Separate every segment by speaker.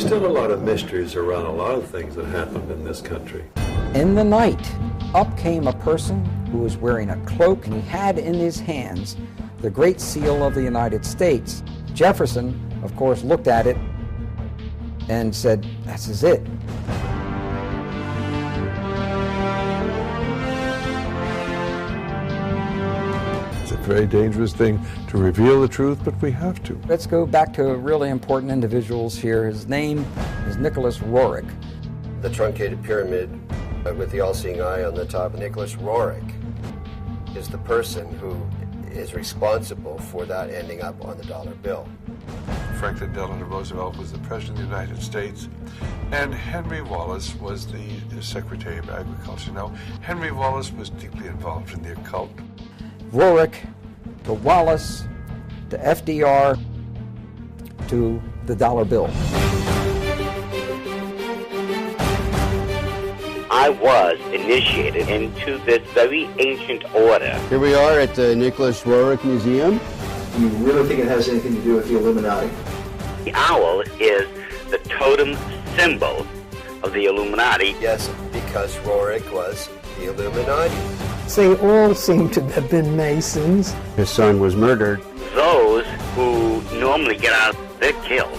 Speaker 1: still a lot of mysteries around a lot of things that happened in this country.
Speaker 2: In the night, up came a person who was wearing a cloak, and he had in his hands the Great Seal of the United States. Jefferson, of course, looked at it and said, "This is it."
Speaker 3: It's a very dangerous thing to reveal the truth, but we have to.
Speaker 2: Let's go back to really important individuals here. His name is Nicholas Roerich.
Speaker 4: The truncated pyramid with the all-seeing eye on the top. Nicholas Roerich is the person who is responsible for that ending up on the dollar bill.
Speaker 3: Franklin Delano Roosevelt was the President of the United States, and Henry Wallace was the Secretary of Agriculture. Now, Henry Wallace was deeply involved in the occult.
Speaker 2: Roerich to Wallace to FDR to the dollar bill.
Speaker 5: I was initiated into this very ancient order.
Speaker 6: Here we are at the Nicholas Roerich Museum.
Speaker 7: Do you really think it has anything to do with the Illuminati?
Speaker 5: The owl is the totem symbol of the Illuminati.
Speaker 4: Yes, because Roerich was the Illuminati.
Speaker 8: They all seem to have been Masons.
Speaker 6: His son was murdered.
Speaker 5: Those who normally get out, they're killed.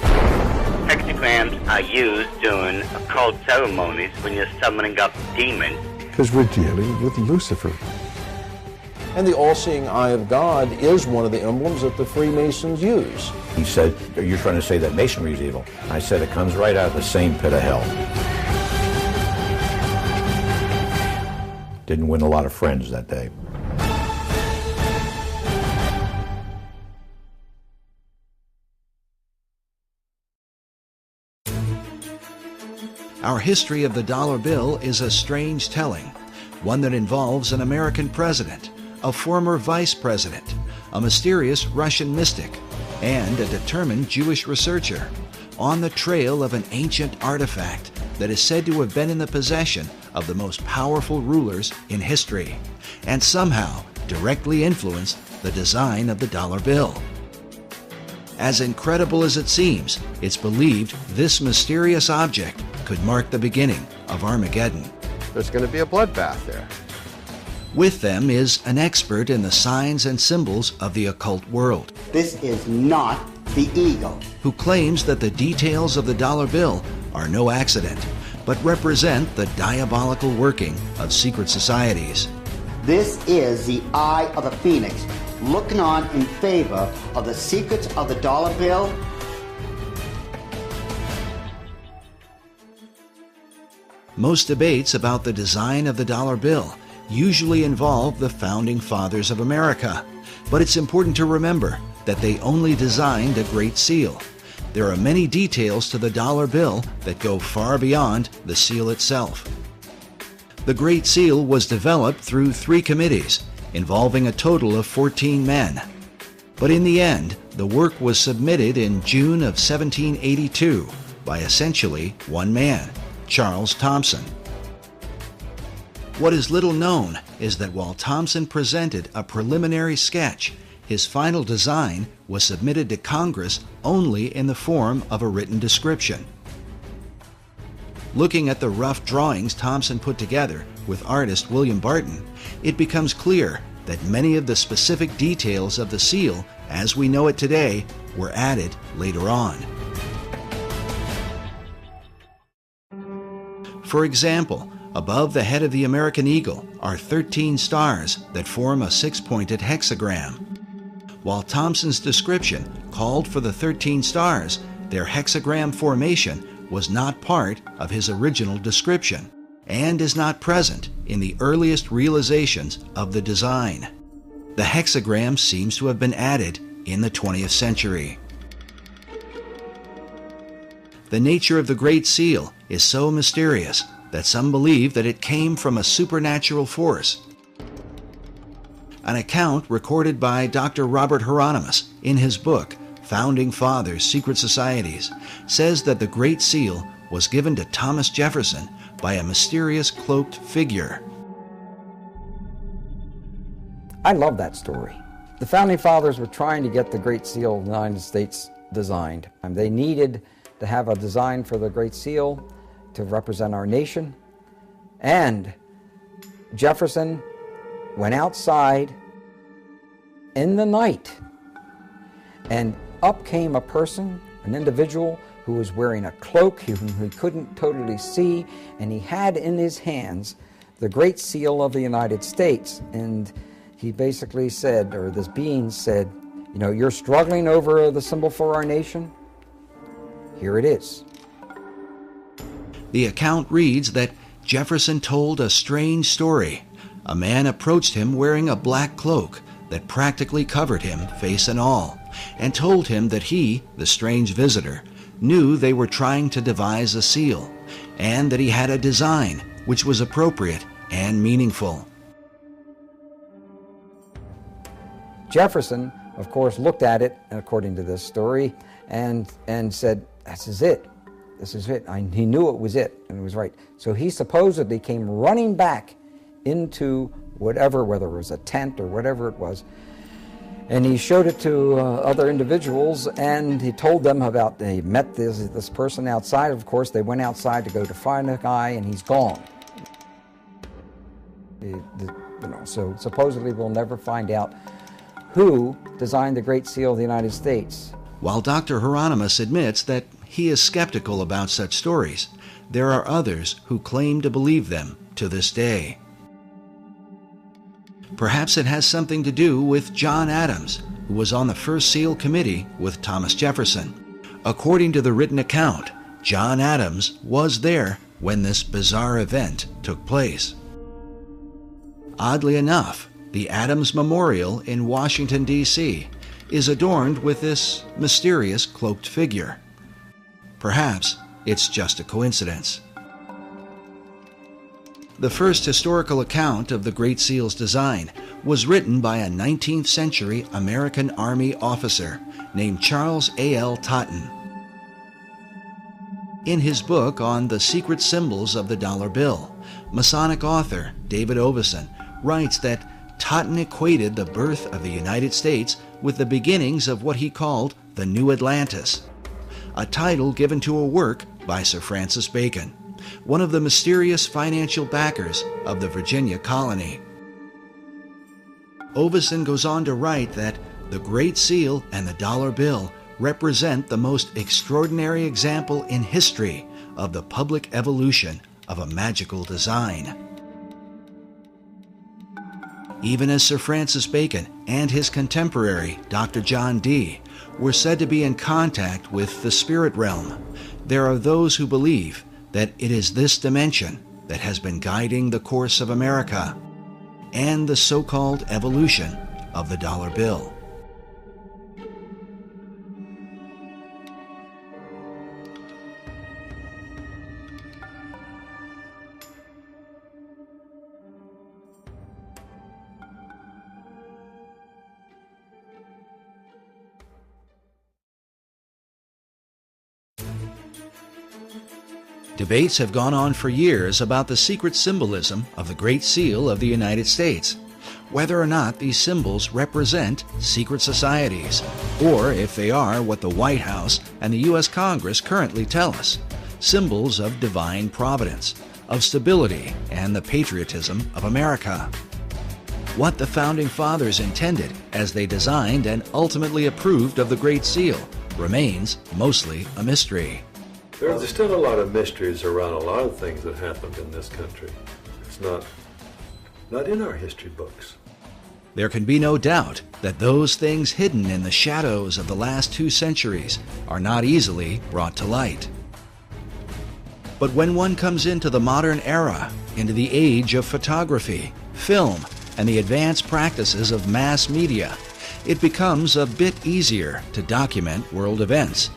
Speaker 5: Hexagrams are used during occult ceremonies when you're summoning up demons.
Speaker 3: Because we're dealing with Lucifer.
Speaker 9: And the all-seeing eye of God is one of the emblems that the Freemasons use.
Speaker 10: He said, "You're trying to say that Masonry is evil." I said, "It comes right out of the same pit of hell." Didn't win a lot of friends that day.
Speaker 11: Our history of the dollar bill is a strange telling, one that involves an American president, a former vice president, a mysterious Russian mystic, and a determined Jewish researcher, on the trail of an ancient artifact that is said to have been in the possession of the most powerful rulers in history, and somehow directly influenced the design of the dollar bill. As incredible as it seems, it's believed this mysterious object could mark the beginning of Armageddon.
Speaker 6: There's going to be a bloodbath there.
Speaker 11: With them is an expert in the signs and symbols of the occult world.
Speaker 12: This is not the eagle.
Speaker 11: Who claims that the details of the dollar bill are no accident, but represent the diabolical working of secret societies.
Speaker 12: This is the eye of the phoenix, looking on in favor of the secrets of the dollar bill.
Speaker 11: Most debates about the design of the dollar bill usually involve the founding fathers of America, but it's important to remember that they only designed a Great Seal. There are many details to the dollar bill that go far beyond the seal itself. The Great Seal was developed through 3 committees, involving a total of 14 men. But in the end, the work was submitted in June of 1782 by essentially one man, Charles Thomson. What is little known is that while Thomson presented a preliminary sketch, his final design was submitted to Congress only in the form of a written description. Looking at the rough drawings Thomson put together with artist William Barton, it becomes clear that many of the specific details of the seal, as we know it today, were added later on. For example, above the head of the American eagle are 13 stars that form a 6-pointed hexagram. While Thomson's description called for the 13 stars, their hexagram formation was not part of his original description and is not present in the earliest realizations of the design. The hexagram seems to have been added in the 20th century. The nature of the Great Seal is so mysterious that some believe that it came from a supernatural force. An account recorded by Dr. Robert Hieronymus in his book, Founding Fathers, Secret Societies, says that the Great Seal was given to Thomas Jefferson by a mysterious cloaked figure.
Speaker 2: I love that story. The Founding Fathers were trying to get the Great Seal of the United States designed. They needed to have a design for the Great Seal to represent our nation. And Jefferson went outside in the night, and up came a person, an individual who was wearing a cloak whom he couldn't totally see, and he had in his hands the Great Seal of the United States. And he basically said, or this being said, you know, you're struggling over the symbol for our nation? Here it is.
Speaker 11: The account reads that Jefferson told a strange story. A man approached him wearing a black cloak that practically covered him, face and all, and told him that he, the strange visitor, knew they were trying to devise a seal, and that he had a design which was appropriate and meaningful.
Speaker 2: Jefferson, of course, looked at it, according to this story, and said, this is it. This is it. He knew it was it, and it was right. So he supposedly came running back into whatever, whether it was a tent or whatever it was, and he showed it to other individuals, and he told them about, he met this person outside. Of course, they went outside to go to find the guy, and he's gone. So supposedly we'll never find out who designed the Great Seal of the United States.
Speaker 11: While Dr. Hieronymus admits that he is skeptical about such stories, there are others who claim to believe them to this day. Perhaps it has something to do with John Adams, who was on the first seal committee with Thomas Jefferson. According to the written account, John Adams was there when this bizarre event took place. Oddly enough, the Adams Memorial in Washington, D.C. is adorned with this mysterious cloaked figure. Perhaps it's just a coincidence. The first historical account of the Great Seal's design was written by a 19th century American Army officer named Charles A.L. Totten. In his book on the secret symbols of the dollar bill, Masonic author David Oveson writes that Totten equated the birth of the United States with the beginnings of what he called the New Atlantis, a title given to a work by Sir Francis Bacon, one of the mysterious financial backers of the Virginia colony. Oveson goes on to write that the Great Seal and the dollar bill represent the most extraordinary example in history of the public evolution of a magical design. Even as Sir Francis Bacon and his contemporary, Dr. John Dee, were said to be in contact with the spirit realm, there are those who believe that it is this dimension that has been guiding the course of America and the so-called evolution of the dollar bill. Debates have gone on for years about the secret symbolism of the Great Seal of the United States, whether or not these symbols represent secret societies, or if they are what the White House and the U.S. Congress currently tell us, symbols of divine providence, of stability, and the patriotism of America. What the Founding Fathers intended as they designed and ultimately approved of the Great Seal remains mostly a mystery.
Speaker 1: There's still a lot of mysteries around a lot of things that happened in this country. It's not in our history books.
Speaker 11: There can be no doubt that those things hidden in the shadows of the last 2 centuries are not easily brought to light. But when one comes into the modern era, into the age of photography, film, and the advanced practices of mass media, it becomes a bit easier to document world events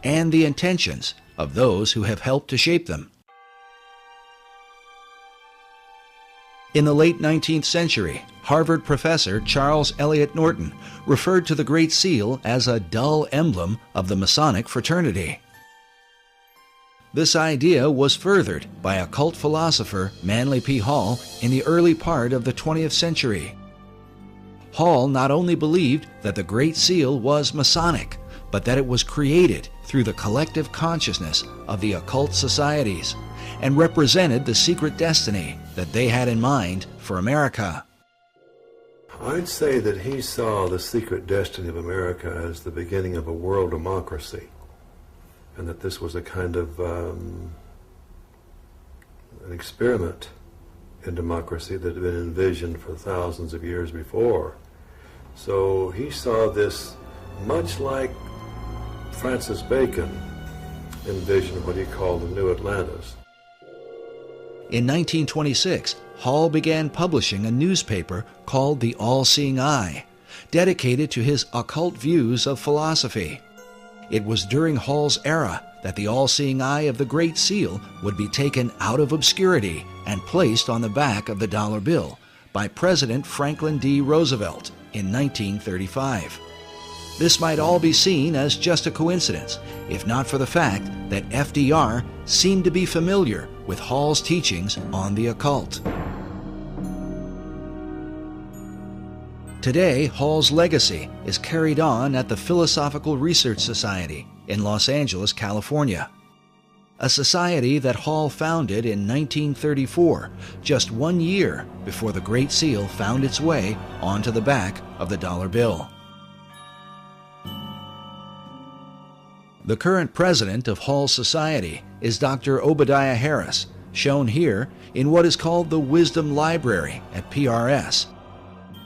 Speaker 11: and the intentions of those who have helped to shape them. In the late 19th century, Harvard professor Charles Eliot Norton referred to the Great Seal as a dull emblem of the Masonic fraternity. This idea was furthered by occult philosopher Manly P. Hall in the early part of the 20th century. Hall not only believed that the Great Seal was Masonic, but that it was created through the collective consciousness of the occult societies and represented the secret destiny that they had in mind for America.
Speaker 1: I'd say that he saw the secret destiny of America as the beginning of a world democracy, and that this was a kind of an experiment in democracy that had been envisioned for thousands of years before. So he saw this much like Francis Bacon envisioned what he called the New Atlantis.
Speaker 11: In 1926, Hall began publishing a newspaper called The All-Seeing Eye, dedicated to his occult views of philosophy. It was during Hall's era that the All-Seeing Eye of the Great Seal would be taken out of obscurity and placed on the back of the dollar bill by President Franklin D. Roosevelt in 1935. This might all be seen as just a coincidence, if not for the fact that FDR seemed to be familiar with Hall's teachings on the occult. Today, Hall's legacy is carried on at the Philosophical Research Society in Los Angeles, California, a society that Hall founded in 1934, just 1 year before the Great Seal found its way onto the back of the dollar bill. The current president of Hall Society is Dr. Obadiah Harris, shown here in what is called the Wisdom Library at PRS.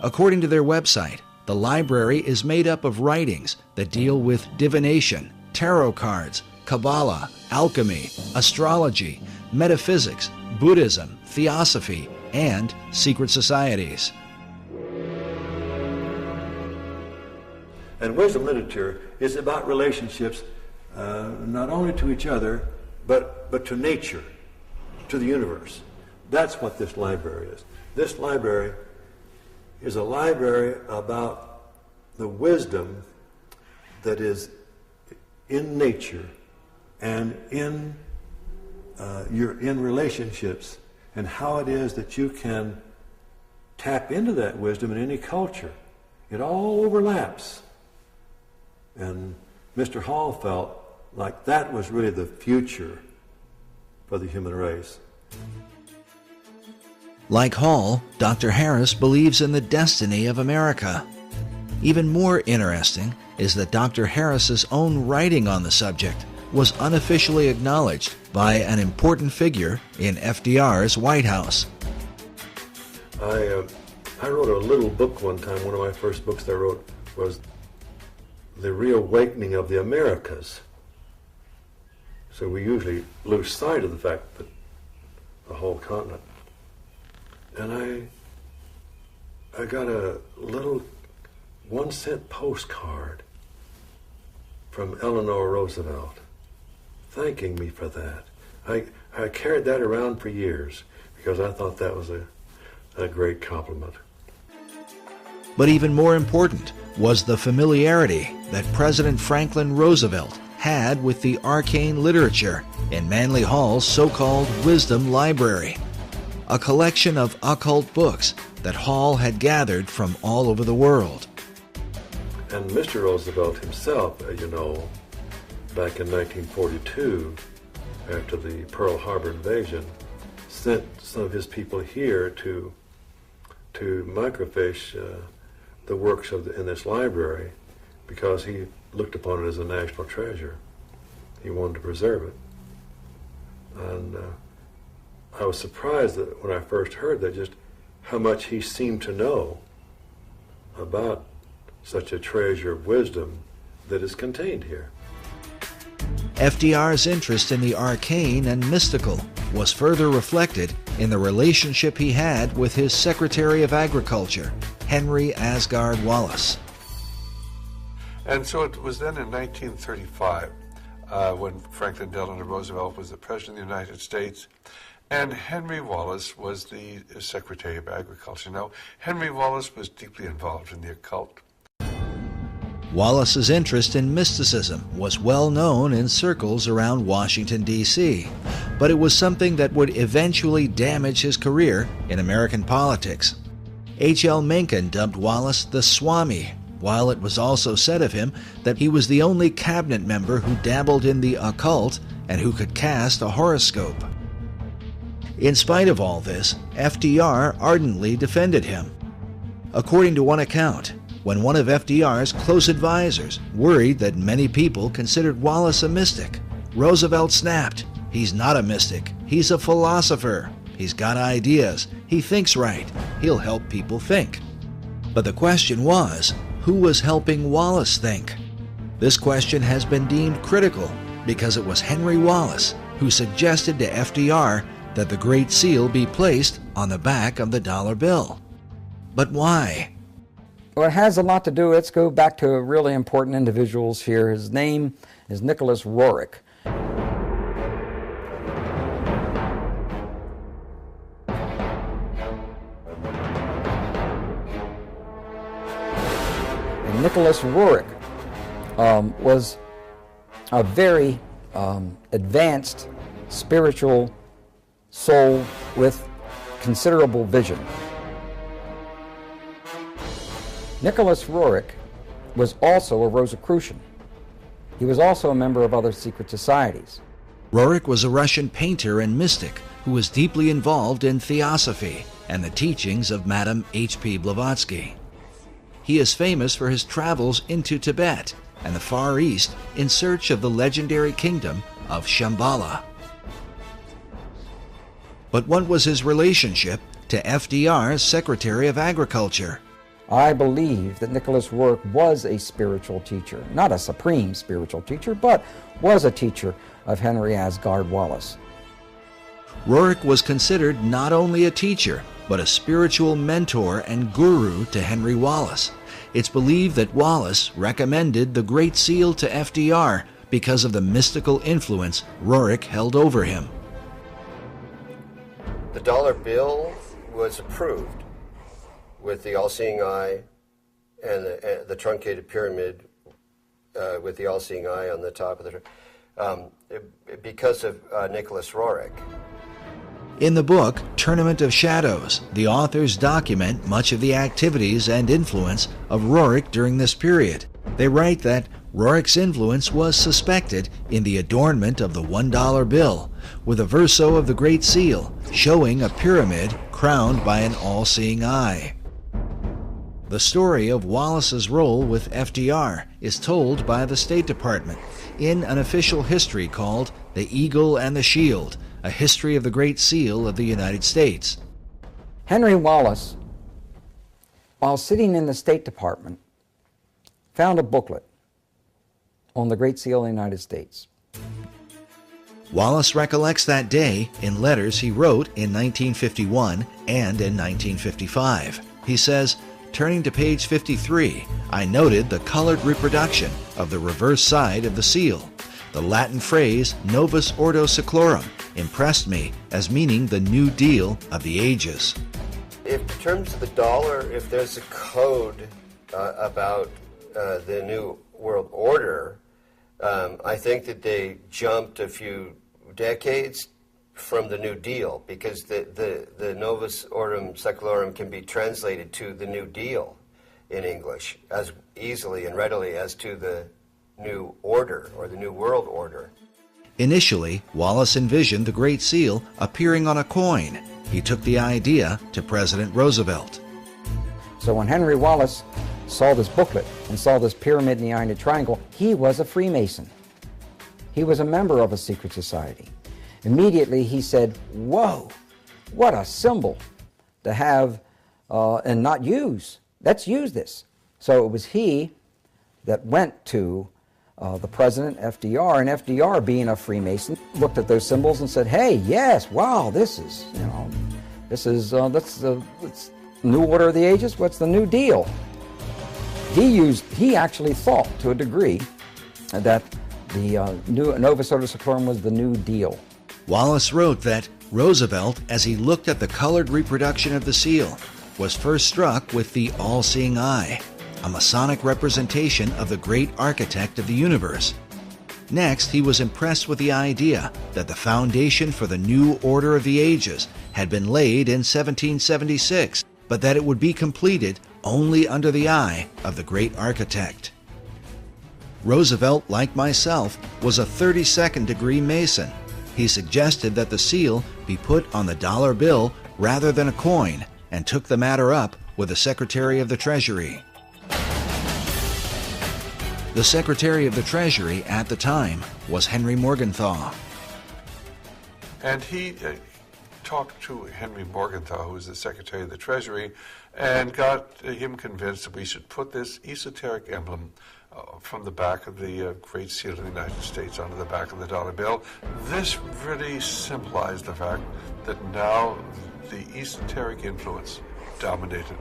Speaker 11: According to their website, the library is made up of writings that deal with divination, tarot cards, Kabbalah, alchemy, astrology, metaphysics, Buddhism, theosophy, and secret societies.
Speaker 1: And wisdom literature is about relationships not only to each other, but to nature, to the universe. That's what this library is. This library is a library about the wisdom that is in nature and in relationships, and how it is that you can tap into that wisdom in any culture. It all overlaps. And Mr. Hall felt like that was really the future for the human race.
Speaker 11: Like Hall, Dr. Harris believes in the destiny of America. Even more interesting is that Dr. Harris's own writing on the subject was unofficially acknowledged by an important figure in FDR's White House.
Speaker 1: I wrote a little book one time. One of my first books I wrote was The Reawakening of the Americas. So we usually lose sight of the fact that the whole continent. And I got a little 1-cent postcard from Eleanor Roosevelt thanking me for that. I carried that around for years because I thought that was a great compliment.
Speaker 11: But even more important was the familiarity that President Franklin Roosevelt had with the arcane literature in Manly Hall's so-called Wisdom Library, a collection of occult books that Hall had gathered from all over the world.
Speaker 1: And Mr. Roosevelt himself, as you know, back in 1942, after the Pearl Harbor invasion, sent some of his people here to microfiche the works in this library because he looked upon it as a national treasure. He wanted to preserve it. And I was surprised that when I first heard that, just how much he seemed to know about such a treasure of wisdom that is contained here.
Speaker 11: FDR's interest in the arcane and mystical was further reflected in the relationship he had with his Secretary of Agriculture, Henry Asgard Wallace.
Speaker 3: And so it was then in 1935 when Franklin Delano Roosevelt was the President of the United States, and Henry Wallace was the Secretary of Agriculture. Now, Henry Wallace was deeply involved in the occult.
Speaker 11: Wallace's interest in mysticism was well known in circles around Washington, D.C., but it was something that would eventually damage his career in American politics. H.L. Mencken dubbed Wallace the Swami, while it was also said of him that he was the only cabinet member who dabbled in the occult and who could cast a horoscope. In spite of all this, FDR ardently defended him. According to one account, when one of FDR's close advisors worried that many people considered Wallace a mystic, Roosevelt snapped, "He's not a mystic, he's a philosopher. He's got ideas, he thinks right, he'll help people think." But the question was, who was helping Wallace think? This question has been deemed critical because it was Henry Wallace who suggested to FDR that the Great Seal be placed on the back of the dollar bill. But why?
Speaker 2: Well, it has a lot to do. Let's go back to really important individuals here. His name is Nicholas Roerich. And Nicholas Roerich was a very advanced spiritual soul with considerable vision. Nicholas Roerich was also a Rosicrucian. He was also a member of other secret societies.
Speaker 11: Roerich was a Russian painter and mystic who was deeply involved in theosophy and the teachings of Madame H.P. Blavatsky. He is famous for his travels into Tibet and the Far East in search of the legendary kingdom of Shambhala. But what was his relationship to FDR's Secretary of Agriculture?
Speaker 2: I believe that Nicholas Roerich was a spiritual teacher, not a supreme spiritual teacher, but was a teacher of Henry Asgard Wallace.
Speaker 11: Roerich was considered not only a teacher, but a spiritual mentor and guru to Henry Wallace. It's believed that Wallace recommended the Great Seal to FDR because of the mystical influence Roerich held over him.
Speaker 4: The dollar bill was approved with the all-seeing eye and the truncated pyramid with the all-seeing eye on the top of the because of Nicholas Roerich.
Speaker 11: In the book Tournament of Shadows, the authors document much of the activities and influence of Roerich during this period. They write that Roerich's influence was suspected in the adornment of the $1 bill, with a verso of the Great Seal showing a pyramid crowned by an all-seeing eye. The story of Wallace's role with FDR is told by the State Department in an official history called The Eagle and the Shield, a history of the Great Seal of the United States.
Speaker 2: Henry Wallace, while sitting in the State Department, found a booklet on the Great Seal of the United States.
Speaker 11: Wallace recollects that day in letters he wrote in 1951 and in 1955. He says, turning to page 53, I noted the colored reproduction of the reverse side of the seal. The Latin phrase Novus Ordo Seclorum impressed me as meaning the New Deal of the ages.
Speaker 4: In terms of the dollar, if there's a code about the New World Order, I think that they jumped a few decades from the New Deal, because the Novus Ordo Seclorum can be translated to the New Deal in English as easily and readily as to the New Order or the New World Order.
Speaker 11: Initially, Wallace envisioned the Great Seal appearing on a coin. He took the idea to President Roosevelt.
Speaker 2: So when Henry Wallace saw this booklet and saw this pyramid in the Iron Triangle, he was a Freemason. He was a member of a secret society. Immediately he said, whoa, what a symbol to have and not use. Let's use this. So it was he that went to the president, FDR, and FDR, being a Freemason, looked at those symbols and said, hey, yes, wow, this is, that's the New Order of the Ages. What's the New Deal? He actually thought to a degree that the Novus Ordo Seclorum was the New Deal.
Speaker 11: Wallace wrote that Roosevelt, as he looked at the colored reproduction of the seal, was first struck with the all-seeing eye, a Masonic representation of the great architect of the universe. Next, he was impressed with the idea that the foundation for the New Order of the Ages had been laid in 1776, but that it would be completed only under the eye of the great architect. Roosevelt, like myself, was a 32nd degree Mason. He suggested that the seal be put on the dollar bill rather than a coin, and took the matter up with the Secretary of the Treasury. The Secretary of the Treasury at the time was Henry Morgenthau.
Speaker 3: And he talked to Henry Morgenthau, who was the Secretary of the Treasury, and got him convinced that we should put this esoteric emblem from the back of the Great Seal of the United States onto the back of the dollar bill. This really symbolized the fact that now the esoteric influence dominated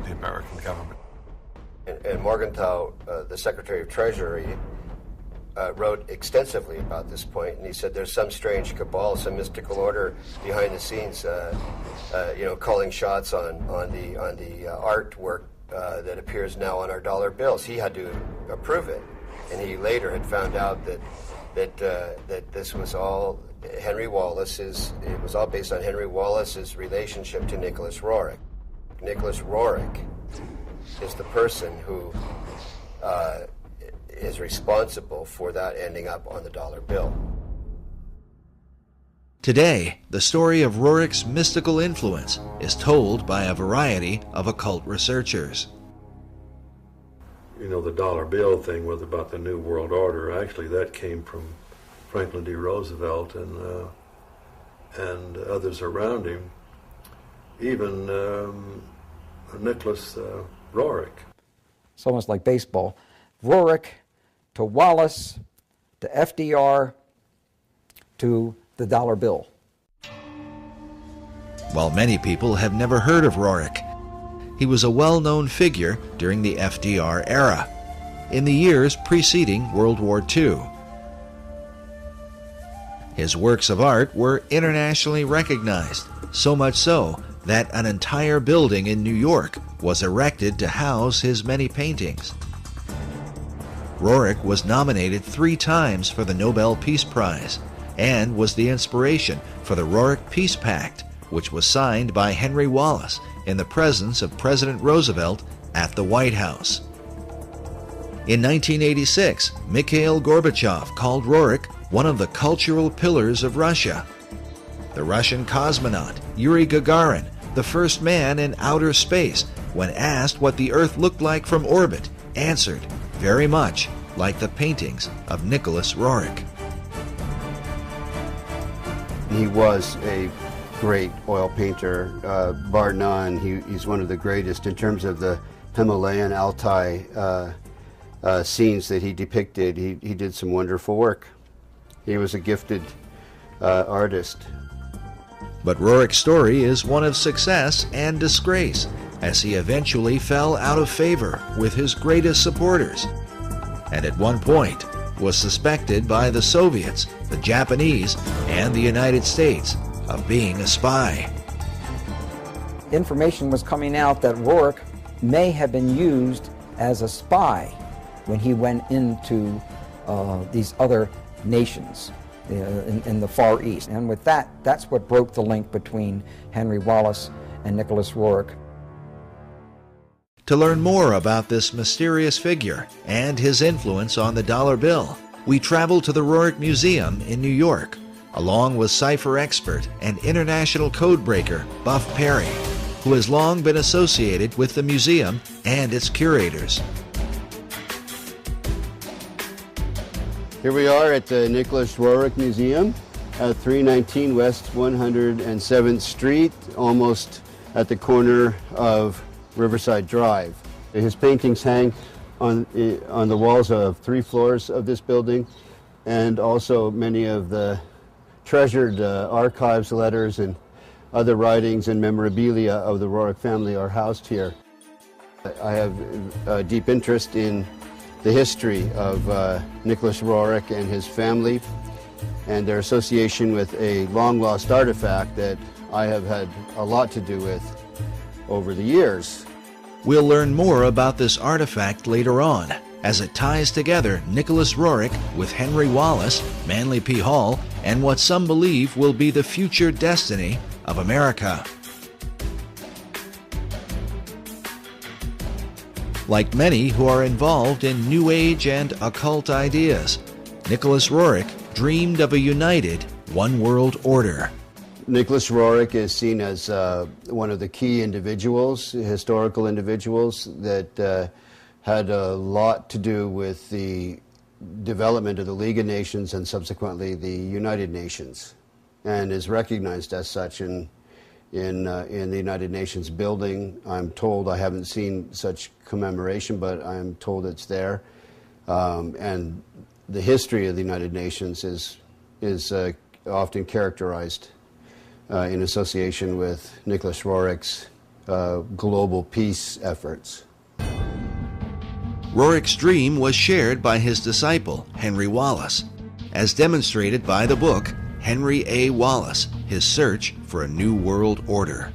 Speaker 3: the American government.
Speaker 4: And Morgenthau, the Secretary of Treasury, wrote extensively about this point, and he said there's some strange cabal, some mystical order behind the scenes, calling shots on the artwork that appears now on our dollar bills. He had to approve it, and he later had found out that this was all Henry Wallace's. It was all based on Henry Wallace's relationship to Nicholas Roerich. Nicholas Roerich is the person who is responsible for that ending up on the dollar bill.
Speaker 11: Today, the story of Roerich's mystical influence is told by a variety of occult researchers.
Speaker 1: You know, the dollar bill thing was about the New World Order. Actually, that came from Franklin D. Roosevelt and others around him, even Nicholas Roerich.
Speaker 2: It's almost like baseball. Roerich to Wallace to FDR to the dollar bill.
Speaker 11: While many people have never heard of Roerich, he was a well-known figure during the FDR era, in the years preceding World War II. His works of art were internationally recognized, so much so that an entire building in New York was erected to house his many paintings. Roerich was nominated 3 times for the Nobel Peace Prize and was the inspiration for the Roerich Peace Pact, which was signed by Henry Wallace in the presence of President Roosevelt at the White House. In 1986, Mikhail Gorbachev called Roerich one of the cultural pillars of Russia. The Russian cosmonaut Yuri Gagarin, the first man in outer space, when asked what the Earth looked like from orbit, answered, very much like the paintings of Nicholas Roerich.
Speaker 6: He was a great oil painter, bar none. He's one of the greatest in terms of the Himalayan Altai scenes that he depicted. He did some wonderful work. He was a gifted artist.
Speaker 11: But Roerich's story is one of success and disgrace, as he eventually fell out of favor with his greatest supporters, and at one point was suspected by the Soviets, the Japanese, and the United States of being a spy.
Speaker 2: Information was coming out that Roerich may have been used as a spy when he went into these other nations in the Far East. And with that, that's what broke the link between Henry Wallace and Nicholas Roerich.
Speaker 11: To learn more about this mysterious figure and his influence on the dollar bill, we traveled to the Roerich Museum in New York, along with cipher expert and international codebreaker Buff Perry, who has long been associated with the museum and its curators.
Speaker 6: Here we are at the Nicholas Roerich Museum at 319 West 107th Street, almost at the corner of Riverside Drive. His paintings hang on the walls of 3 floors of this building, and also many of the treasured archives, letters, and other writings and memorabilia of the Roerich family are housed here. I have a deep interest in the history of Nicholas Roerich and his family and their association with a long-lost artifact that I have had a lot to do with over the years.
Speaker 11: We'll learn more about this artifact later on, as it ties together Nicholas Roerich with Henry Wallace, Manly P. Hall, and what some believe will be the future destiny of America. Like many who are involved in New Age and occult ideas, Nicholas Roerich dreamed of a united one world order.
Speaker 6: Nicholas Roerich is seen as one of the key individuals, historical individuals, that had a lot to do with the development of the League of Nations and subsequently the United Nations, and is recognized as such in the United Nations building. I'm told, I haven't seen such commemoration, but I'm told it's there. And the history of the United Nations is often characterized in association with Nicholas Roerich's global peace efforts.
Speaker 11: Roerich's dream was shared by his disciple, Henry Wallace, as demonstrated by the book Henry A. Wallace, His Search for a New World Order.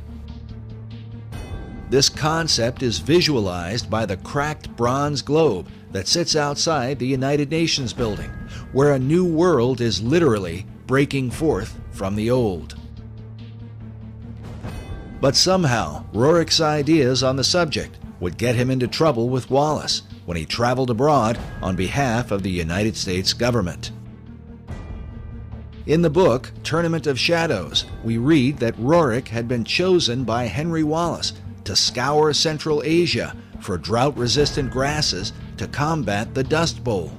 Speaker 11: This concept is visualized by the cracked bronze globe that sits outside the United Nations building, where a new world is literally breaking forth from the old. But somehow, Roerich's ideas on the subject would get him into trouble with Wallace when he traveled abroad on behalf of the United States government. In the book, Tournament of Shadows, we read that Roerich had been chosen by Henry Wallace to scour Central Asia for drought-resistant grasses to combat the Dust Bowl.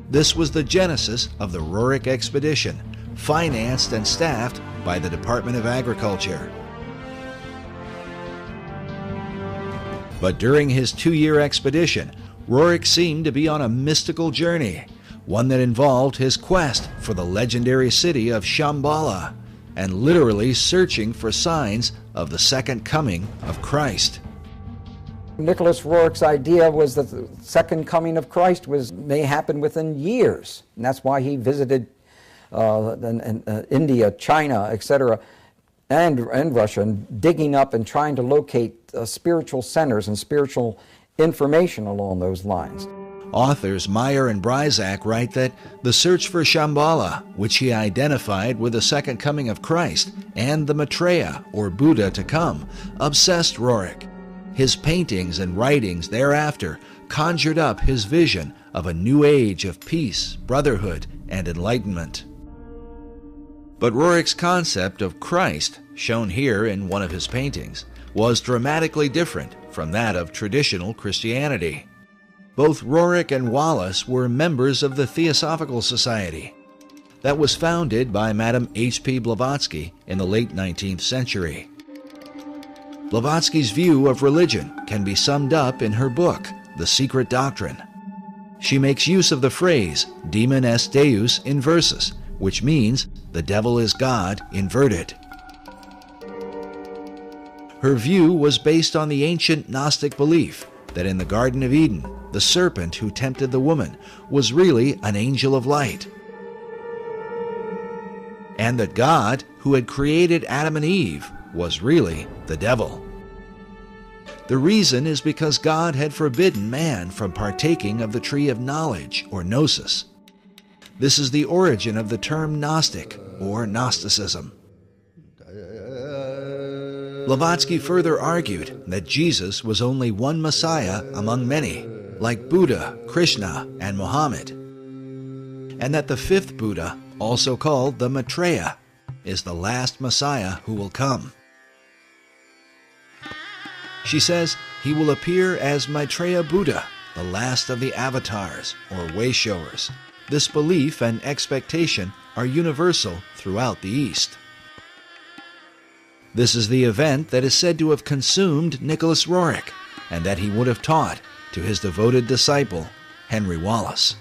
Speaker 11: This was the genesis of the Roerich expedition, financed and staffed by the Department of Agriculture. But during his 2-year expedition, Roerich seemed to be on a mystical journey, one that involved his quest for the legendary city of Shambhala, and literally searching for signs of the second coming of Christ.
Speaker 2: Nicholas Roerich's idea was that the second coming of Christ may happen within years, and that's why he visited India, China, etc., and Russia, and digging up and trying to locate spiritual centers and spiritual information along those lines.
Speaker 11: Authors Meyer and Bryzak write that the search for Shambhala, which he identified with the second coming of Christ, and the Maitreya, or Buddha to come, obsessed Roerich. His paintings and writings thereafter conjured up his vision of a new age of peace, brotherhood, and enlightenment. But Roerich's concept of Christ, shown here in one of his paintings, was dramatically different from that of traditional Christianity. Both Roerich and Wallace were members of the Theosophical Society that was founded by Madame H.P. Blavatsky in the late 19th century. Blavatsky's view of religion can be summed up in her book, The Secret Doctrine. She makes use of the phrase, Demon est Deus inversus, which means the devil is God inverted. Her view was based on the ancient Gnostic belief that in the Garden of Eden, the serpent who tempted the woman was really an angel of light, and that God, who had created Adam and Eve, was really the devil. The reason is because God had forbidden man from partaking of the tree of knowledge, or gnosis. This is the origin of the term Gnostic, or Gnosticism. Blavatsky further argued that Jesus was only one Messiah among many, like Buddha, Krishna, and Muhammad, and that the fifth Buddha, also called the Maitreya, is the last Messiah who will come. She says he will appear as Maitreya Buddha, the last of the avatars, or way-showers. This belief and expectation are universal throughout the East. This is the event that is said to have consumed Nicholas Roerich, and that he would have taught to his devoted disciple, Henry Wallace.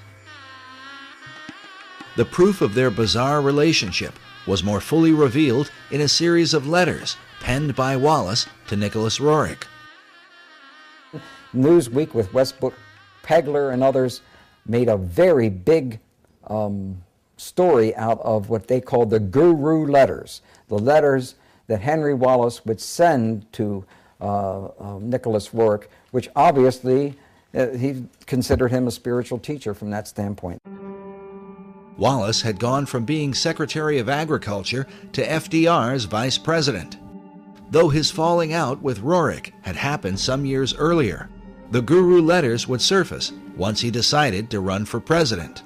Speaker 11: The proof of their bizarre relationship was more fully revealed in a series of letters penned by Wallace to Nicholas Roerich.
Speaker 2: Newsweek with Westbrook Pegler and others made a very big story out of what they called the Guru letters, the letters that Henry Wallace would send to Nicholas Roerich, which obviously he considered him a spiritual teacher from that standpoint.
Speaker 11: Wallace had gone from being Secretary of Agriculture to FDR's Vice President. Though his falling out with Roerich had happened some years earlier, the Guru letters would surface once he decided to run for president.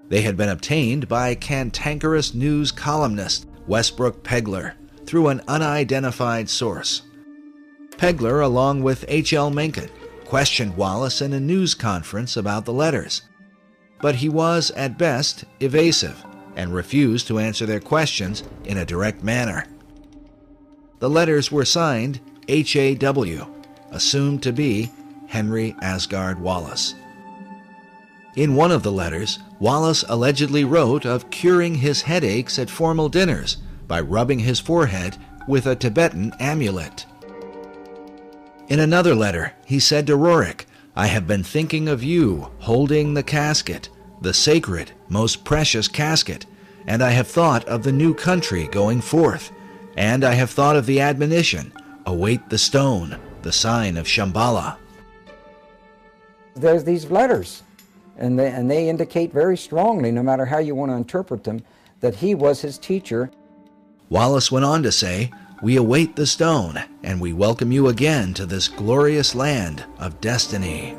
Speaker 11: They had been obtained by cantankerous news columnist Westbrook Pegler through an unidentified source. Pegler, along with H.L. Mencken, questioned Wallace in a news conference about the letters, but he was, at best, evasive and refused to answer their questions in a direct manner. The letters were signed H.A.W., assumed to be Henry Asgard Wallace. In one of the letters, Wallace allegedly wrote of curing his headaches at formal dinners by rubbing his forehead with a Tibetan amulet. In another letter, he said to Roerich, "I have been thinking of you holding the casket, the sacred, most precious casket, and I have thought of the new country going forth, and I have thought of the admonition, await the stone, the sign of Shambhala."
Speaker 2: There's these letters, and they indicate very strongly, no matter how you want to interpret them, that he was his teacher.
Speaker 11: Wallace went on to say, "We await the stone, and we welcome you again to this glorious land of destiny."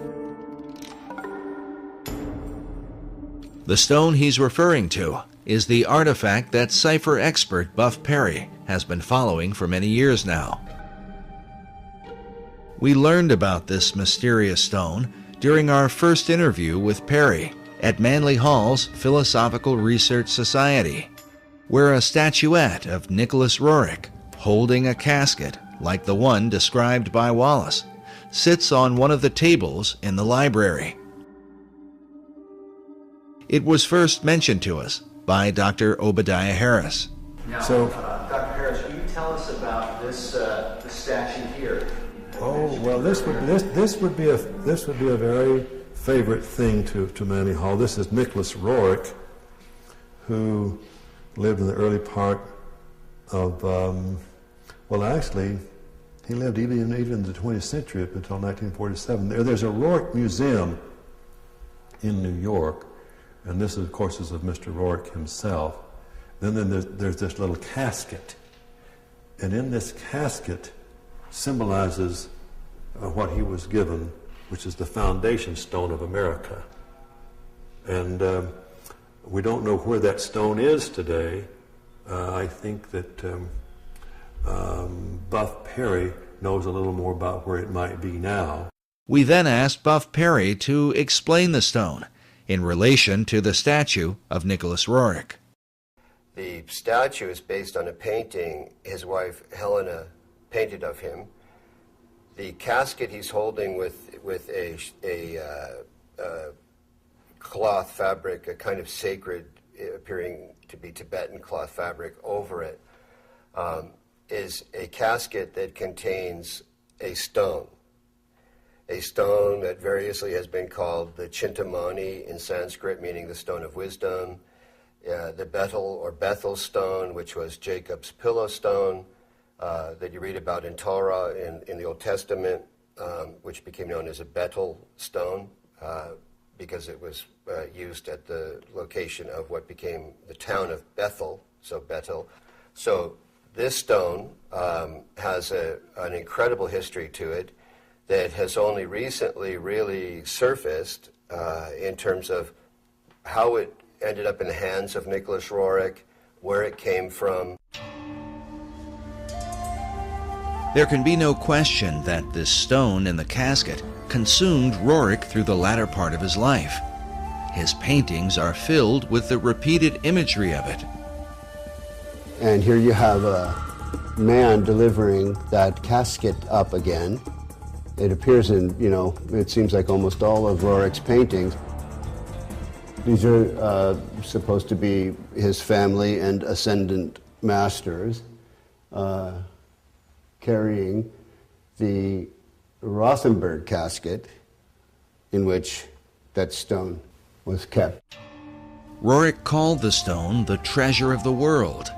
Speaker 11: The stone he's referring to is the artifact that cipher expert Buff Perry has been following for many years now. We learned about this mysterious stone during our first interview with Perry at Manly Hall's Philosophical Research Society, where a statuette of Nicholas Roerich, holding a casket like the one described by Wallace, sits on one of the tables in the library. It was first mentioned to us by Dr. Obadiah Harris.
Speaker 13: Now, Dr. Harris, will you tell us about this statue here?
Speaker 1: Oh well, this would be a very favorite thing to Manly Hall. This is Nicholas Roerich, who lived in the early part of actually, he lived even in the 20th century up until 1947. There's a Roerich Museum in New York, and this, of course, is of Mr. Roerich himself. Then there's this little casket, and in this casket symbolizes what he was given, which is the foundation stone of America. And we don't know where that stone is today. I think that Buff Perry knows a little more about where it might be now.
Speaker 11: We then asked Buff Perry to explain the stone in relation to the statue of Nicholas Roerich.
Speaker 4: The statue is based on a painting his wife Helena painted of him. The casket he's holding with a cloth fabric, a kind of sacred, appearing to be Tibetan cloth fabric over it, is a casket that contains a stone that variously has been called the Chintamani in Sanskrit, meaning the stone of wisdom, the Bethel stone, which was Jacob's pillow stone, that you read about in Torah in the Old Testament, which became known as a Bethel stone, because it was used at the location of what became the town of Bethel, so Bethel. So this stone has an incredible history to it that has only recently really surfaced in terms of how it ended up in the hands of Nicholas Roerich, where it came from.
Speaker 11: There can be no question that this stone in the casket consumed Roerich through the latter part of his life. His paintings are filled with the repeated imagery of it.
Speaker 6: And here you have a man delivering that casket up again. It appears in, it seems like almost all of Roerich's paintings. These are supposed to be his family and ascendant masters carrying the Rothenberg casket in which that stone was kept.
Speaker 11: Roerich called the stone the treasure of the world.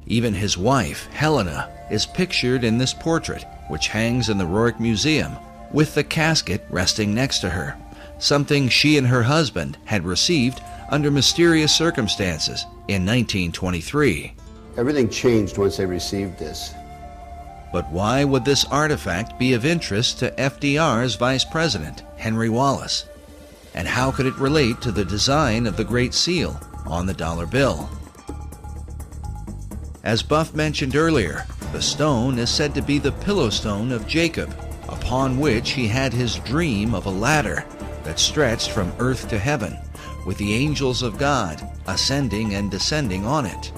Speaker 11: Even his wife, Helena, is pictured in this portrait, which hangs in the Roerich Museum, with the casket resting next to her, something she and her husband had received under mysterious circumstances in 1923.
Speaker 6: Everything changed once they received this.
Speaker 11: But why would this artifact be of interest to FDR's Vice President, Henry Wallace? And how could it relate to the design of the Great Seal on the dollar bill? As Buff mentioned earlier, the stone is said to be the pillow stone of Jacob, upon which he had his dream of a ladder that stretched from earth to heaven, with the angels of God ascending and descending on it.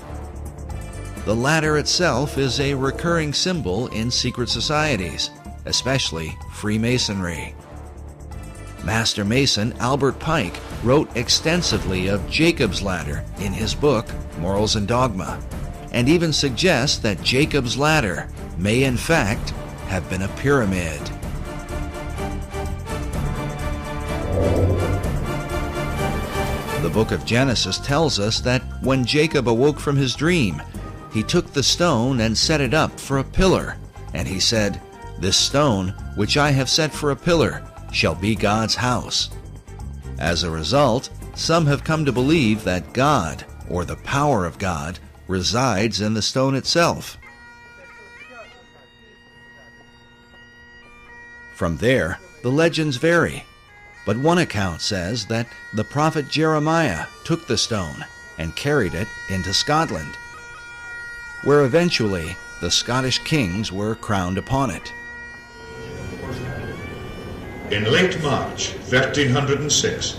Speaker 11: The ladder itself is a recurring symbol in secret societies, especially Freemasonry. Master Mason Albert Pike wrote extensively of Jacob's Ladder in his book, Morals and Dogma, and even suggests that Jacob's Ladder may in fact have been a pyramid. The book of Genesis tells us that when Jacob awoke from his dream, he took the stone and set it up for a pillar, and he said, "This stone, which I have set for a pillar, shall be God's house." As a result, some have come to believe that God, or the power of God, resides in the stone itself. From there, the legends vary, but one account says that the prophet Jeremiah took the stone and carried it into Scotland, where eventually the Scottish kings were crowned upon it.
Speaker 14: In late March 1306,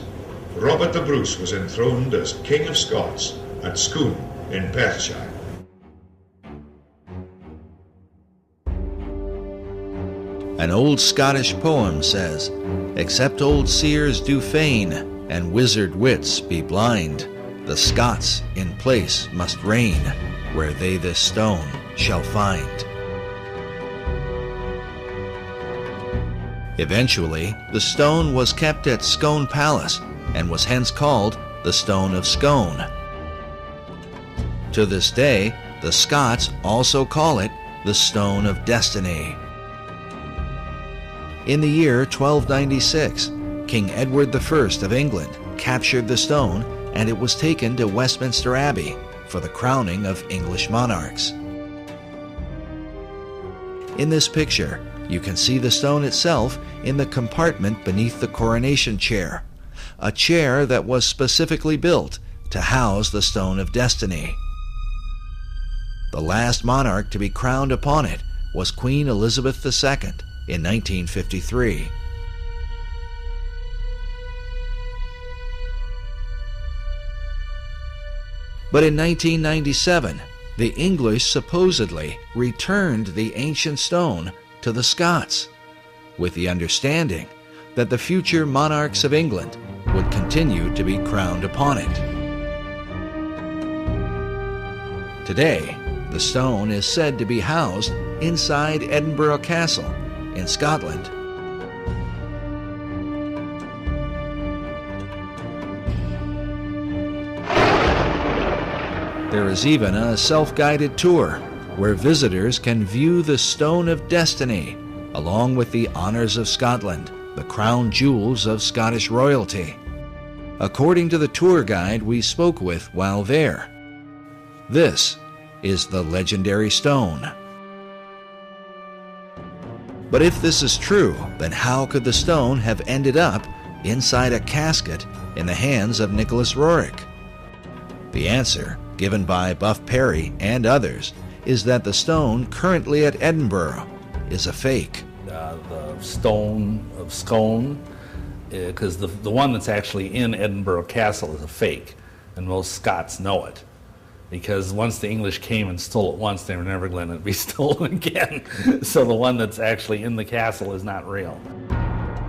Speaker 14: Robert the Bruce was enthroned as King of Scots at Scone in Perthshire.
Speaker 11: An old Scottish poem says, "Except old seers do feign, and wizard wits be blind, the Scots in place must reign, where they this stone shall find." Eventually, the stone was kept at Scone Palace and was hence called the Stone of Scone. To this day, the Scots also call it the Stone of Destiny. In the year 1296, King Edward I of England captured the stone, and it was taken to Westminster Abbey for the crowning of English monarchs. In this picture, you can see the stone itself in the compartment beneath the coronation chair, a chair that was specifically built to house the Stone of Destiny. The last monarch to be crowned upon it was Queen Elizabeth II in 1953. But in 1997, the English supposedly returned the ancient stone to the Scots, with the understanding that the future monarchs of England would continue to be crowned upon it. Today, the stone is said to be housed inside Edinburgh Castle in Scotland. There is even a self-guided tour where visitors can view the Stone of Destiny along with the Honours of Scotland, the crown jewels of Scottish royalty. According to the tour guide we spoke with while there, this is the legendary stone. But if this is true, then how could the stone have ended up inside a casket in the hands of Nicholas Roerich? The answer, given by Buff Perry and others, is that the stone currently at Edinburgh is a fake.
Speaker 15: The Stone of Scone, because the one that's actually in Edinburgh Castle is a fake, and most Scots know it. Because once the English came and stole it once, they were never going to be stolen again. So the one that's actually in the castle is not real.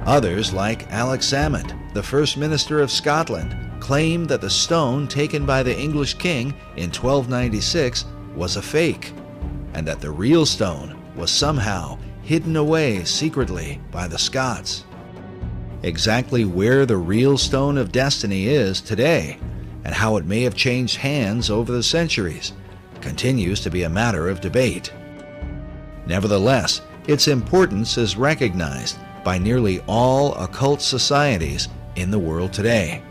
Speaker 11: Others, like Alex Salmond, the First Minister of Scotland, claim that the stone taken by the English king in 1296 was a fake, and that the real stone was somehow hidden away secretly by the Scots. Exactly where the real Stone of Destiny is today, and how it may have changed hands over the centuries, continues to be a matter of debate. Nevertheless, its importance is recognized by nearly all occult societies in the world today.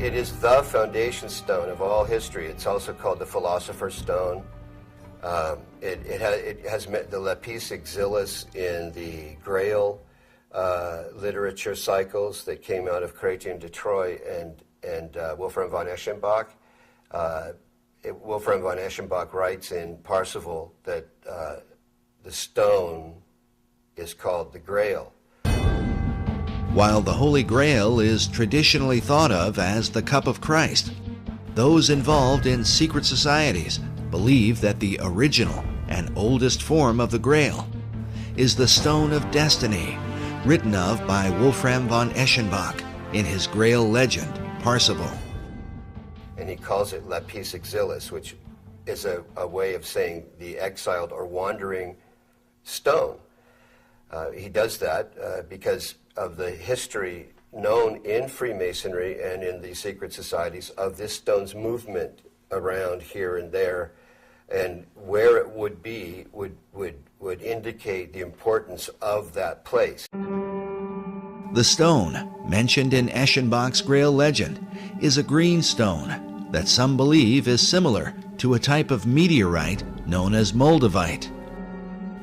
Speaker 4: It is the foundation stone of all history. It's also called the Philosopher's Stone. It has met the lapis exilis in the Grail literature cycles that came out of Chrétien de Troyes and Wolfram von Eschenbach. Wolfram von Eschenbach writes in Parsifal that the stone is called the Grail.
Speaker 11: While the Holy Grail is traditionally thought of as the cup of Christ, those involved in secret societies believe that the original and oldest form of the Grail is the Stone of Destiny, written of by Wolfram von Eschenbach in his Grail legend, Parsifal.
Speaker 4: And he calls it lapis exilis, which is a way of saying the exiled or wandering stone. He does that because of the history known in Freemasonry and in the secret societies of this stone's movement around here and there, and where it would be would indicate the importance of that place.
Speaker 11: The stone, mentioned in Eschenbach's Grail legend, is a green stone that some believe is similar to a type of meteorite known as moldavite.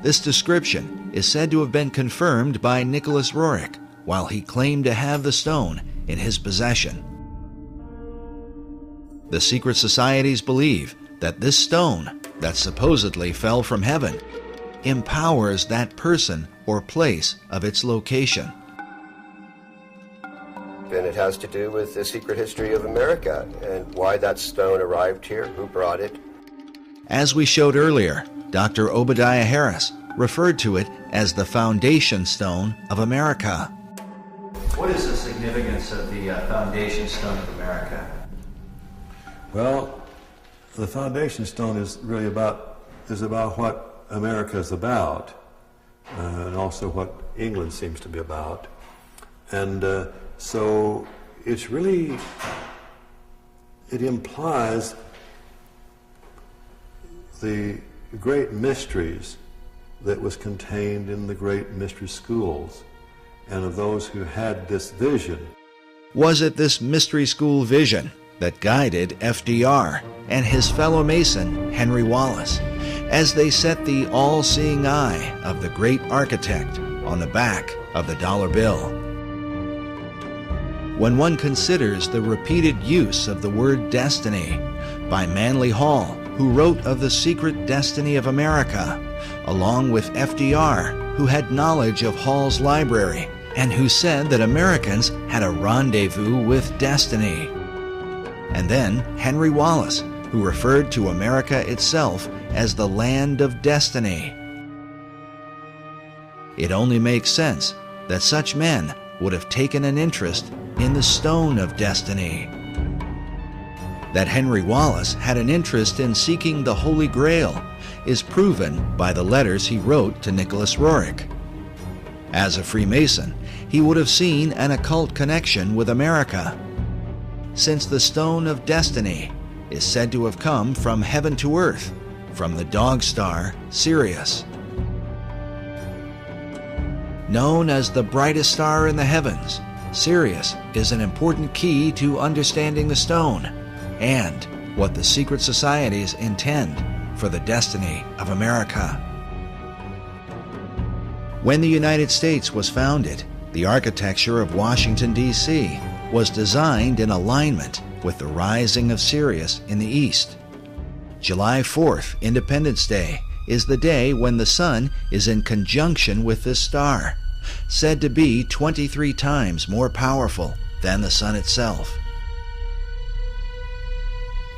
Speaker 11: This description is said to have been confirmed by Nicholas Roerich while he claimed to have the stone in his possession. The secret societies believe that this stone, that supposedly fell from heaven, empowers that person or place of its location.
Speaker 4: And it has to do with the secret history of America and why that stone arrived here, who brought it.
Speaker 11: As we showed earlier, Dr. Obadiah Harris referred to it as the foundation stone of America.
Speaker 13: What is the significance of the foundation stone of America?
Speaker 1: Well, the foundation stone is really about what America is about, and also what England seems to be about. And so it's really, it implies the great mysteries that was contained in the great mystery schools and of those who had this vision.
Speaker 11: Was it this mystery school vision that guided FDR and his fellow Mason, Henry Wallace, as they set the all-seeing eye of the great architect on the back of the dollar bill? When one considers the repeated use of the word destiny by Manly Hall, who wrote of the secret destiny of America, along with FDR, who had knowledge of Hall's library and who said that Americans had a rendezvous with destiny. And then Henry Wallace, who referred to America itself as the land of destiny. It only makes sense that such men would have taken an interest in the Stone of Destiny. That Henry Wallace had an interest in seeking the Holy Grail is proven by the letters he wrote to Nicholas Roerich. As a Freemason, he would have seen an occult connection with America, since the Stone of Destiny is said to have come from heaven to earth, from the dog star Sirius. Known as the brightest star in the heavens, Sirius is an important key to understanding the stone and what the secret societies intend for the destiny of America. When the United States was founded, the architecture of Washington, D.C. was designed in alignment with the rising of Sirius in the east. July 4th, Independence Day, is the day when the sun is in conjunction with this star, said to be 23 times more powerful than the sun itself.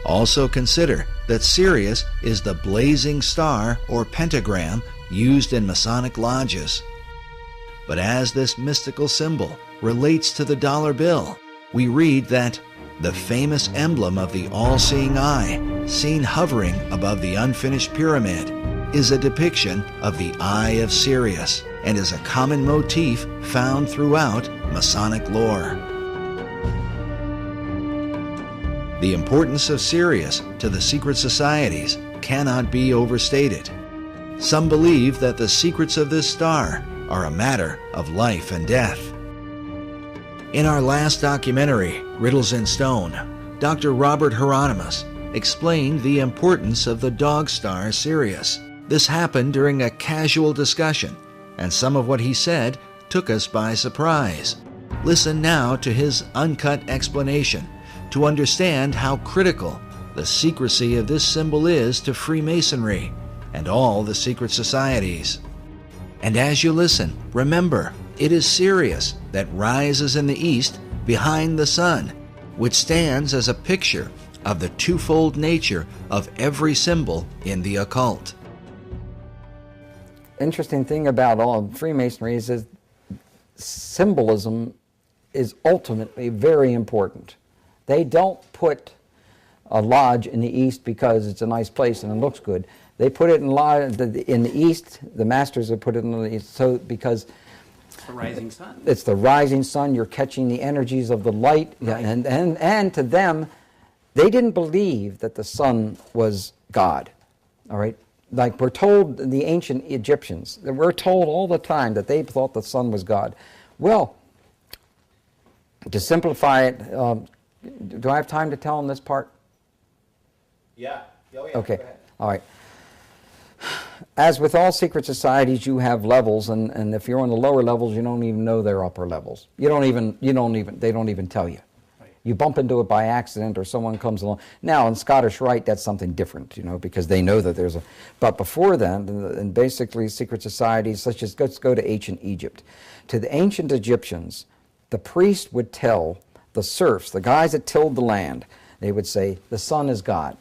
Speaker 11: Also consider that Sirius is the blazing star or pentagram used in Masonic lodges. But as this mystical symbol relates to the dollar bill, we read that the famous emblem of the all-seeing eye, seen hovering above the unfinished pyramid, is a depiction of the Eye of Sirius and is a common motif found throughout Masonic lore. The importance of Sirius to the secret societies cannot be overstated. Some believe that the secrets of this star are a matter of life and death. In our last documentary, Riddles in Stone, Dr. Robert Hieronymus explained the importance of the dog star Sirius. This happened during a casual discussion, and some of what he said took us by surprise. Listen now to his uncut explanation to understand how critical the secrecy of this symbol is to Freemasonry and all the secret societies. And as you listen, remember, it is Sirius that rises in the east behind the sun, which stands as a picture of the twofold nature of every symbol in the occult.
Speaker 2: Interesting thing about all Freemasonry is that symbolism is ultimately very important. They don't put a lodge in the east because it's a nice place and it looks good. They put it in the east. The masters have put it in the east, so because
Speaker 16: it's the rising sun.
Speaker 2: It's the rising sun. You're catching the energies of the light, right. and to them, they didn't believe that the sun was God. All right, like we're told, the ancient Egyptians, we're told all the time that they thought the sun was God. Well, to simplify it, do I have time to tell them this part?
Speaker 16: Yeah. Oh, yeah.
Speaker 2: Okay. All right. As with all secret societies, you have levels, and if you're on the lower levels, you don't even know they're upper levels. They don't even tell you. Right. You bump into it by accident, or someone comes along. Now, in Scottish Rite, that's something different, because they know that there's a. But before then, and basically secret societies, such as let's go to ancient Egypt. To the ancient Egyptians, the priest would tell the serfs, the guys that tilled the land, they would say, the sun is God.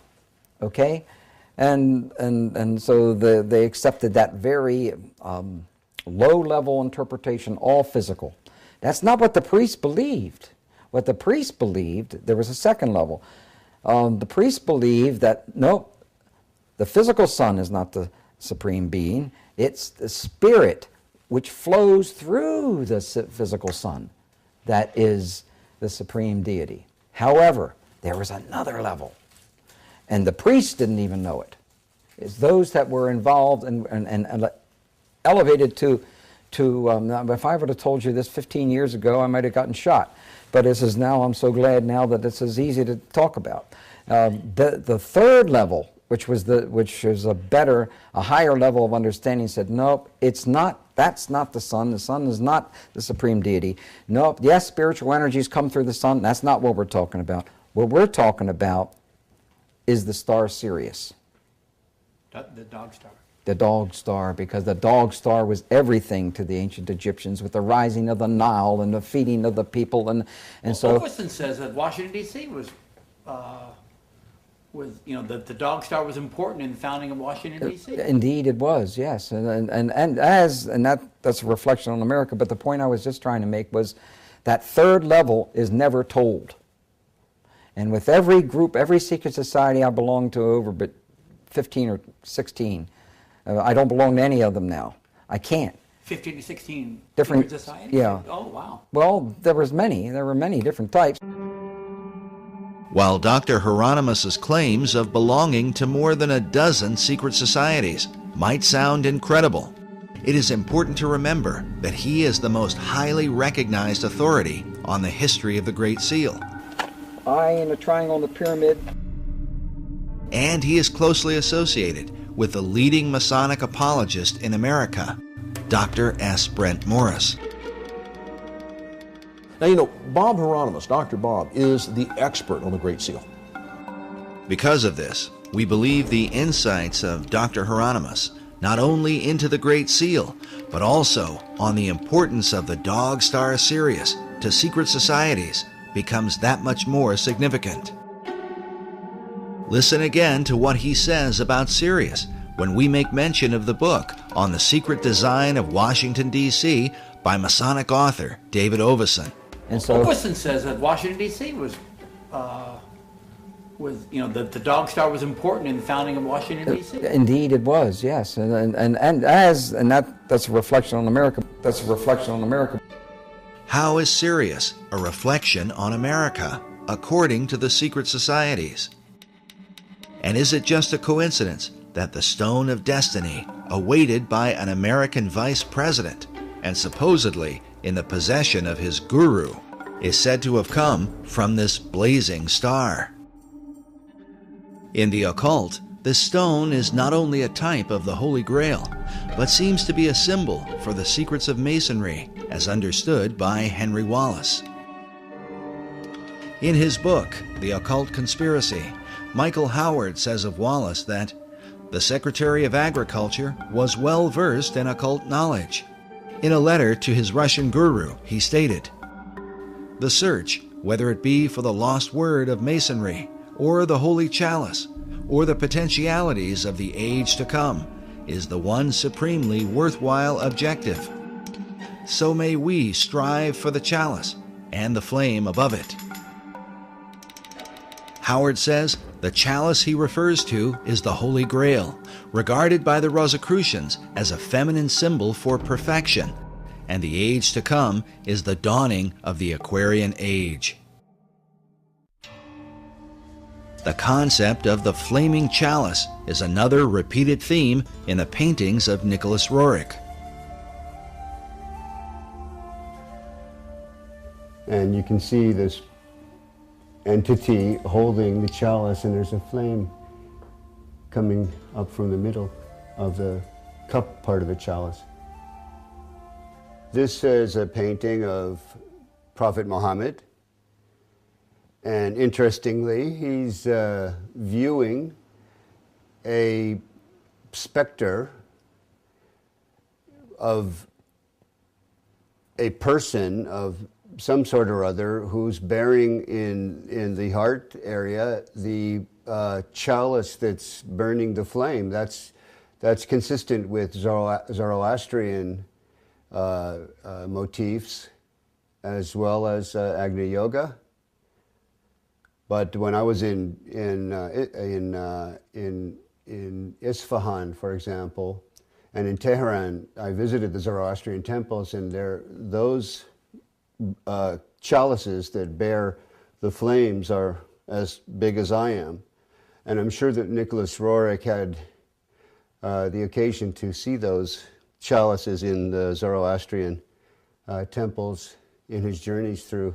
Speaker 2: Okay? And so they accepted that very low-level interpretation, all physical. That's not what the priests believed. What the priests believed, there was a second level. The priests believed that, no, the physical sun is not the supreme being. It's the spirit which flows through the physical sun that is the supreme deity. However, there was another level. And the priests didn't even know it. It's those that were involved and elevated to if I would have told you this 15 years ago, I might have gotten shot. But this is now, I'm so glad now that this is easy to talk about. The third level, which is a higher level of understanding, said, nope, it's not, that's not the sun. The sun is not the supreme deity. Nope, yes, spiritual energies come through the sun. That's not what we're talking about. What we're talking about is the star Sirius.
Speaker 16: The dog star.
Speaker 2: The dog star, because the dog star was everything to the ancient Egyptians, with the rising of the Nile and the feeding of the people, and so.
Speaker 16: Overson says that Washington D.C. was the dog star was important in the founding of Washington D.C.
Speaker 2: Indeed, it was, yes, and that's a reflection on America. But the point I was just trying to make was that third level is never told. And with every group, every secret society I belong to, over but 15 or 16, I don't belong to any of them now. I can't.
Speaker 16: 15 to 16
Speaker 2: different
Speaker 16: secret societies?
Speaker 2: Yeah.
Speaker 16: Oh, wow.
Speaker 2: Well, there were many different types.
Speaker 11: While Dr. Hieronymus's claims of belonging to more than a dozen secret societies might sound incredible, it is important to remember that he is the most highly recognized authority on the history of the Great Seal.
Speaker 2: Eye in a triangle in the pyramid.
Speaker 11: And he is closely associated with the leading Masonic apologist in America, Dr. S. Brent Morris.
Speaker 9: Now, Bob Hieronymus, Dr. Bob, is the expert on the Great Seal.
Speaker 11: Because of this, we believe the insights of Dr. Hieronymus, not only into the Great Seal, but also on the importance of the dog star Sirius to secret societies, becomes that much more significant. Listen again to what he says about Sirius when we make mention of the book on the secret design of Washington, D.C. by Masonic author David Oveson.
Speaker 2: And so
Speaker 16: Oveson says that Washington, D.C. was the dog star was important in the founding of Washington, D.C.
Speaker 2: Indeed, it was, yes, and that's a reflection on America. That's a reflection on America.
Speaker 11: How is Sirius a reflection on America, according to the secret societies? And is it just a coincidence that the Stone of Destiny, awaited by an American vice president and supposedly in the possession of his guru, is said to have come from this blazing star? In the occult, this stone is not only a type of the Holy Grail, but seems to be a symbol for the secrets of Masonry, as understood by Henry Wallace. In his book, The Occult Conspiracy, Michael Howard says of Wallace that the Secretary of Agriculture was well versed in occult knowledge. In a letter to his Russian guru, he stated, "The search, whether it be for the lost word of Masonry, or the Holy Chalice, or the potentialities of the age to come, is the one supremely worthwhile objective. So may we strive for the chalice and the flame above it." Howard says the chalice he refers to is the Holy Grail, regarded by the Rosicrucians as a feminine symbol for perfection, and the age to come is the dawning of the Aquarian Age. The concept of the flaming chalice is another repeated theme in the paintings of Nicholas Roerich.
Speaker 6: And you can see this entity holding the chalice, and there's a flame coming up from the middle of the cup part of the chalice. This is a painting of Prophet Muhammad, and interestingly, he's viewing a specter of a person of some sort or other who's bearing in the heart area the chalice that's burning the flame. That's consistent with Zoroastrian motifs as well as Agni Yoga. But when I was in Isfahan, for example, and in Tehran, I visited the Zoroastrian temples, and those chalices that bear the flames are as big as I am. And I'm sure that Nicholas Roerich had the occasion to see those chalices in the Zoroastrian temples in his journeys through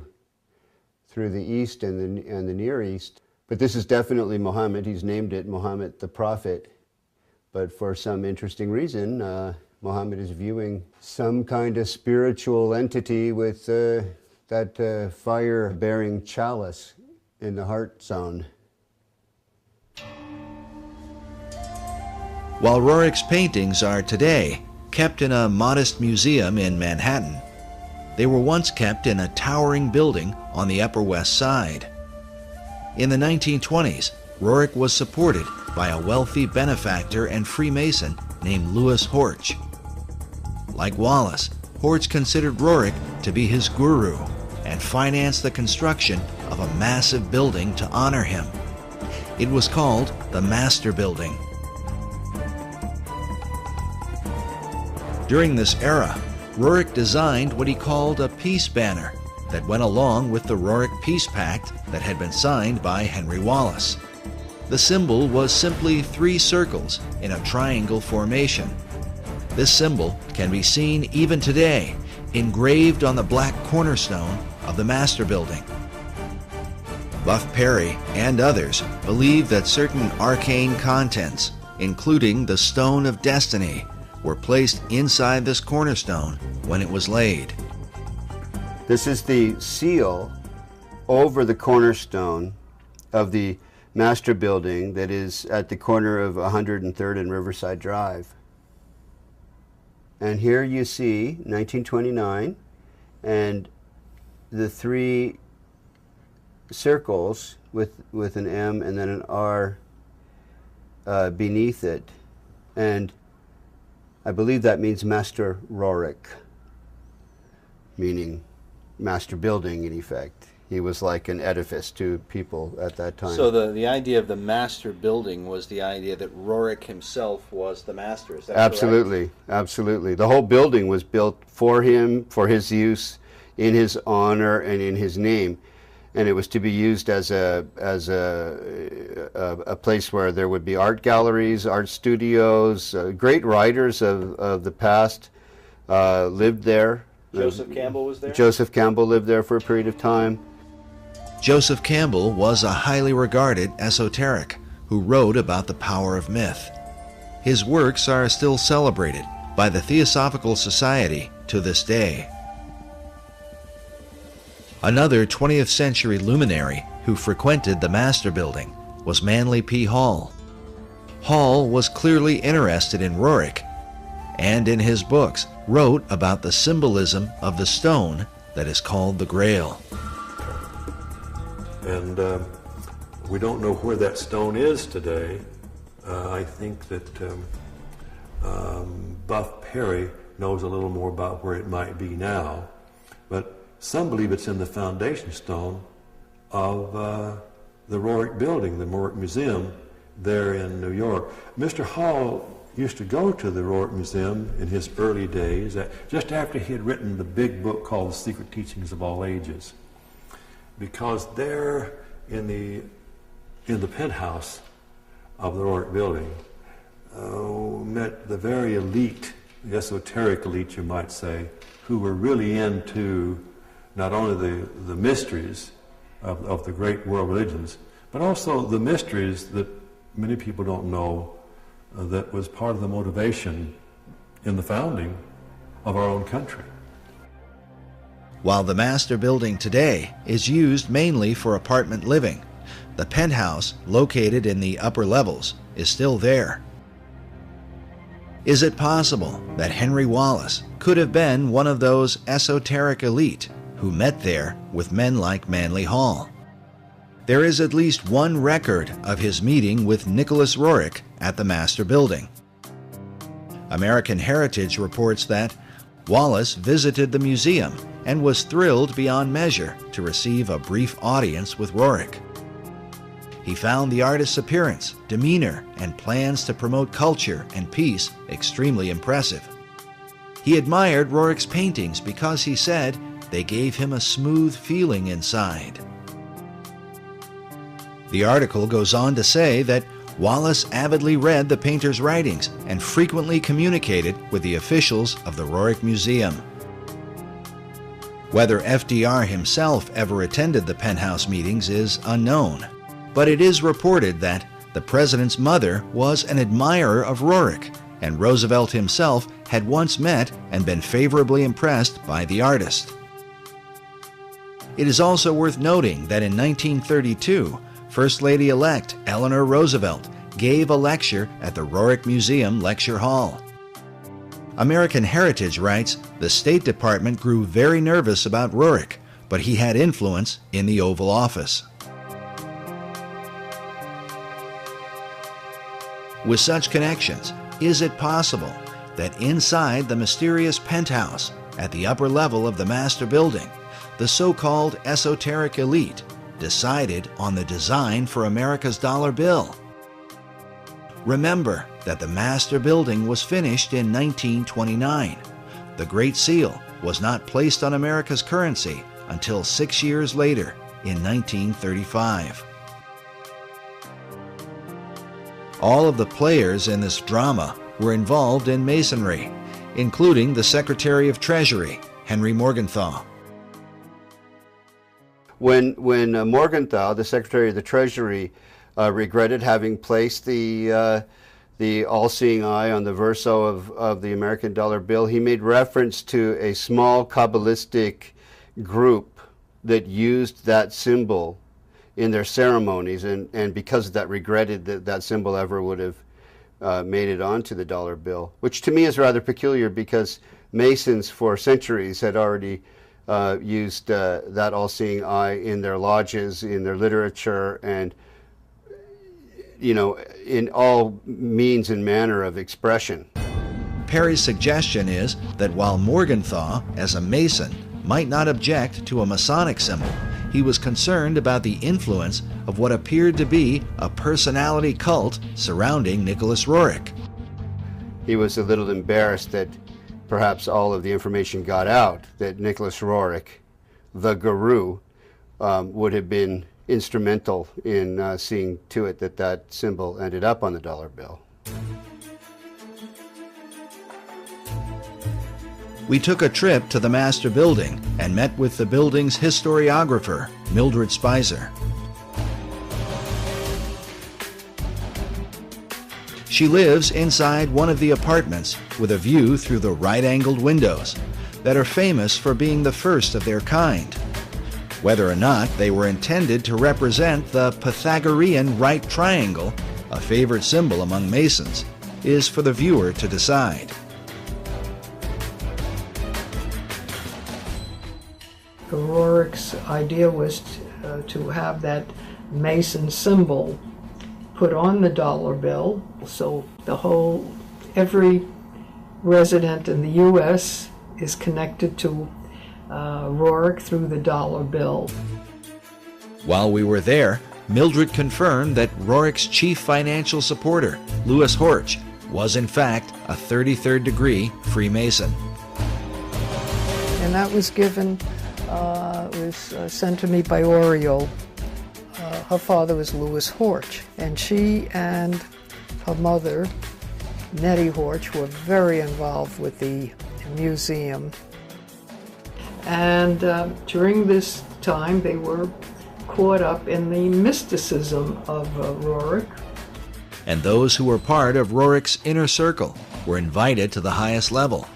Speaker 6: the East and the Near East. But this is definitely Muhammad. He's named it Muhammad the Prophet. But for some interesting reason, Muhammad is viewing some kind of spiritual entity with that fire-bearing chalice in the heart zone.
Speaker 11: While Roerich's paintings are today kept in a modest museum in Manhattan, they were once kept in a towering building on the Upper West Side. In the 1920s, Roerich was supported by a wealthy benefactor and Freemason named Louis Horch. Like Wallace, Horch considered Roerich to be his guru and financed the construction of a massive building to honor him. It was called the Master Building. During this era, Roerich designed what he called a peace banner that went along with the Roerich Peace Pact that had been signed by Henry Wallace. The symbol was simply 3 circles in a triangle formation. This symbol can be seen even today, engraved on the black cornerstone of the Master Building. Buff Perry and others believe that certain arcane contents, including the Stone of Destiny, were placed inside this cornerstone when it was laid.
Speaker 6: This is the seal over the cornerstone of the Master Building that is at the corner of 103rd and Riverside Drive. And here you see 1929 and the 3 circles with an M and then an R beneath it. And I believe that means Master Roerich, meaning master building in effect. He was like an edifice to people at that time.
Speaker 9: So the idea of the master building was the idea that Roerich himself was the master, is that
Speaker 6: absolutely, correct? Absolutely. The whole building was built for him, for his use, in his honor and in his name. And it was to be used as a place where there would be art galleries, art studios. Great writers of the past lived there.
Speaker 9: Joseph Campbell was there?
Speaker 6: Joseph Campbell lived there for a period of time.
Speaker 11: Joseph Campbell was a highly regarded esoteric who wrote about the power of myth. His works are still celebrated by the Theosophical Society to this day. Another 20th century luminary who frequented the Master Building was Manly P. Hall. Hall was clearly interested in Roerich, and in his books wrote about the symbolism of the stone that is called the Grail.
Speaker 1: And we don't know where that stone is today. I think that Buff Perry knows a little more about where it might be now, but some believe it's in the foundation stone of the Roerich Building, the Roerich Museum there in New York. Mr. Hall used to go to the Roerich Museum in his early days, just after he had written the big book called The Secret Teachings of All Ages, because there in the penthouse of the Roerich Building met the very elite, the esoteric elite you might say, who were really into not only the mysteries of the great world religions, but also the mysteries that many people don't know that was part of the motivation in the founding of our own country.
Speaker 11: While the Master Building today is used mainly for apartment living, the penthouse, located in the upper levels, is still there. Is it possible that Henry Wallace could have been one of those esoteric elite who met there with men like Manly Hall? There is at least one record of his meeting with Nicholas Roerich at the Master Building. American Heritage reports that Wallace visited the museum and was thrilled beyond measure to receive a brief audience with Roerich. He found the artist's appearance, demeanor, and plans to promote culture and peace extremely impressive. He admired Roerich's paintings because he said they gave him a smooth feeling inside. The article goes on to say that Wallace avidly read the painter's writings and frequently communicated with the officials of the Roerich Museum. Whether FDR himself ever attended the penthouse meetings is unknown, but it is reported that the president's mother was an admirer of Roerich, and Roosevelt himself had once met and been favorably impressed by the artist. It is also worth noting that in 1932, First Lady-elect Eleanor Roosevelt gave a lecture at the Roerich Museum Lecture Hall. American Heritage writes, the State Department grew very nervous about Roerich, but he had influence in the Oval Office. With such connections, is it possible that inside the mysterious penthouse at the upper level of the Master Building, the so-called esoteric elite decided on the design for America's dollar bill? Remember that the Master Building was finished in 1929. The Great Seal was not placed on America's currency until 6 years later, in 1935. All of the players in this drama were involved in Masonry, including the Secretary of Treasury, Henry Morgenthau.
Speaker 6: When Morgenthau, the Secretary of the Treasury, regretted having placed the all-seeing eye on the verso of the American dollar bill, he made reference to a small Kabbalistic group that used that symbol in their ceremonies, and because of that regretted that that symbol ever would have made it onto the dollar bill, which to me is rather peculiar because Masons for centuries had already used that all-seeing eye in their lodges, in their literature, and in all means and manner of expression.
Speaker 11: Perry's suggestion is that while Morgenthau, as a Mason, might not object to a Masonic symbol, he was concerned about the influence of what appeared to be a personality cult surrounding Nicholas Roerich.
Speaker 6: He was a little embarrassed that perhaps all of the information got out that Nicholas Roerich, the guru, would have been instrumental in seeing to it that that symbol ended up on the dollar bill.
Speaker 11: We took a trip to the Master Building and met with the building's historiographer, Mildred Spicer. She lives inside one of the apartments with a view through the right-angled windows that are famous for being the first of their kind. Whether or not they were intended to represent the Pythagorean right triangle, a favorite symbol among Masons, is for the viewer to decide.
Speaker 8: Roerich's idea was to have that Mason symbol put on the dollar bill, so every resident in the U.S. is connected to Roerich through the dollar bill.
Speaker 11: While we were there, Mildred confirmed that Roerich's chief financial supporter, Louis Horch, was in fact a 33rd degree Freemason.
Speaker 8: And that was given, sent to me by Oriole. Her father was Louis Horch, and she and her mother, Nettie Horch, were very involved with the museum. And during this time, they were caught up in the mysticism of Roerich.
Speaker 11: And those who were part of Roerich's inner circle were invited to the highest level.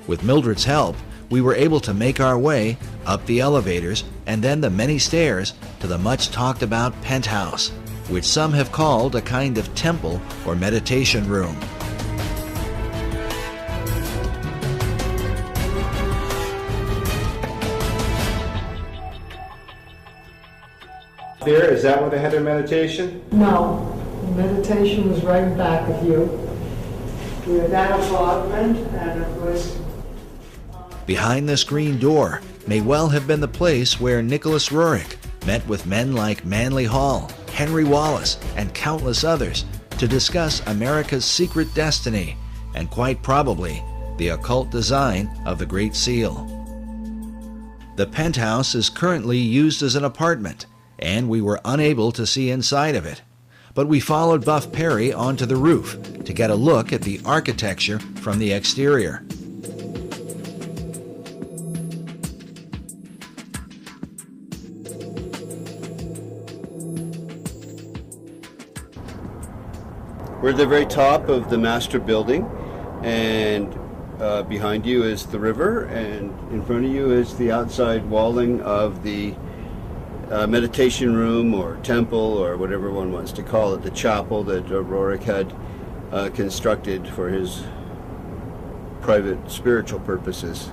Speaker 11: With Mildred's help, we were able to make our way up the elevators and then the many stairs to the much talked about penthouse, which some have called a kind of temple or meditation room.
Speaker 17: There, is that where they had their meditation?
Speaker 8: No, meditation was right back of you. We had that apartment, and it was...
Speaker 11: Behind this green door may well have been the place where Nicholas Roerich met with men like Manly Hall, Henry Wallace, and countless others to discuss America's secret destiny and quite probably the occult design of the Great Seal. The penthouse is currently used as an apartment, and we were unable to see inside of it. But we followed Buff Perry onto the roof to get a look at the architecture from the exterior.
Speaker 6: We're at the very top of the master building, and behind you is the river, and in front of you is the outside walling of the meditation room or temple or whatever one wants to call it, the chapel that Roerich had constructed for his private spiritual purposes.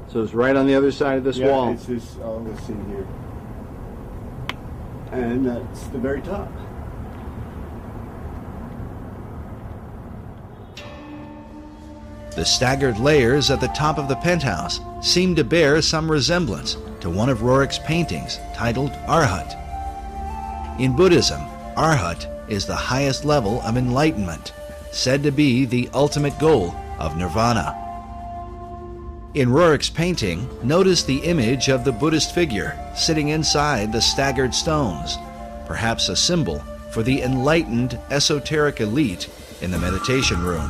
Speaker 17: So it's right on the other side of this wall.
Speaker 6: It's this, all this in here. And that's the very top.
Speaker 11: The staggered layers at the top of the penthouse seem to bear some resemblance to one of Roerich's paintings titled Arhat. In Buddhism, Arhat is the highest level of enlightenment, said to be the ultimate goal of nirvana. In Roerich's painting, notice the image of the Buddhist figure sitting inside the staggered stones, perhaps a symbol for the enlightened esoteric elite in the meditation room.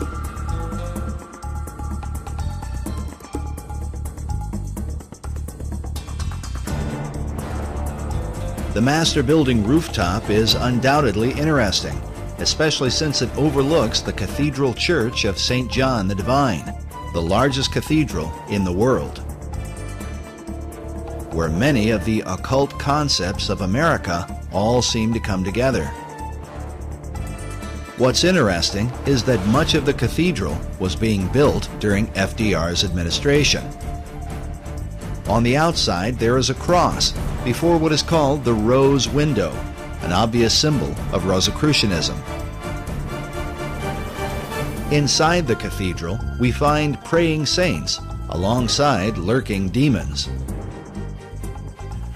Speaker 11: The master building rooftop is undoubtedly interesting, especially since it overlooks the Cathedral Church of St. John the Divine, the largest cathedral in the world, where many of the occult concepts of America all seem to come together. What's interesting is that much of the cathedral was being built during FDR's administration. On the outside, there is a cross before what is called the Rose Window, an obvious symbol of Rosicrucianism. Inside the cathedral, we find praying saints alongside lurking demons.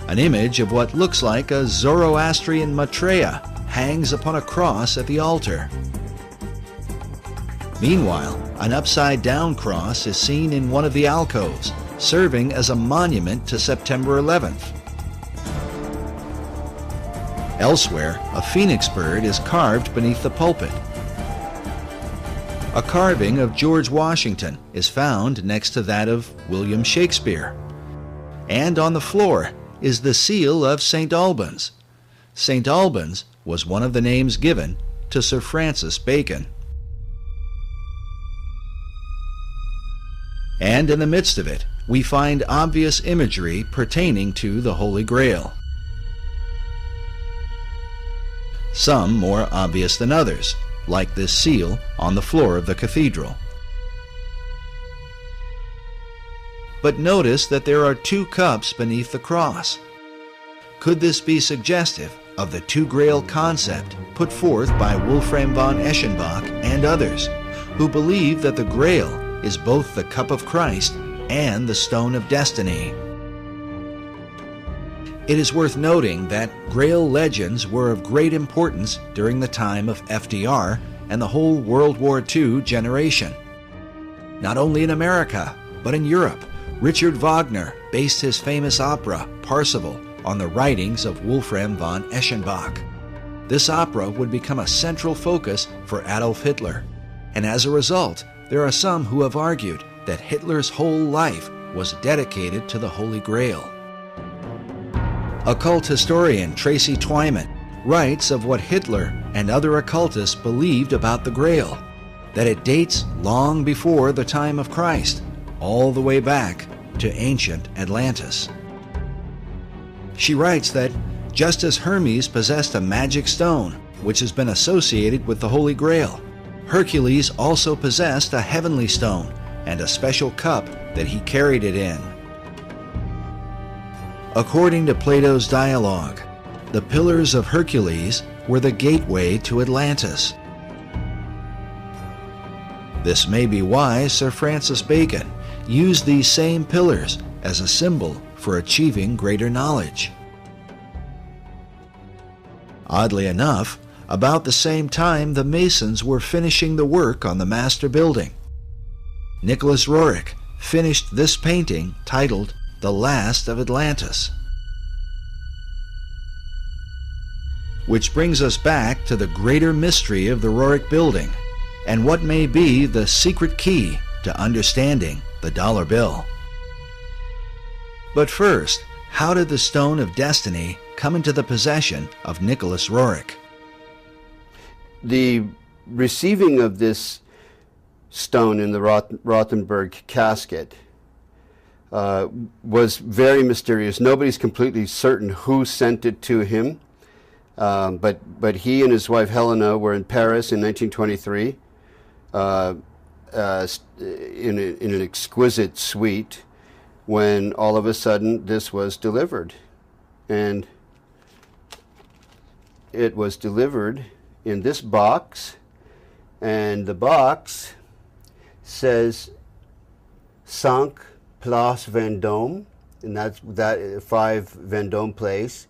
Speaker 11: An image of what looks like a Zoroastrian Maitreya hangs upon a cross at the altar. Meanwhile, an upside-down cross is seen in one of the alcoves, serving as a monument to September 11th. Elsewhere, a phoenix bird is carved beneath the pulpit. A carving of George Washington is found next to that of William Shakespeare. And on the floor is the seal of St. Albans. St. Albans was one of the names given to Sir Francis Bacon. And in the midst of it, we find obvious imagery pertaining to the Holy Grail. Some more obvious than others, like this seal on the floor of the cathedral. But notice that there are 2 cups beneath the cross. Could this be suggestive of the two grail concept put forth by Wolfram von Eschenbach and others, who believe that the grail is both the cup of Christ and the stone of destiny? It is worth noting that Grail legends were of great importance during the time of FDR and the whole World War II generation. Not only in America, but in Europe, Richard Wagner based his famous opera, Parsifal, on the writings of Wolfram von Eschenbach. This opera would become a central focus for Adolf Hitler, and as a result, there are some who have argued that Hitler's whole life was dedicated to the Holy Grail. Occult historian Tracy Twyman writes of what Hitler and other occultists believed about the Grail, that it dates long before the time of Christ, all the way back to ancient Atlantis. She writes that just as Hermes possessed a magic stone, which has been associated with the Holy Grail, Hercules also possessed a heavenly stone and a special cup that he carried it in. According to Plato's dialogue, the Pillars of Hercules were the gateway to Atlantis. This may be why Sir Francis Bacon used these same pillars as a symbol for achieving greater knowledge. Oddly enough, about the same time the Masons were finishing the work on the master building, Nicholas Roerich finished this painting titled The Last of Atlantis. Which brings us back to the greater mystery of the Roerich building and what may be the secret key to understanding the dollar bill. But first, how did the Stone of Destiny come into the possession of Nicholas Roerich?
Speaker 6: The receiving of this stone in the Rothenburg casket was very mysterious. Nobody's completely certain who sent it to him, but he and his wife Helena were in Paris in 1923 in an exquisite suite when all of a sudden this was delivered. And it was delivered in this box, and the box says 5 Place Vendôme, and that's 5 Vendôme Place,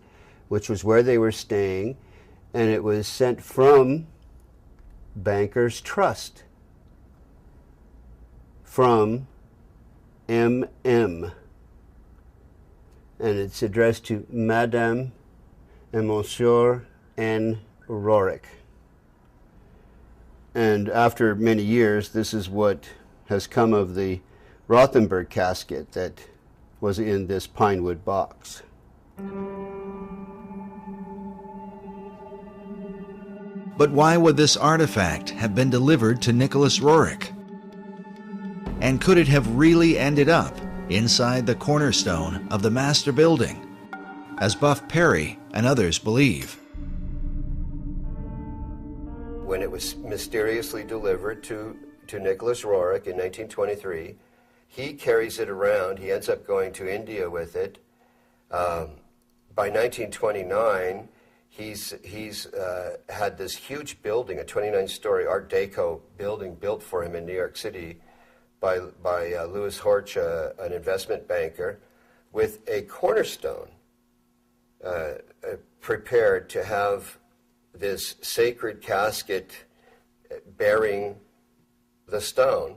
Speaker 6: which was where they were staying, and it was sent from Bankers Trust, from M.M., and it's addressed to Madame and Monsieur N. Roerich. And after many years, this is what has come of the Rothenburg casket that was in this pine wood box.
Speaker 11: But why would this artifact have been delivered to Nicholas Roerich? And could it have really ended up inside the cornerstone of the master building, as Buff Perry and others believe?
Speaker 4: When it was mysteriously delivered to Nicholas Roerich in 1923, he carries it around. He ends up going to India with it. By 1929, he's had this huge building, a 29-story Art Deco building built for him in New York City by Louis Horch, an investment banker, with a cornerstone prepared to have this sacred casket bearing the stone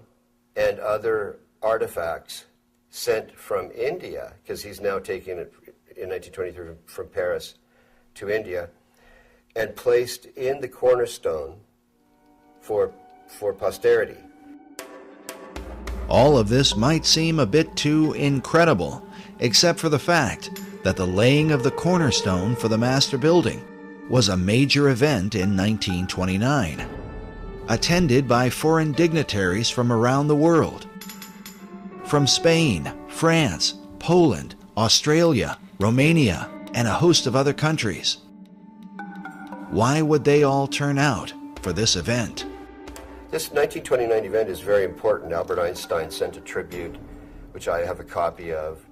Speaker 4: and other artifacts sent from India, because he's now taking it in 1923 from Paris to India, and placed in the cornerstone for posterity.
Speaker 11: All of this might seem a bit too incredible, except for the fact that the laying of the cornerstone for the master building was a major event in 1929, attended by foreign dignitaries from around the world. From Spain, France, Poland, Australia, Romania, and a host of other countries. Why would they all turn out for this event?
Speaker 4: This 1929 event is very important. Albert Einstein sent a tribute, which I have a copy of,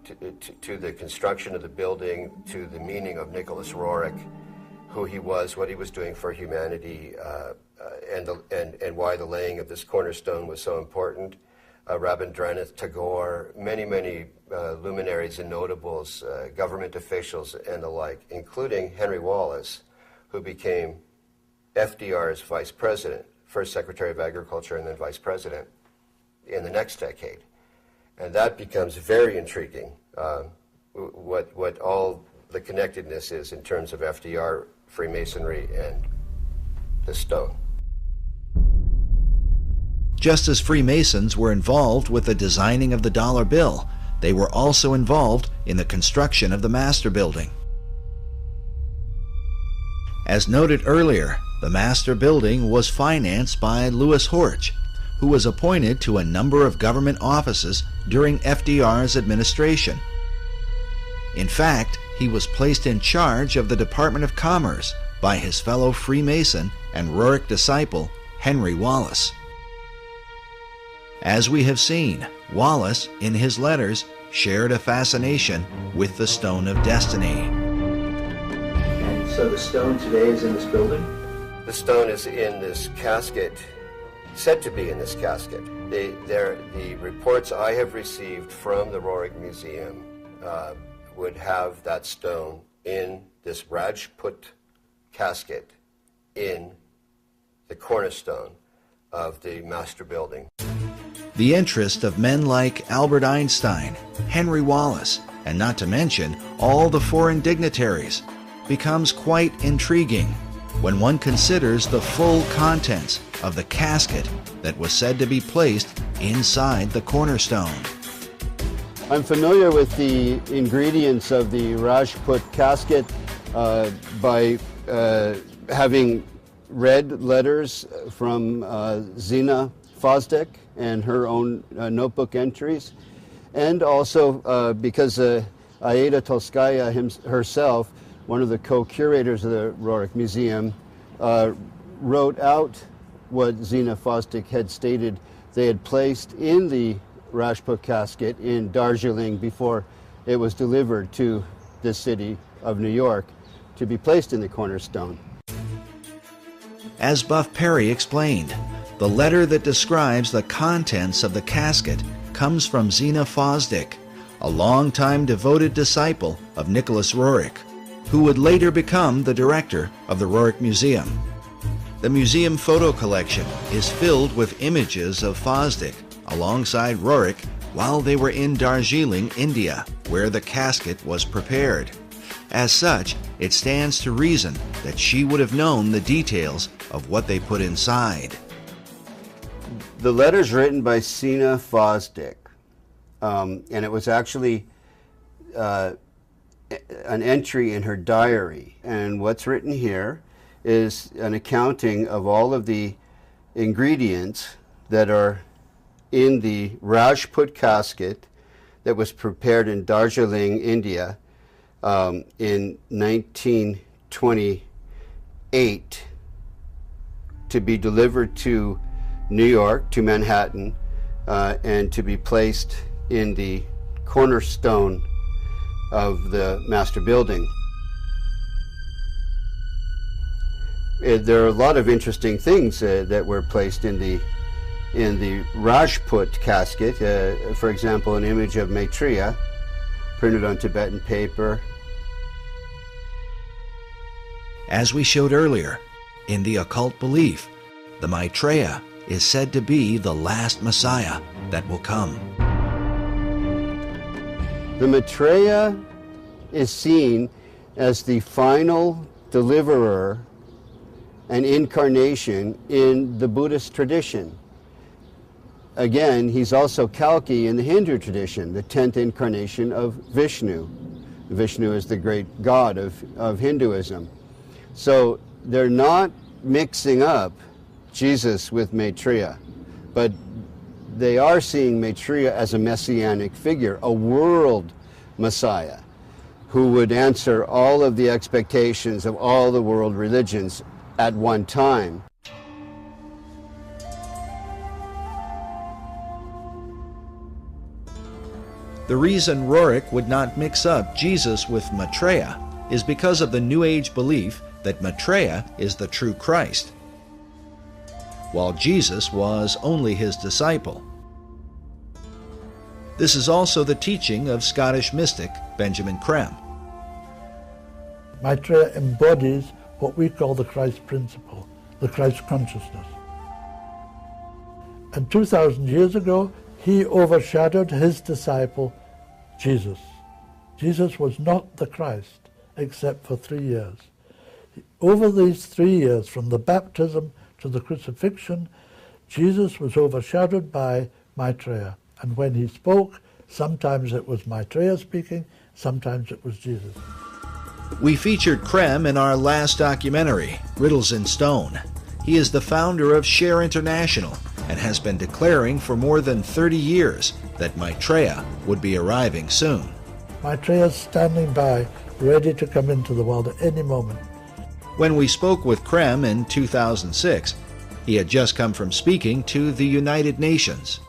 Speaker 4: to the construction of the building, to the meaning of Nicholas Roerich, who he was, what he was doing for humanity, and why the laying of this cornerstone was so important. Rabindranath Tagore, many luminaries and notables, government officials and the like, including Henry Wallace, who became FDR's vice president, first Secretary of Agriculture and then vice president in the next decade. And that becomes very intriguing, what all the connectedness is in terms of FDR, Freemasonry, and the stone.
Speaker 11: Just as Freemasons were involved with the designing of the dollar bill, they were also involved in the construction of the Master Building. As noted earlier, the Master Building was financed by Louis Horch, who was appointed to a number of government offices during FDR's administration. In fact, he was placed in charge of the Department of Commerce by his fellow Freemason and Roerich disciple, Henry Wallace. As we have seen, Wallace, in his letters, shared a fascination with the Stone of Destiny.
Speaker 7: And so the stone today is in this building?
Speaker 4: The stone is in this casket, said to be in this casket. The reports I have received from the Roerich Museum would have that stone in this Rajput casket in the cornerstone of the Master Building.
Speaker 11: The interest of men like Albert Einstein, Henry Wallace, and not to mention all the foreign dignitaries, becomes quite intriguing when one considers the full contents of the casket that was said to be placed inside the cornerstone.
Speaker 6: I'm familiar with the ingredients of the Rajput casket by having read letters from Zina Fosdick and her own notebook entries, and also because Aida Tolskaya herself, one of the co-curators of the Roerich Museum, wrote out what Zina Fosdick had stated they had placed in the Rajput casket in Darjeeling before it was delivered to the city of New York to be placed in the cornerstone.
Speaker 11: As Buff Perry explained, the letter that describes the contents of the casket comes from Zina Fosdick, a longtime devoted disciple of Nicholas Roerich, who would later become the director of the Roerich Museum. The museum photo collection is filled with images of Fosdick alongside Roerich while they were in Darjeeling, India, where the casket was prepared. As such, it stands to reason that she would have known the details of what they put inside.
Speaker 6: The letter's written by Zina Fosdick, and it was actually an entry in her diary. And what's written here is an accounting of all of the ingredients that are in the Rajput casket that was prepared in Darjeeling, India, in 1928 to be delivered to New York, to Manhattan, and to be placed in the cornerstone of the Master Building. There are a lot of interesting things that were placed in the Rajput casket. For example, an image of Maitreya printed on Tibetan paper.
Speaker 11: As we showed earlier, in the occult belief, the Maitreya is said to be the last Messiah that will come.
Speaker 6: The Maitreya is seen as the final deliverer and incarnation in the Buddhist tradition. Again, he's also Kalki in the Hindu tradition, the 10th incarnation of Vishnu. Vishnu is the great god of Hinduism. So they're not mixing up Jesus with Maitreya, but they are seeing Maitreya as a messianic figure, a world Messiah, who would answer all of the expectations of all the world religions at one time.
Speaker 11: The reason Roerich would not mix up Jesus with Maitreya is because of the New Age belief that Maitreya is the true Christ, while Jesus was only his disciple. This is also the teaching of Scottish mystic Benjamin Creme.
Speaker 18: Maitreya embodies what we call the Christ principle, the Christ consciousness. And 2,000 years ago, he overshadowed his disciple, Jesus. Jesus was not the Christ, except for 3 years. Over these 3 years, from the baptism to the crucifixion, Jesus was overshadowed by Maitreya. And when he spoke, sometimes it was Maitreya speaking, sometimes it was Jesus.
Speaker 11: We featured Creme in our last documentary, Riddles in Stone. He is the founder of Share International and has been declaring for more than 30 years that Maitreya would be arriving soon.
Speaker 18: Maitreya is standing by, ready to come into the world at any moment.
Speaker 11: When we spoke with Creme in 2006, he had just come from speaking to the United Nations.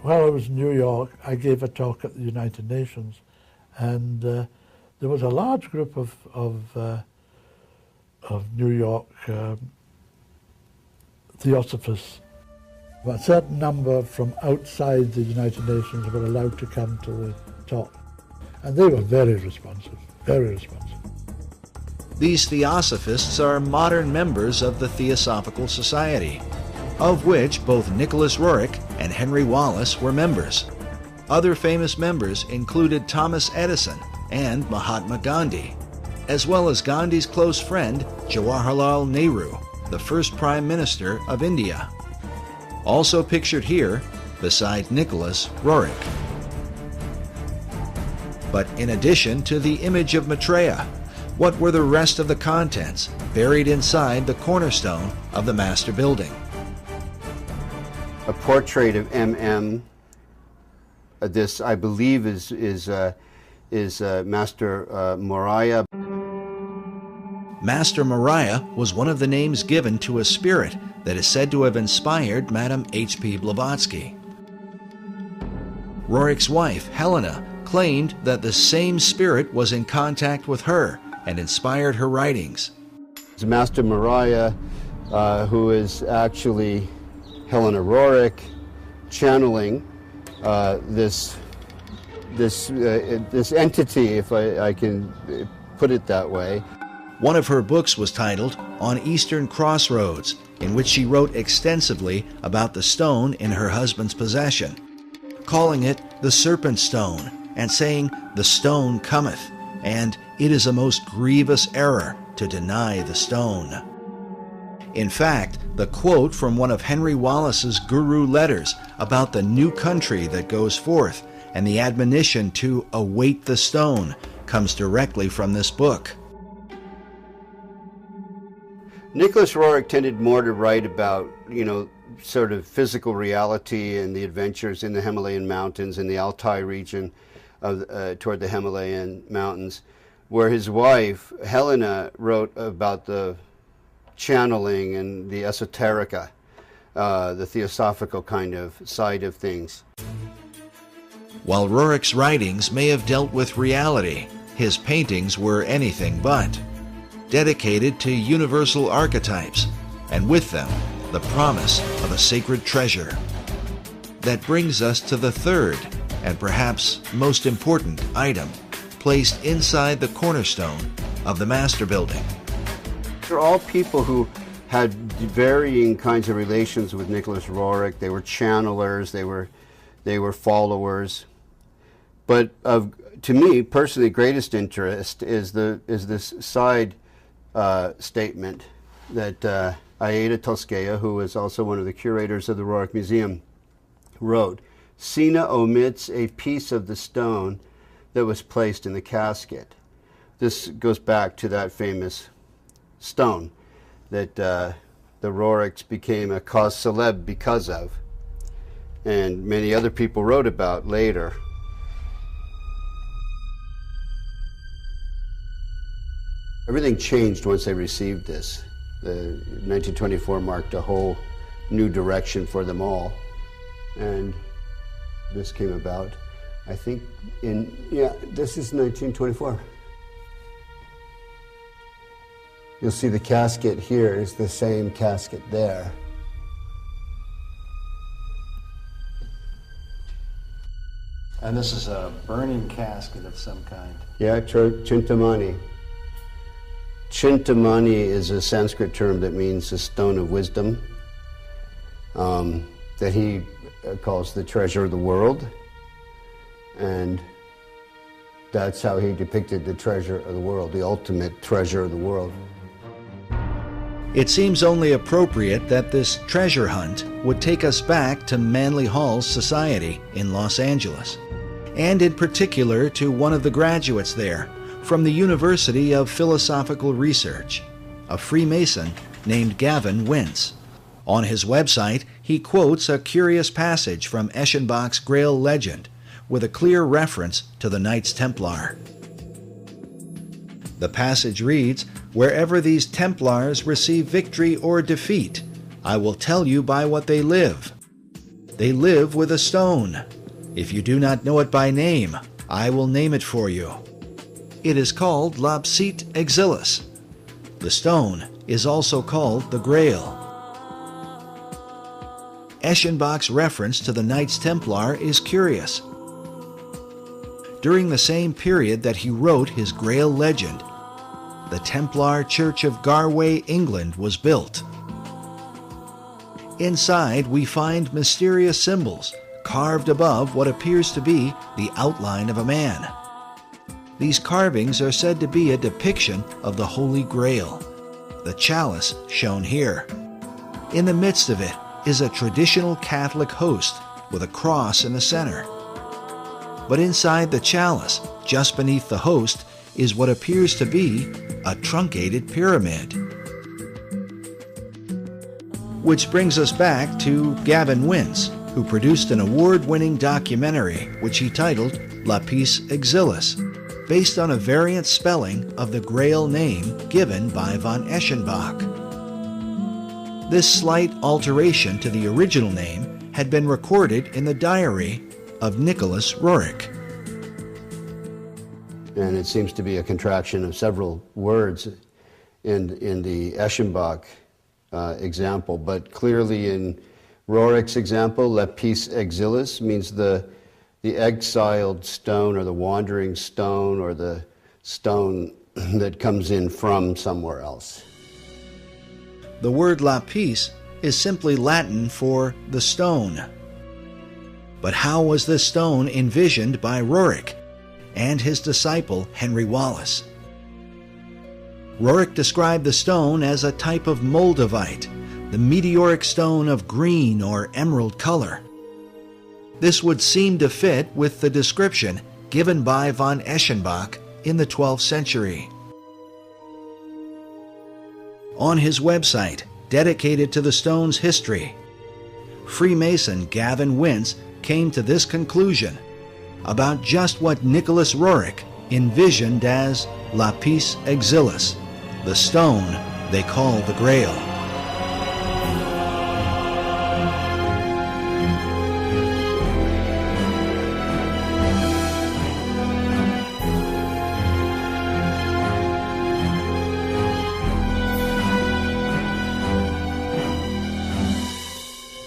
Speaker 18: While I was in New York, I gave a talk at the United Nations, and there was a large group of New York theosophists. A certain number from outside the United Nations were allowed to come to the talk, and they were very responsive, very responsive.
Speaker 11: These theosophists are modern members of the Theosophical Society, of which both Nicholas Roerich and Henry Wallace were members. Other famous members included Thomas Edison and Mahatma Gandhi, as well as Gandhi's close friend Jawaharlal Nehru, the first Prime Minister of India. Also pictured here, beside Nicholas Roerich. But in addition to the image of Maitreya, what were the rest of the contents buried inside the cornerstone of the master building?
Speaker 6: A portrait of M.M. This, I believe, is Master Morya.
Speaker 11: Master Morya was one of the names given to a spirit that is said to have inspired Madame H.P. Blavatsky. Roerich's wife, Helena, claimed that the same spirit was in contact with her and inspired her writings.
Speaker 6: It's Master Morya, who is actually Helena Roerich, channeling this entity, if I can put it that way.
Speaker 11: One of her books was titled On Eastern Crossroads, in which she wrote extensively about the stone in her husband's possession, calling it the Serpent Stone, and saying, "The stone cometh, and it is a most grievous error to deny the stone." In fact, the quote from one of Henry Wallace's Guru letters about the new country that goes forth and the admonition to await the stone comes directly from this book.
Speaker 6: Nicholas Roerich tended more to write about, sort of physical reality and the adventures in the Himalayan mountains, in the Altai region toward the Himalayan mountains, where his wife, Helena, wrote about the channeling and the esoterica, the theosophical kind of side of things.
Speaker 11: While Roerich's writings may have dealt with reality, his paintings were anything but. Dedicated to universal archetypes, and with them, the promise of a sacred treasure. That brings us to the third, and perhaps most important item, placed inside the cornerstone of the master building.
Speaker 6: They're all people who had varying kinds of relations with Nicholas Roerich. They were channelers, they were followers. But to me, personally, greatest interest is this side statement that Aida Tolskaya, who is also one of the curators of the Roerich Museum, wrote. Sina omits a piece of the stone that was placed in the casket. This goes back to that famous stone that the Roriks became a cause célèbre because of, and many other people wrote about later. Everything changed once they received this. 1924 marked a whole new direction for them all, and this came about, I think, this is 1924. You'll see the casket here is the same casket there.
Speaker 17: And this is a burning casket of some kind.
Speaker 6: Yeah, Chintamani. Chintamani is a Sanskrit term that means a stone of wisdom, that he calls the treasure of the world. And that's how he depicted the treasure of the world, the ultimate treasure of the world.
Speaker 11: It seems only appropriate that this treasure hunt would take us back to Manly Hall's society in Los Angeles, and in particular to one of the graduates there from the University of Philosophical Research, a Freemason named Gavin Wentz. On his website, he quotes a curious passage from Eschenbach's Grail legend with a clear reference to the Knights Templar. The passage reads, "Wherever these Templars receive victory or defeat, I will tell you by what they live. They live with a stone. If you do not know it by name, I will name it for you. It is called Lapsit Exilis. The stone is also called the Grail." Eschenbach's reference to the Knights Templar is curious. During the same period that he wrote his Grail legend, the Templar Church of Garway, England was built. Inside, we find mysterious symbols carved above what appears to be the outline of a man. These carvings are said to be a depiction of the Holy Grail, the chalice shown here. In the midst of it is a traditional Catholic host with a cross in the center. But inside the chalice, just beneath the host, is what appears to be a truncated pyramid. Which brings us back to Gavin Wentz, who produced an award-winning documentary which he titled Lapis Exilis, based on a variant spelling of the Grail name given by von Eschenbach. This slight alteration to the original name had been recorded in the diary of Nicholas Roerich.
Speaker 6: And it seems to be a contraction of several words in the Eschenbach example, but clearly in Roerich's example, Lapis Exilis means the exiled stone, or the wandering stone, or the stone that comes in from somewhere else.
Speaker 11: The word lapis is simply Latin for the stone. But how was this stone envisioned by Roerich and his disciple Henry Wallace? Roerich described the stone as a type of moldavite, the meteoric stone of green or emerald color. This would seem to fit with the description given by von Eschenbach in the 12th century. On his website, dedicated to the stone's history, Freemason Gavin Wentz came to this conclusion about just what Nicholas Roerich envisioned as Lapis Exilis, the stone they call the Grail.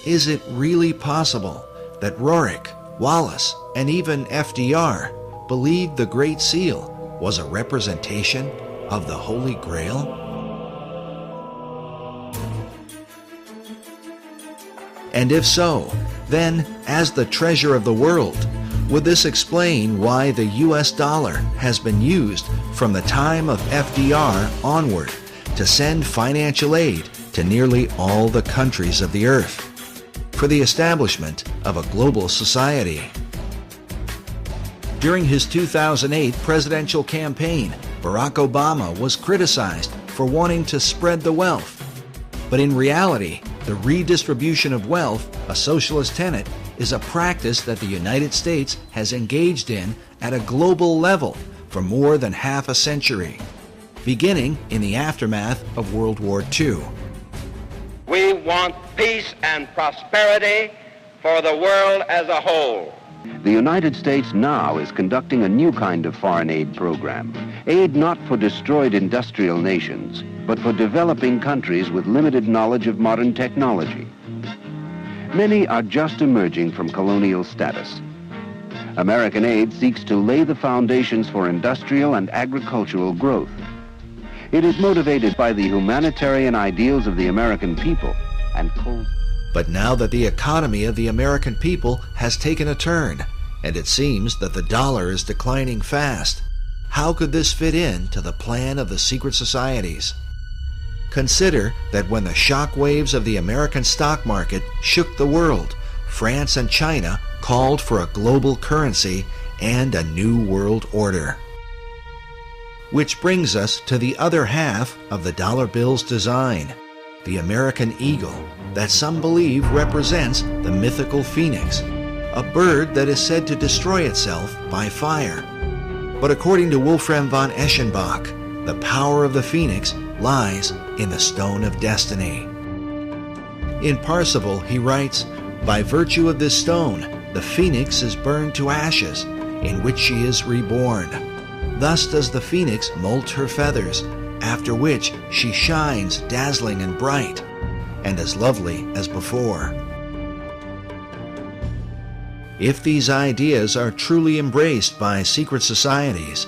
Speaker 11: Is it really possible that Roerich, Wallace, and even FDR believed the Great Seal was a representation of the Holy Grail? And if so, then, as the treasure of the world, would this explain why the US dollar has been used from the time of FDR onward to send financial aid to nearly all the countries of the earth for the establishment of a global society? During his 2008 presidential campaign, Barack Obama was criticized for wanting to spread the wealth. But in reality, the redistribution of wealth, a socialist tenet, is a practice that the United States has engaged in at a global level for more than half a century, beginning in the aftermath of World War II.
Speaker 19: We want peace and prosperity for the world as a whole.
Speaker 20: The United States now is conducting a new kind of foreign aid program. Aid not for destroyed industrial nations, but for developing countries with limited knowledge of modern technology. Many are just emerging from colonial status. American aid seeks to lay the foundations for industrial and agricultural growth. It is motivated by the humanitarian ideals of the American people and
Speaker 11: But now that the economy of the American people has taken a turn, and it seems that the dollar is declining fast, how could this fit in to the plan of the secret societies? Consider that when the shock waves of the American stock market shook the world, France and China called for a global currency and a new world order. Which brings us to the other half of the dollar bill's design, the American eagle, that some believe represents the mythical phoenix, a bird that is said to destroy itself by fire. But according to Wolfram von Eschenbach, the power of the phoenix lies in the stone of destiny. In Parsifal, he writes, "By virtue of this stone, the phoenix is burned to ashes, in which she is reborn. Thus does the phoenix molt her feathers, after which she shines dazzling and bright, and as lovely as before." If these ideas are truly embraced by secret societies,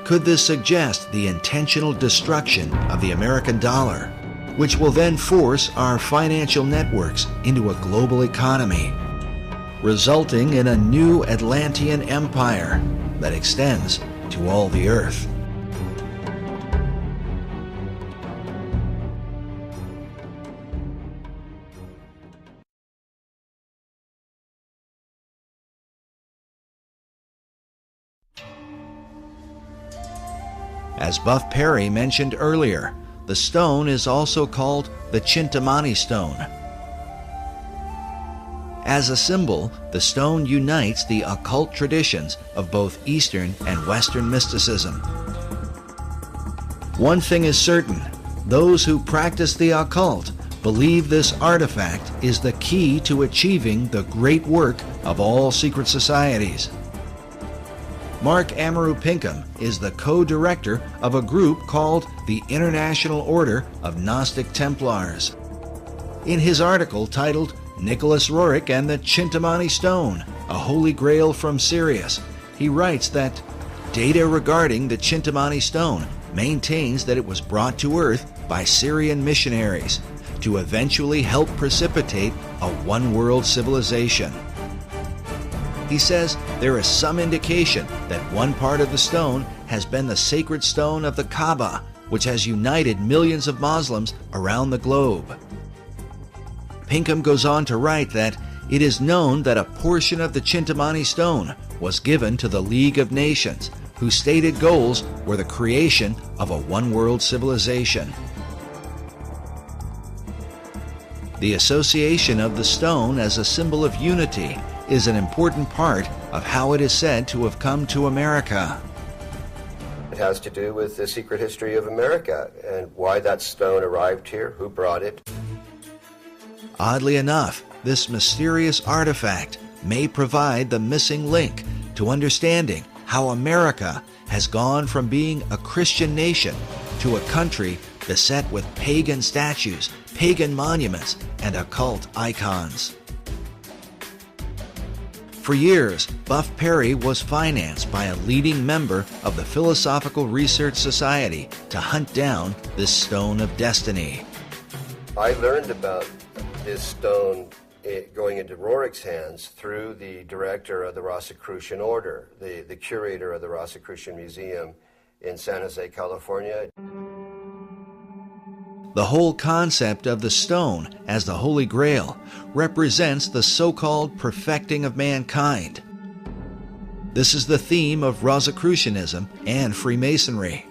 Speaker 11: could this suggest the intentional destruction of the American dollar, which will then force our financial networks into a global economy, resulting in a new Atlantean empire that extends to all the earth? As Buff Perry mentioned earlier, the stone is also called the Chintamani stone. As a symbol, the stone unites the occult traditions of both Eastern and Western mysticism. One thing is certain, those who practice the occult believe this artifact is the key to achieving the great work of all secret societies. Mark Amaru Pinkham is the co-director of a group called the International Order of Gnostic Templars. In his article titled Nicholas Roerich and the Chintamani Stone, a Holy Grail from Sirius, he writes that data regarding the Chintamani Stone maintains that it was brought to Earth by Syrian missionaries to eventually help precipitate a one-world civilization. He says there is some indication that one part of the stone has been the sacred stone of the Kaaba, which has united millions of Muslims around the globe. Pinkham goes on to write that it is known that a portion of the Chintamani stone was given to the League of Nations, whose stated goals were the creation of a one-world civilization. The association of the stone as a symbol of unity is an important part of how it is said to have come to America.
Speaker 4: It has to do with the secret history of America and why that stone arrived here, who brought it.
Speaker 11: Oddly enough, this mysterious artifact may provide the missing link to understanding how America has gone from being a Christian nation to a country beset with pagan statues, pagan monuments, and occult icons. For years, Buff Perry was financed by a leading member of the Philosophical Research Society to hunt down this stone of destiny.
Speaker 4: I learned about this stone going into Roerich's hands through the director of the Rosicrucian Order, the curator of the Rosicrucian Museum in San Jose, California.
Speaker 11: The whole concept of the stone as the Holy Grail represents the so-called perfecting of mankind. This is the theme of Rosicrucianism and Freemasonry.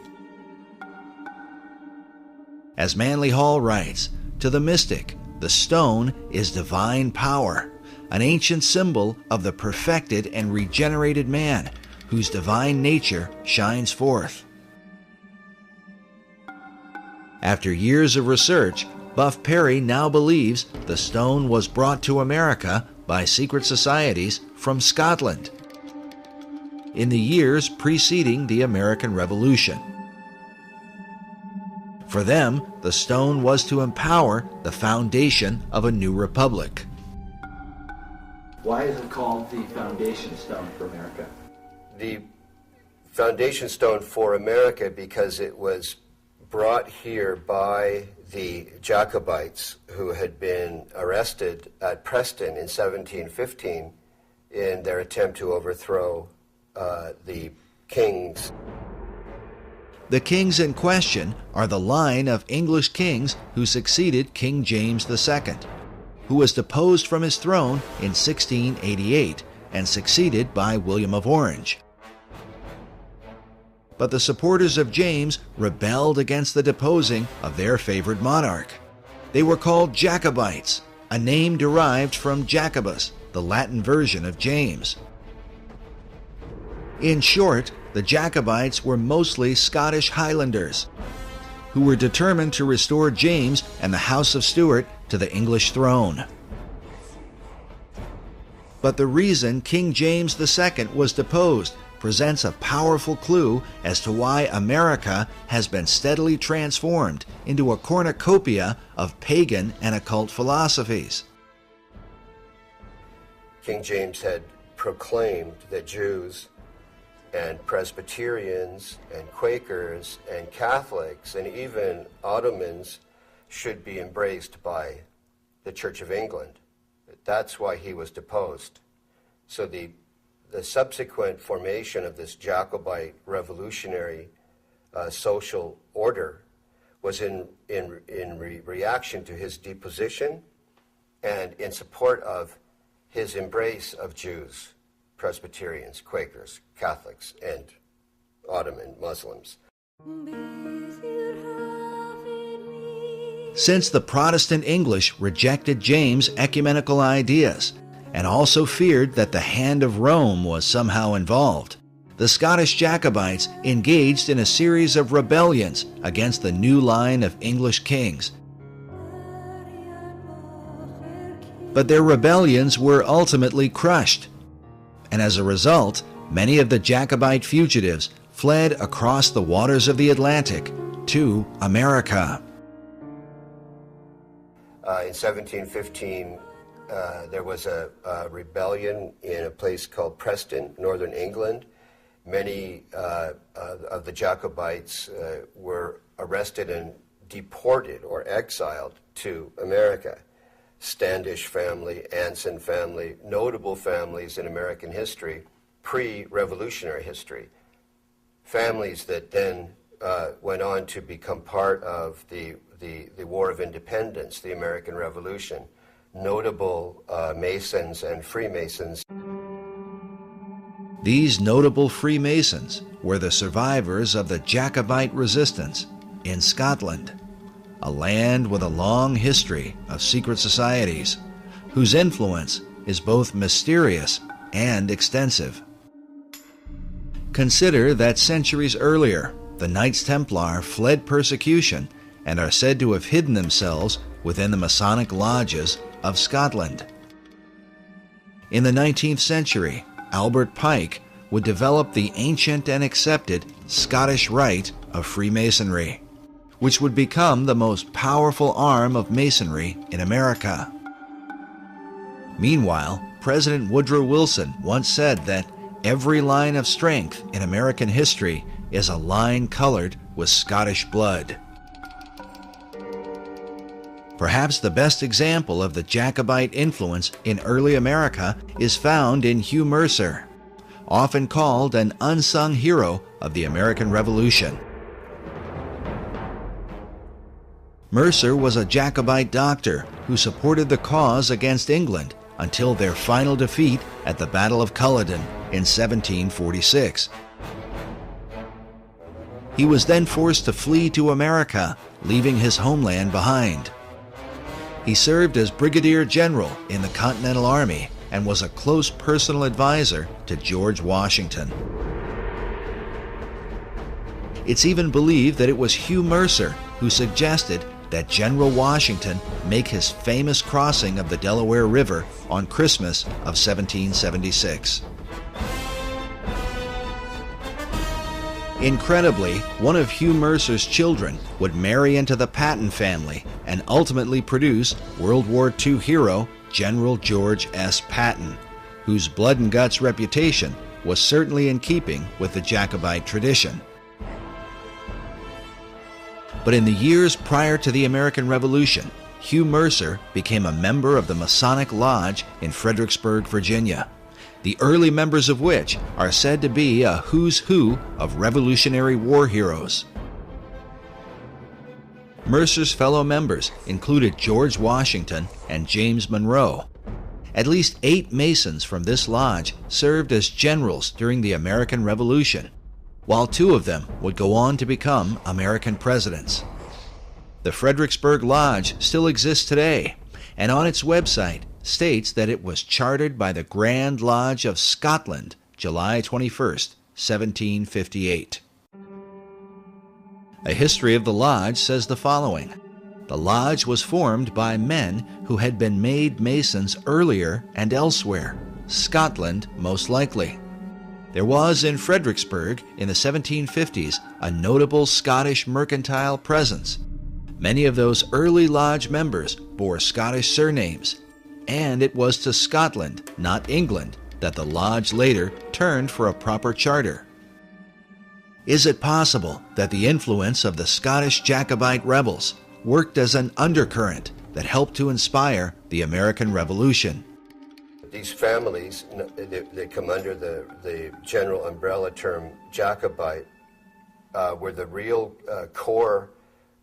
Speaker 11: As Manly Hall writes, to the mystic, the stone is divine power, an ancient symbol of the perfected and regenerated man, whose divine nature shines forth. After years of research, Buff Perry now believes the stone was brought to America by secret societies from Scotland in the years preceding the American Revolution. For them, the stone was to empower the foundation of a new republic.
Speaker 7: Why is it called the foundation stone for America?
Speaker 4: The foundation stone for America because it was brought here by the Jacobites who had been arrested at Preston in 1715 in their attempt to overthrow the kings.
Speaker 11: The kings in question are the line of English kings who succeeded King James II, who was deposed from his throne in 1688 and succeeded by William of Orange. But the supporters of James rebelled against the deposing of their favored monarch. They were called Jacobites, a name derived from Jacobus, the Latin version of James. In short, the Jacobites were mostly Scottish Highlanders, who were determined to restore James and the House of Stuart to the English throne. But the reason King James II was deposed presents a powerful clue as to why America has been steadily transformed into a cornucopia of pagan and occult philosophies.
Speaker 4: King James had proclaimed that Jews and Presbyterians and Quakers and Catholics and even Ottomans should be embraced by the Church of England. That's why he was deposed. So the subsequent formation of this Jacobite revolutionary social order was in reaction to his deposition and in support of his embrace of Jews, Presbyterians, Quakers, Catholics, and Ottoman Muslims.
Speaker 11: Since the Protestant English rejected James' ecumenical ideas and also feared that the hand of Rome was somehow involved, the Scottish Jacobites engaged in a series of rebellions against the new line of English kings. But their rebellions were ultimately crushed, and as a result, many of the Jacobite fugitives fled across the waters of the Atlantic to America.
Speaker 4: In 1715, there was a rebellion in a place called Preston, northern England. Many of the Jacobites were arrested and deported or exiled to America. Standish family, Anson family, notable families in American history, pre-revolutionary history. Families that then went on to become part of the War of Independence, the American Revolution. Notable Masons and Freemasons.
Speaker 11: These notable Freemasons were the survivors of the Jacobite resistance in Scotland, a land with a long history of secret societies, whose influence is both mysterious and extensive. Consider that centuries earlier, the Knights Templar fled persecution and are said to have hidden themselves within the Masonic lodges of Scotland. In the 19th century, Albert Pike would develop the ancient and accepted Scottish Rite of Freemasonry, which would become the most powerful arm of Masonry in America. Meanwhile, President Woodrow Wilson once said that every line of strength in American history is a line colored with Scottish blood. Perhaps the best example of the Jacobite influence in early America is found in Hugh Mercer, often called an unsung hero of the American Revolution. Mercer was a Jacobite doctor who supported the cause against England until their final defeat at the Battle of Culloden in 1746. He was then forced to flee to America, leaving his homeland behind. He served as brigadier general in the Continental Army and was a close personal advisor to George Washington. It's even believed that it was Hugh Mercer who suggested that General Washington make his famous crossing of the Delaware River on Christmas of 1776. Incredibly, one of Hugh Mercer's children would marry into the Patton family and ultimately produce World War II hero General George S. Patton, whose blood and guts reputation was certainly in keeping with the Jacobite tradition. But in the years prior to the American Revolution, Hugh Mercer became a member of the Masonic Lodge in Fredericksburg, Virginia, the early members of which are said to be a who's who of Revolutionary War heroes. Mercer's fellow members included George Washington and James Monroe. At least 8 Masons from this lodge served as generals during the American Revolution, while 2 of them would go on to become American presidents. The Fredericksburg Lodge still exists today, and on its website states that it was chartered by the Grand Lodge of Scotland, July 21st, 1758. A history of the lodge says the following. The lodge was formed by men who had been made Masons earlier and elsewhere, Scotland most likely. There was in Fredericksburg in the 1750s a notable Scottish mercantile presence. Many of those early lodge members bore Scottish surnames, and it was to Scotland, not England, that the lodge later turned for a proper charter. Is it possible that the influence of the Scottish Jacobite rebels worked as an undercurrent that helped to inspire the American Revolution?
Speaker 4: These families, they come under the general umbrella term Jacobite, were the real core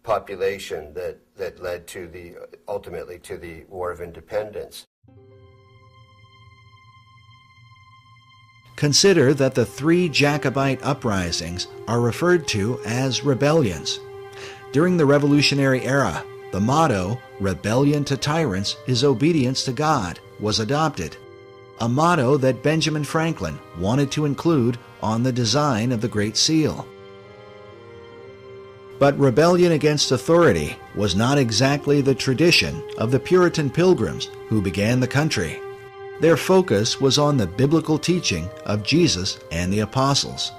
Speaker 4: population that led to ultimately to the War of Independence.
Speaker 11: Consider that the 3 Jacobite uprisings are referred to as rebellions. During the Revolutionary era, the motto, "Rebellion to tyrants is obedience to God," was adopted, a motto that Benjamin Franklin wanted to include on the design of the Great Seal. But rebellion against authority was not exactly the tradition of the Puritan Pilgrims who began the country. Their focus was on the biblical teaching of Jesus and the apostles.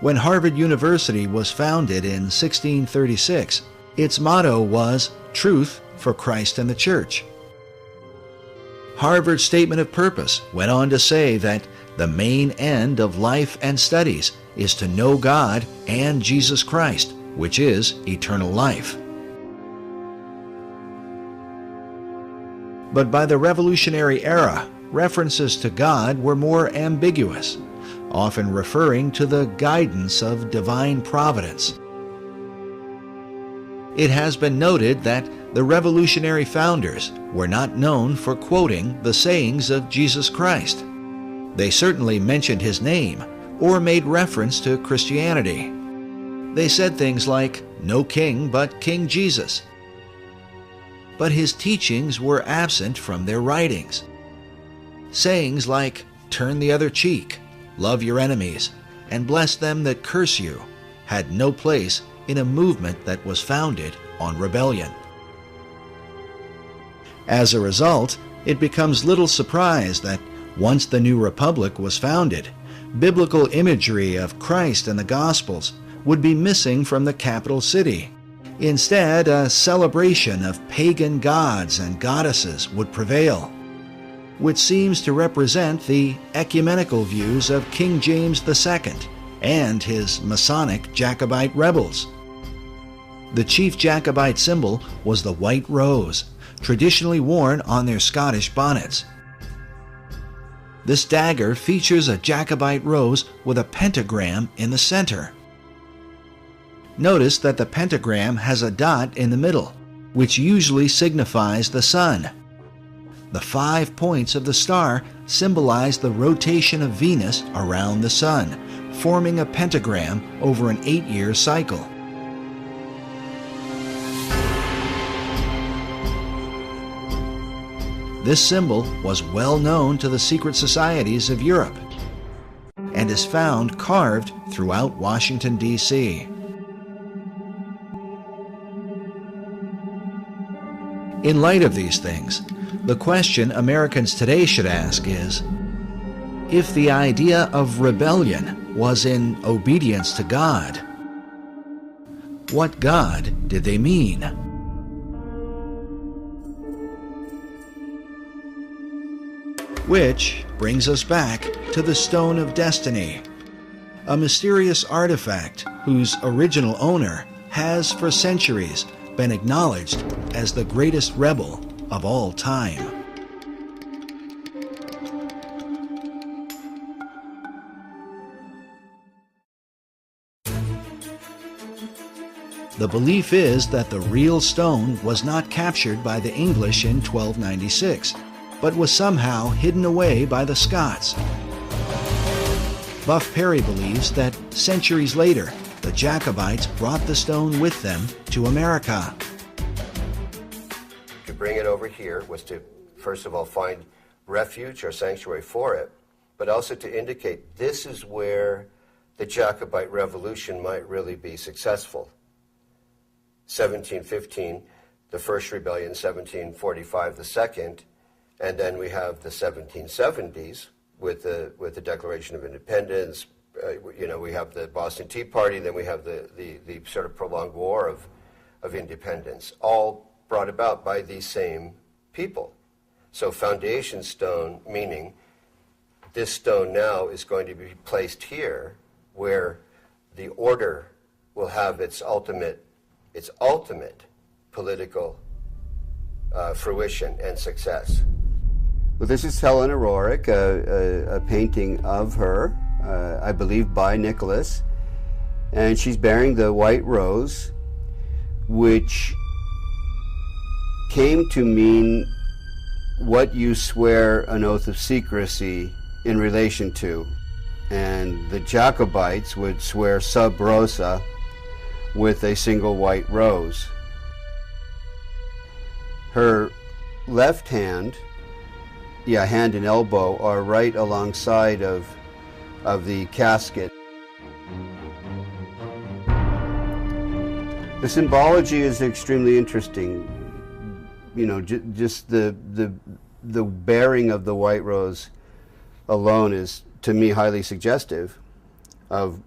Speaker 11: When Harvard University was founded in 1636, its motto was "Truth for Christ and the Church." Harvard's statement of purpose went on to say that the main end of life and studies is to know God and Jesus Christ, which is eternal life. But by the Revolutionary era, references to God were more ambiguous, often referring to the guidance of divine providence. It has been noted that the revolutionary founders were not known for quoting the sayings of Jesus Christ. They certainly mentioned his name or made reference to Christianity. They said things like, "No king but King Jesus." But his teachings were absent from their writings. Sayings like, "Turn the other cheek," "Love your enemies," and "Bless them that curse you," had no place in a movement that was founded on rebellion. As a result, it becomes little surprise that once the new republic was founded, biblical imagery of Christ and the Gospels would be missing from the capital city. Instead, a celebration of pagan gods and goddesses would prevail, which seems to represent the ecumenical views of King James II and his Masonic Jacobite rebels. The chief Jacobite symbol was the white rose, traditionally worn on their Scottish bonnets. This dagger features a Jacobite rose with a pentagram in the center. Notice that the pentagram has a dot in the middle, which usually signifies the sun. The 5 points of the star symbolize the rotation of Venus around the sun, forming a pentagram over an 8-year cycle. This symbol was well known to the secret societies of Europe and is found carved throughout Washington, D.C. In light of these things, the question Americans today should ask is, if the idea of rebellion was in obedience to God, what God did they mean? Which brings us back to the Stone of Destiny, a mysterious artifact whose original owner has for centuries been acknowledged as the greatest rebel of all time. The belief is that the real stone was not captured by the English in 1296, but was somehow hidden away by the Scots. Buff Perry believes that centuries later, the Jacobites brought the stone with them to America.
Speaker 4: To bring it over here was to, first of all, find refuge or sanctuary for it, but also to indicate this is where the Jacobite Revolution might really be successful. 1715, the first rebellion, 1745, the second, and then we have the 1770s with the Declaration of Independence. We have the Boston Tea Party, then we have the sort of prolonged war of independence, all brought about by these same people. So foundation stone, meaning this stone now is going to be placed here where the order will have its ultimate political fruition and success.
Speaker 6: Well, this is Helena Roerich, a painting of her, I believe by Nicholas, and she's bearing the white rose, which came to mean what you swear an oath of secrecy in relation to. And the Jacobites would swear sub rosa with a single white rose. Her left hand, hand and elbow, are right alongside of the casket. The symbology is extremely interesting. Just the bearing of the white rose alone is, to me, highly suggestive of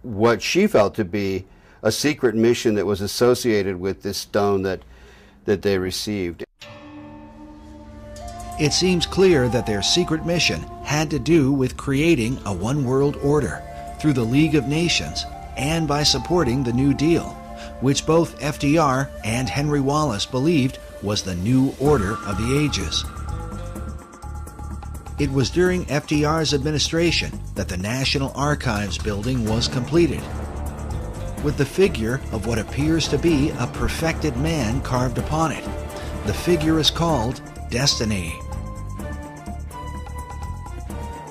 Speaker 6: what she felt to be a secret mission that was associated with this stone that they received.
Speaker 11: It seems clear that their secret mission had to do with creating a one-world order through the League of Nations and by supporting the New Deal, which both FDR and Henry Wallace believed was the new order of the ages. It was during FDR's administration that the National Archives building was completed, with the figure of what appears to be a perfected man carved upon it. The figure is called Destiny.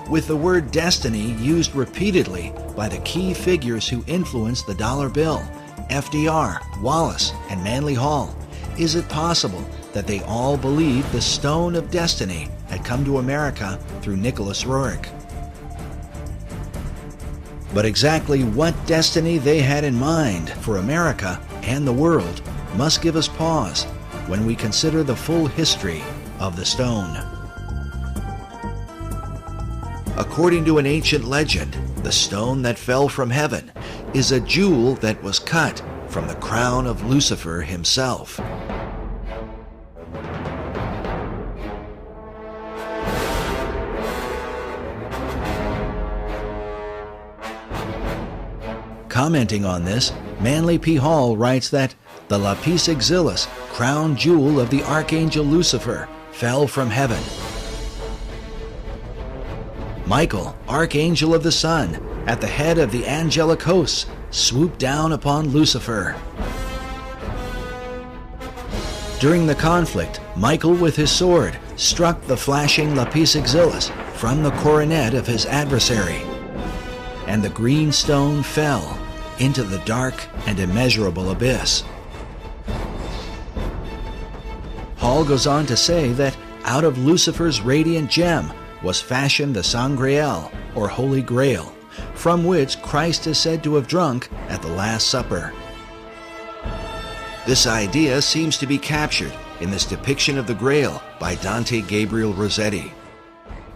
Speaker 11: With the word destiny used repeatedly by the key figures who influenced the dollar bill, FDR, Wallace, and Manly Hall, is it possible that they all believed the Stone of Destiny had come to America through Nicholas Roerich? But exactly what destiny they had in mind for America and the world must give us pause when we consider the full history of the stone. According to an ancient legend, the stone that fell from heaven is a jewel that was cut from the crown of Lucifer himself. Commenting on this, Manly P. Hall writes that the lapis exilis, crown jewel of the archangel Lucifer, fell from heaven. Michael, archangel of the sun, at the head of the angelic hosts, swooped down upon Lucifer. During the conflict, Michael with his sword struck the flashing lapis exilis from the coronet of his adversary, and the green stone fell into the dark and immeasurable abyss. Hall goes on to say that out of Lucifer's radiant gem was fashioned the Sangreal, or Holy Grail, from which Christ is said to have drunk at the Last Supper. This idea seems to be captured in this depiction of the Grail by Dante Gabriel Rossetti.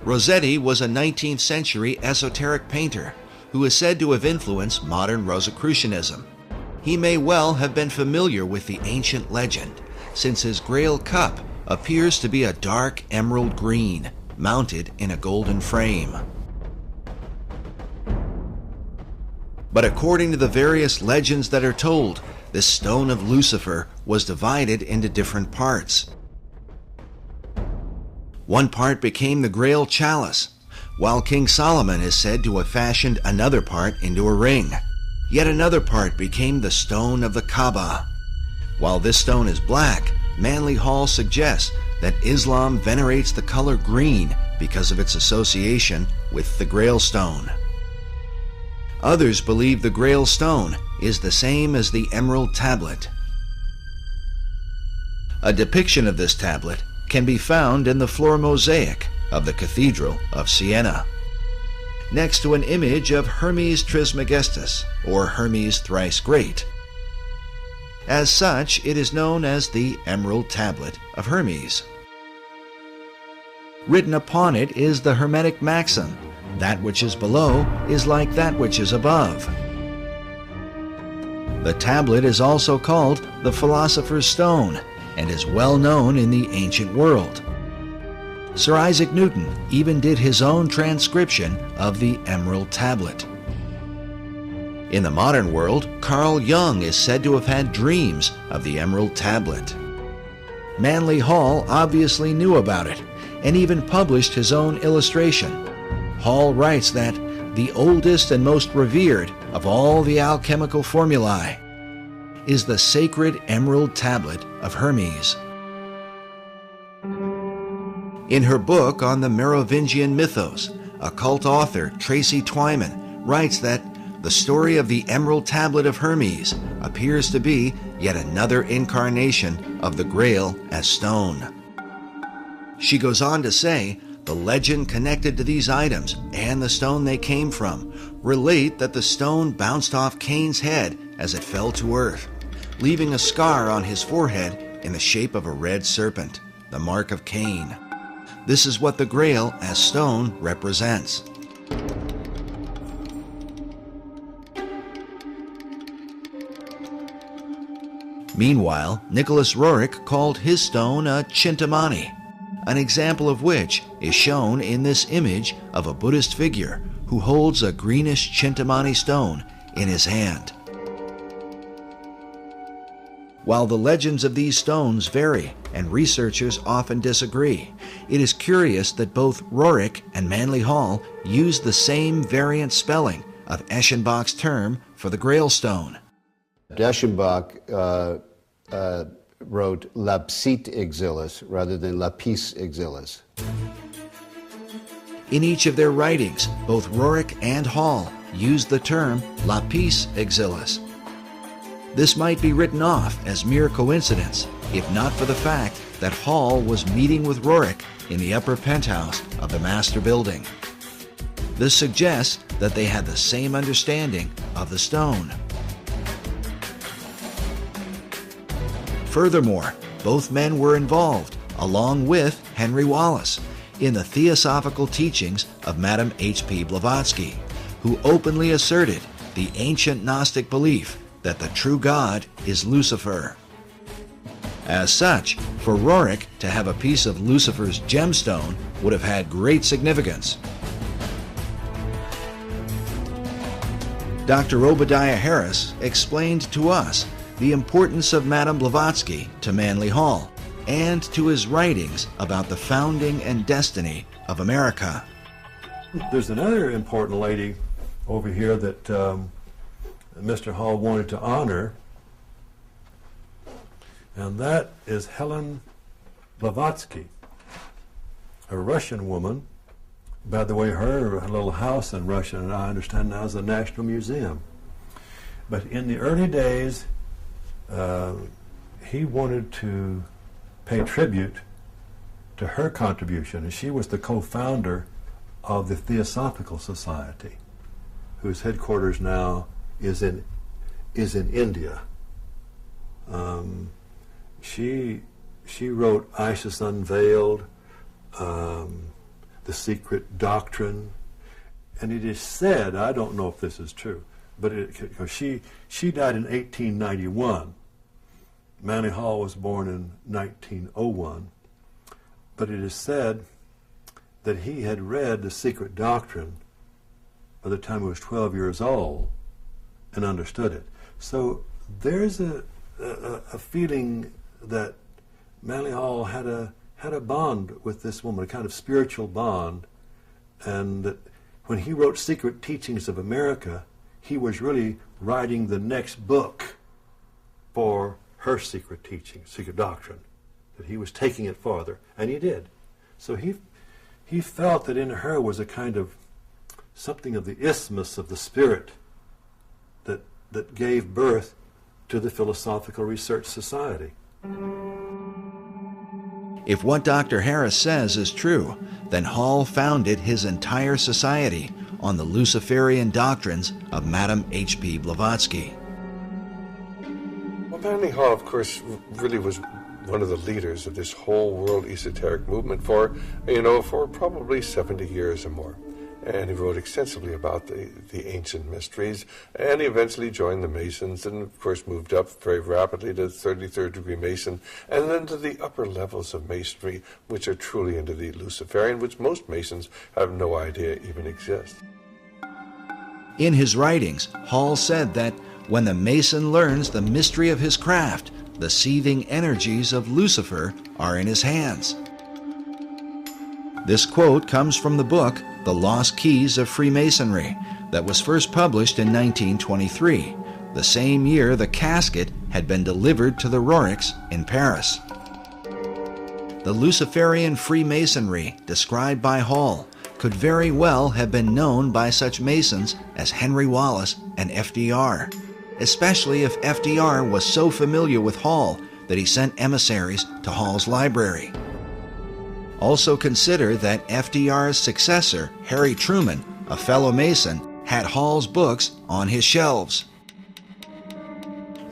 Speaker 11: Rossetti was a 19th century esoteric painter who is said to have influenced modern Rosicrucianism. He may well have been familiar with the ancient legend, since his Grail cup appears to be a dark emerald green, mounted in a golden frame. But according to the various legends that are told, this stone of Lucifer was divided into different parts. One part became the Grail chalice, while King Solomon is said to have fashioned another part into a ring. Yet another part became the stone of the Kaaba. While this stone is black, Manly Hall suggests that Islam venerates the color green because of its association with the Grail stone. Others believe the Grail stone is the same as the Emerald Tablet. A depiction of this tablet can be found in the floor mosaic of the Cathedral of Siena, next to an image of Hermes Trismegistus, or Hermes Thrice Great. As such, it is known as the Emerald Tablet of Hermes. Written upon it is the Hermetic maxim, "That which is below is like that which is above." The tablet is also called the Philosopher's Stone and is well known in the ancient world. Sir Isaac Newton even did his own transcription of the Emerald Tablet. In the modern world, Carl Jung is said to have had dreams of the Emerald Tablet. Manly Hall obviously knew about it and even published his own illustration. Hall writes that the oldest and most revered of all the alchemical formulae is the sacred Emerald Tablet of Hermes. In her book on the Merovingian mythos, occult author Tracy Twyman writes that the story of the Emerald Tablet of Hermes appears to be yet another incarnation of the Grail as stone. She goes on to say, the legend connected to these items and the stone they came from relate that the stone bounced off Cain's head as it fell to earth, leaving a scar on his forehead in the shape of a red serpent, the mark of Cain. This is what the Grail as stone represents. Meanwhile, Nicholas Roerich called his stone a Chintamani, an example of which is shown in this image of a Buddhist figure who holds a greenish Chintamani stone in his hand. While the legends of these stones vary and researchers often disagree, it is curious that both Roerich and Manly Hall used the same variant spelling of Eschenbach's term for the Grail stone.
Speaker 6: Eschenbach wrote lapsit exilis rather than lapis exilis.
Speaker 11: In each of their writings, both Roerich and Hall used the term lapis exilis. This might be written off as mere coincidence, if not for the fact that Hall was meeting with Roerich in the upper penthouse of the master building. This suggests that they had the same understanding of the stone. Furthermore, both men were involved, along with Henry Wallace, in the theosophical teachings of Madame H.P. Blavatsky, who openly asserted the ancient Gnostic belief that the true God is Lucifer. As such, for Roerich to have a piece of Lucifer's gemstone would have had great significance. Dr. Obadiah Harris explained to us the importance of Madame Blavatsky to Manly Hall and to his writings about the founding and destiny of America.
Speaker 1: There's another important lady over here that Mr. Hall wanted to honor, and that is Helen Blavatsky, a Russian woman. By the way, her little house in Russia, and I understand now, is a National Museum. But in the early days, he wanted to pay tribute to her contribution, and she was the co-founder of the Theosophical Society, whose headquarters now is in India. She wrote Isis Unveiled, The Secret Doctrine, and it is said, I don't know if this is true, but she died in 1891. Manly Hall was born in 1901, but it is said that he had read The Secret Doctrine by the time he was 12 years old and understood it. So there's a feeling that Manly Hall had a bond with this woman, a kind of spiritual bond, and that when he wrote Secret Teachings of America, he was really writing the next book for her secret teaching, secret doctrine, that he was taking it farther, and he did. So he felt that in her was a kind of something of the isthmus of the spirit that gave birth to the Philosophical Research Society.
Speaker 11: If what Dr. Harris says is true, then Hall founded his entire society on the Luciferian doctrines of Madame H.P. Blavatsky.
Speaker 3: Well, Manly Hall, of course, really was one of the leaders of this whole world esoteric movement for probably 70 years or more. And he wrote extensively about the ancient mysteries, and he eventually joined the Masons and, of course, moved up very rapidly to 33rd degree Mason, and then to the upper levels of Masonry, which are truly into the Luciferian, which most Masons have no idea even exists.
Speaker 11: In his writings, Hall said that when the Mason learns the mystery of his craft, the seething energies of Lucifer are in his hands. This quote comes from the book The Lost Keys of Freemasonry that was first published in 1923, the same year the casket had been delivered to the Roriks in Paris. The Luciferian Freemasonry described by Hall could very well have been known by such Masons as Henry Wallace and FDR, especially if FDR was so familiar with Hall that he sent emissaries to Hall's library. Also consider that FDR's successor, Harry Truman, a fellow Mason, had Hall's books on his shelves.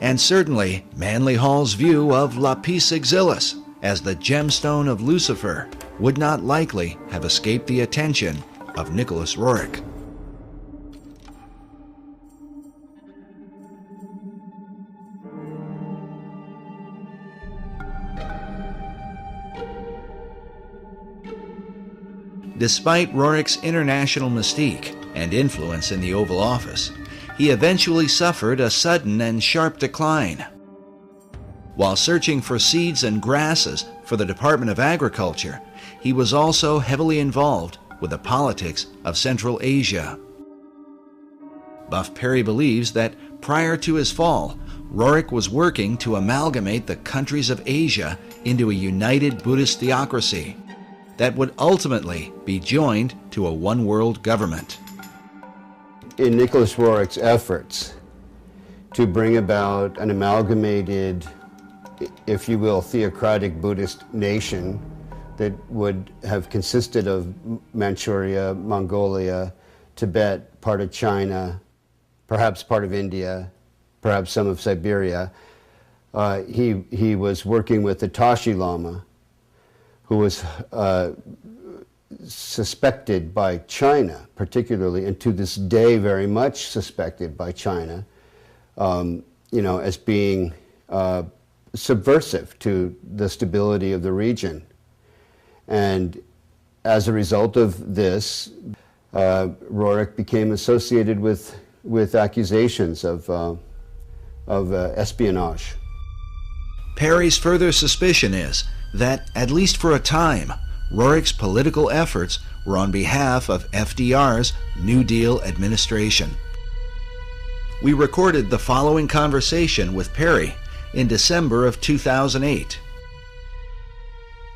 Speaker 11: And certainly, Manly Hall's view of Lapis Exilis as the gemstone of Lucifer would not likely have escaped the attention of Nicholas Roerich. Despite Roerich's international mystique and influence in the Oval Office, he eventually suffered a sudden and sharp decline. While searching for seeds and grasses for the Department of Agriculture, he was also heavily involved with the politics of Central Asia. Buff Perry believes that prior to his fall, Roerich was working to amalgamate the countries of Asia into a united Buddhist theocracy that would ultimately be joined to a one-world government.
Speaker 6: In Nicholas Roerich's efforts to bring about an amalgamated, if you will, theocratic Buddhist nation that would have consisted of Manchuria, Mongolia, Tibet, part of China, perhaps part of India, perhaps some of Siberia, he was working with the Tashi Lama, who was suspected by China, particularly, and to this day very much suspected by China, as being subversive to the stability of the region. And as a result of this, Roerich became associated with accusations of espionage.
Speaker 11: Perry's further suspicion is that, at least for a time, Roerich's political efforts were on behalf of FDR's New Deal administration. We recorded the following conversation with Perry in December of 2008.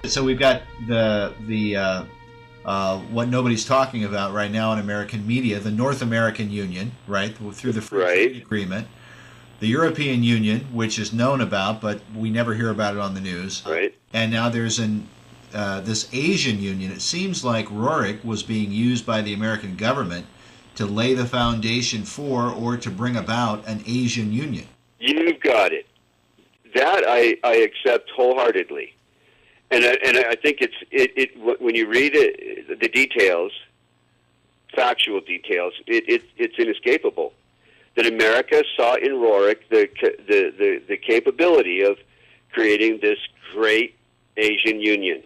Speaker 21: So we've got the what nobody's talking about right now in American media, the North American Union, right, through the Free Trade Agreement. The European Union, which is known about, but we never hear about it on the news.
Speaker 4: Right.
Speaker 21: And now there's this Asian Union, it seems like Roerich was being used by the American government to lay the foundation for or to bring about an Asian Union.
Speaker 5: You've got it. That I accept wholeheartedly. And I think it when you read it, the details, factual details, it's inescapable that America saw in Roerich the capability of creating this great Asian Union.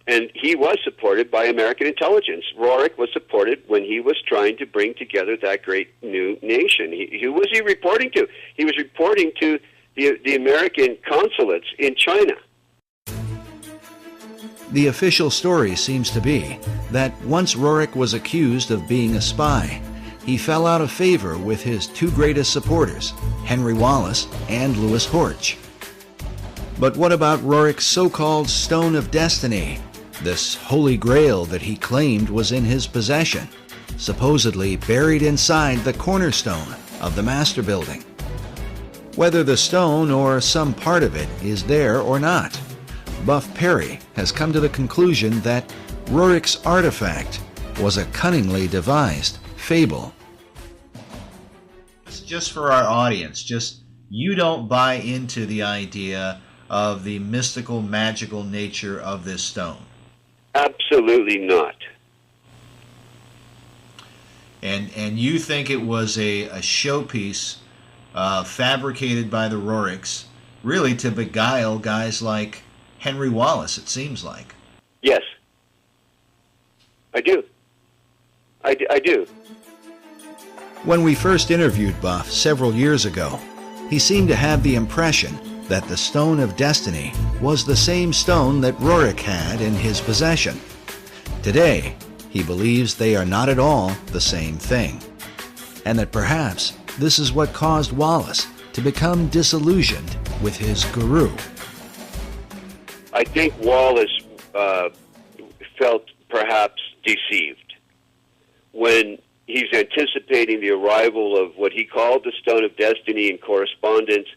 Speaker 5: And he was supported by American intelligence. Roerich was supported when he was trying to bring together that great new nation. Who was he reporting to? He was reporting to the American consulates in China.
Speaker 11: The official story seems to be that once Roerich was accused of being a spy, he fell out of favor with his two greatest supporters, Henry Wallace and Louis Horch. But what about Roerich's so-called Stone of Destiny, this holy grail that he claimed was in his possession, supposedly buried inside the cornerstone of the Master Building? Whether the stone or some part of it is there or not, Buff Perry has come to the conclusion that Roerich's artifact was a cunningly devised fable.
Speaker 21: Just for our audience, just you don't buy into the idea of the mystical, magical nature of this stone.
Speaker 5: Absolutely not.
Speaker 21: And you think it was a showpiece fabricated by the Roerichs, really to beguile guys like Henry Wallace, it seems like.
Speaker 5: Yes. I do. I do.
Speaker 11: When we first interviewed Buff several years ago, he seemed to have the impression that the Stone of Destiny was the same stone that Roerich had in his possession. Today, he believes they are not at all the same thing, and that perhaps this is what caused Wallace to become disillusioned with his guru.
Speaker 5: I think Wallace felt perhaps deceived when he's anticipating the arrival of what he called the Stone of Destiny in correspondence,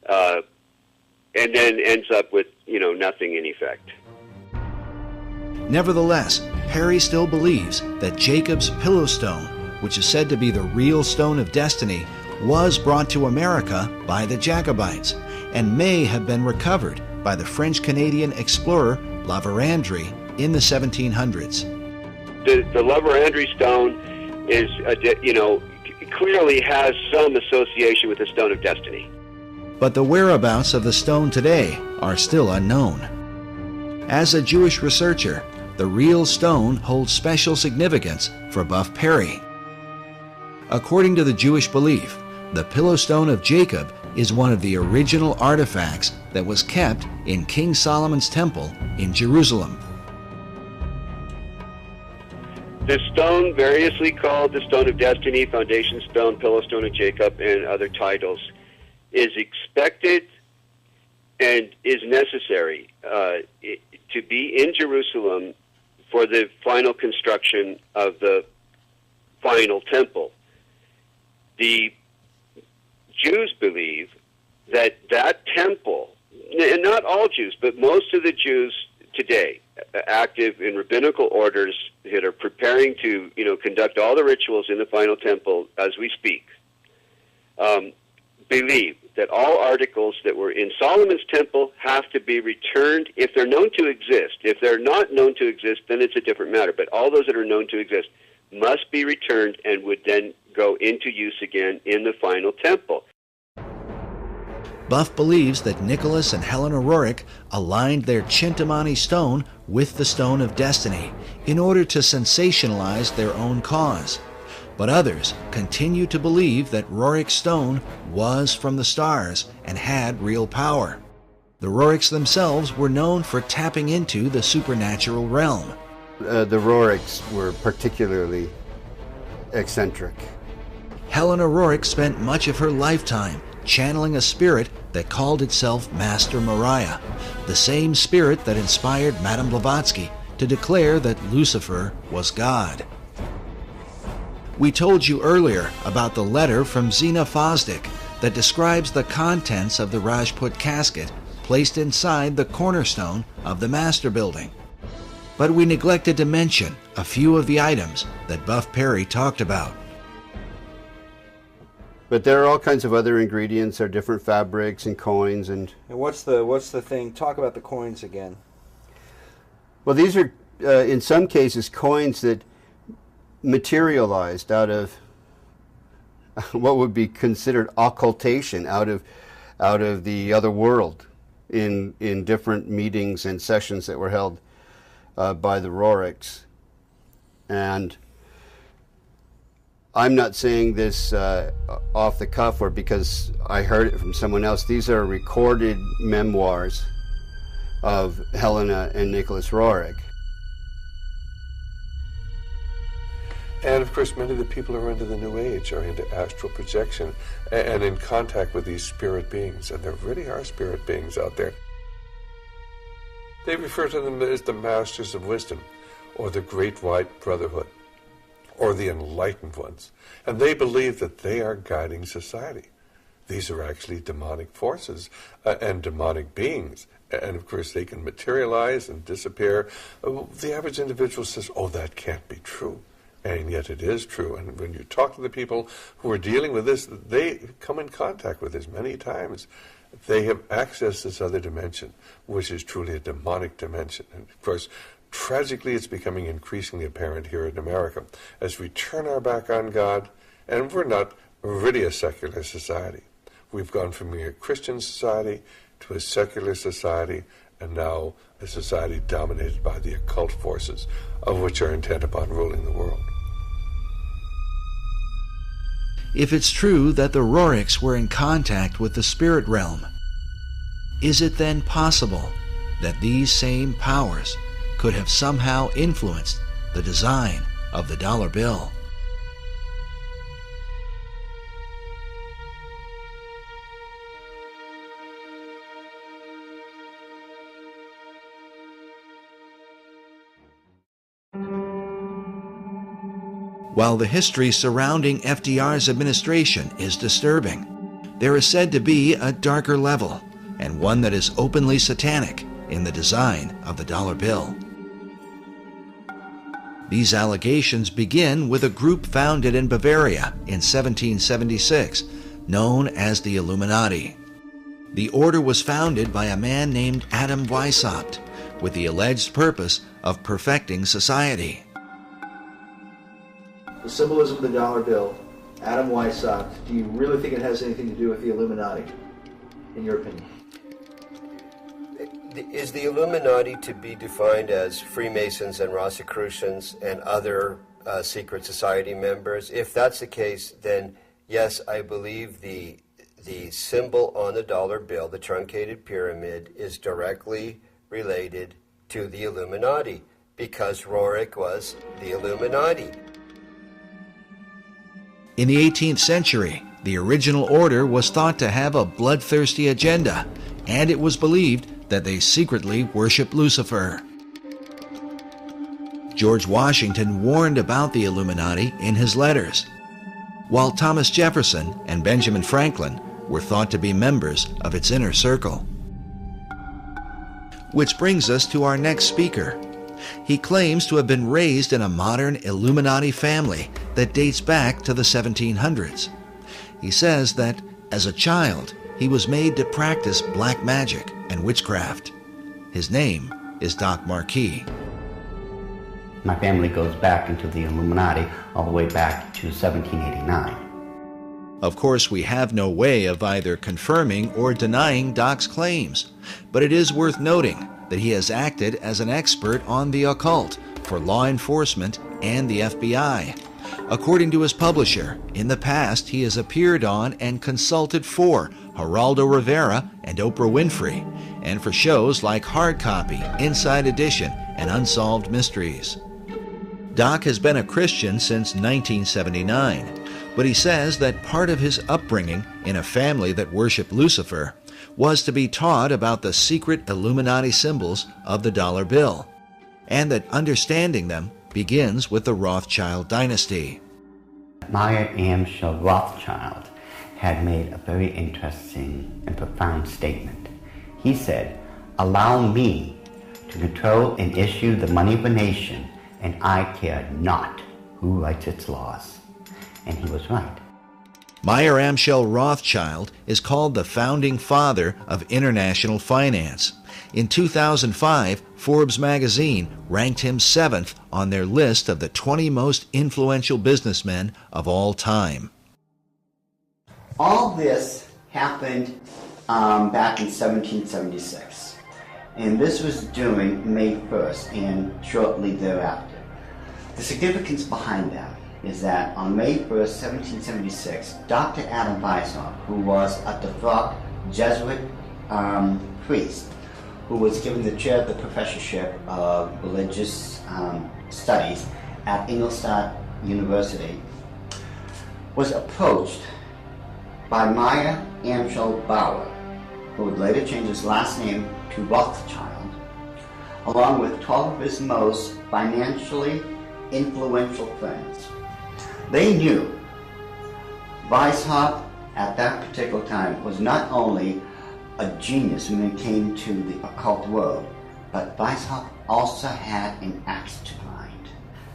Speaker 5: and then ends up with, nothing in effect.
Speaker 11: Nevertheless, Perry still believes that Jacob's Pillow Stone, which is said to be the real Stone of Destiny, was brought to America by the Jacobites and may have been recovered by the French-Canadian explorer La Vérendrye in the 1700s.
Speaker 5: The La Vérendrye stone is, clearly has some association with the Stone of Destiny.
Speaker 11: But the whereabouts of the stone today are still unknown. As a Jewish researcher, the real stone holds special significance for Buff Perry. According to the Jewish belief, the Pillow Stone of Jacob is one of the original artifacts that was kept in King Solomon's temple in Jerusalem.
Speaker 5: The stone, variously called the Stone of Destiny, Foundation Stone, Pillow Stone of Jacob, and other titles, is expected and is necessary to be in Jerusalem for the final construction of the final temple. The Jews believe that that temple, and not all Jews, but most of the Jews today, active in rabbinical orders that are preparing to, conduct all the rituals in the final temple as we speak, believe that all articles that were in Solomon's temple have to be returned if they're known to exist. If they're not known to exist, then it's a different matter. But all those that are known to exist must be returned and would then go into use again in the final temple.
Speaker 11: Buff believes that Nicholas and Helena Roerich aligned their Chintamani stone with the Stone of Destiny in order to sensationalize their own cause. But others continue to believe that Roerich's stone was from the stars and had real power. The Roerichs themselves were known for tapping into the supernatural realm.
Speaker 6: The Roerichs were particularly eccentric.
Speaker 11: Helena Roerich spent much of her lifetime channeling a spirit that called itself Master Mariah, the same spirit that inspired Madame Blavatsky to declare that Lucifer was God. We told you earlier about the letter from Zena Fosdick that describes the contents of the Rajput casket placed inside the cornerstone of the master building. But we neglected to mention a few of the items that Buff Perry talked about.
Speaker 6: But there are all kinds of other ingredients. There are different fabrics and coins. And
Speaker 10: what's the thing? Talk about the coins again.
Speaker 6: Well, these are, in some cases, coins that materialized out of what would be considered occultation, out of the other world, in different meetings and sessions that were held by the Roriks. And I'm not saying this off the cuff or because I heard it from someone else. These are recorded memoirs of Helena and Nicholas Roerich.
Speaker 3: And of course, many of the people who are into the New Age are into astral projection and in contact with these spirit beings. And there really are spirit beings out there. They refer to them as the Masters of Wisdom, or the Great White Brotherhood, or the Enlightened Ones. And they believe that they are guiding society. These are actually demonic forces and demonic beings. And of course, they can materialize and disappear. The average individual says, oh, that can't be true. And yet it is true. And when you talk to the people who are dealing with this, they come in contact with this many times. They have accessed this other dimension, which is truly a demonic dimension. And of course, tragically, it's becoming increasingly apparent here in America as we turn our back on God, and we're not really a secular society. We've gone from being a Christian society to a secular society, and now a society dominated by the occult forces, of which are intent upon ruling the world.
Speaker 11: If it's true that the Roerichs were in contact with the spirit realm, is it then possible that these same powers could have somehow influenced the design of the dollar bill? While the history surrounding FDR's administration is disturbing, there is said to be a darker level, and one that is openly satanic, in the design of the dollar bill. These allegations begin with a group founded in Bavaria in 1776, known as the Illuminati. The order was founded by a man named Adam Weishaupt, with the alleged purpose of perfecting society.
Speaker 7: The symbolism of the dollar bill, Adam Weishaupt, do you really think it has anything to do with the Illuminati, in your opinion?
Speaker 4: Is the Illuminati to be defined as Freemasons and Rosicrucians and other secret society members? If that's the case, then yes, I believe the symbol on the dollar bill, the truncated pyramid, is directly related to the Illuminati, because Roerich was the Illuminati.
Speaker 11: In the 18th century, the original order was thought to have a bloodthirsty agenda, and it was believed that they secretly worshiped Lucifer. George Washington warned about the Illuminati in his letters, while Thomas Jefferson and Benjamin Franklin were thought to be members of its inner circle. Which brings us to our next speaker. He claims to have been raised in a modern Illuminati family that dates back to the 1700s. He says that, as a child, he was made to practice black magic and witchcraft. His name is Doc Marquis.
Speaker 12: My family goes back into the Illuminati all the way back to 1789.
Speaker 11: Of course, we have no way of either confirming or denying Doc's claims, but it is worth noting that he has acted as an expert on the occult for law enforcement and the FBI. According to his publisher, in the past he has appeared on and consulted for Geraldo Rivera and Oprah Winfrey, and for shows like Hard Copy, Inside Edition, and Unsolved Mysteries. Doc has been a Christian since 1979, but he says that part of his upbringing in a family that worshiped Lucifer was to be taught about the secret Illuminati symbols of the dollar bill, and that understanding them begins with the Rothschild dynasty.
Speaker 12: Mayer Amschel Rothschild had made a very interesting and profound statement. He said, "Allow me to control and issue the money of a nation, and I care not who writes its laws." And he was right.
Speaker 11: Meyer Amschel Rothschild is called the founding father of international finance. In 2005, Forbes magazine ranked him 7th on their list of the 20 most influential businessmen of all time.
Speaker 12: All this happened back in 1776, and this was during May 1st and shortly thereafter. The significance behind that is that on May 1st, 1776, Dr. Adam Weishaupt, who was a devout Jesuit priest, who was given the chair of the professorship of religious studies at Ingolstadt University, was approached by Meyer Amschel Bauer, who would later change his last name to Rothschild, along with 12 of his most financially influential friends. They knew Weishaupt at that particular time was not only a genius when it came to the occult world, but Weishaupt also had an axe to grind,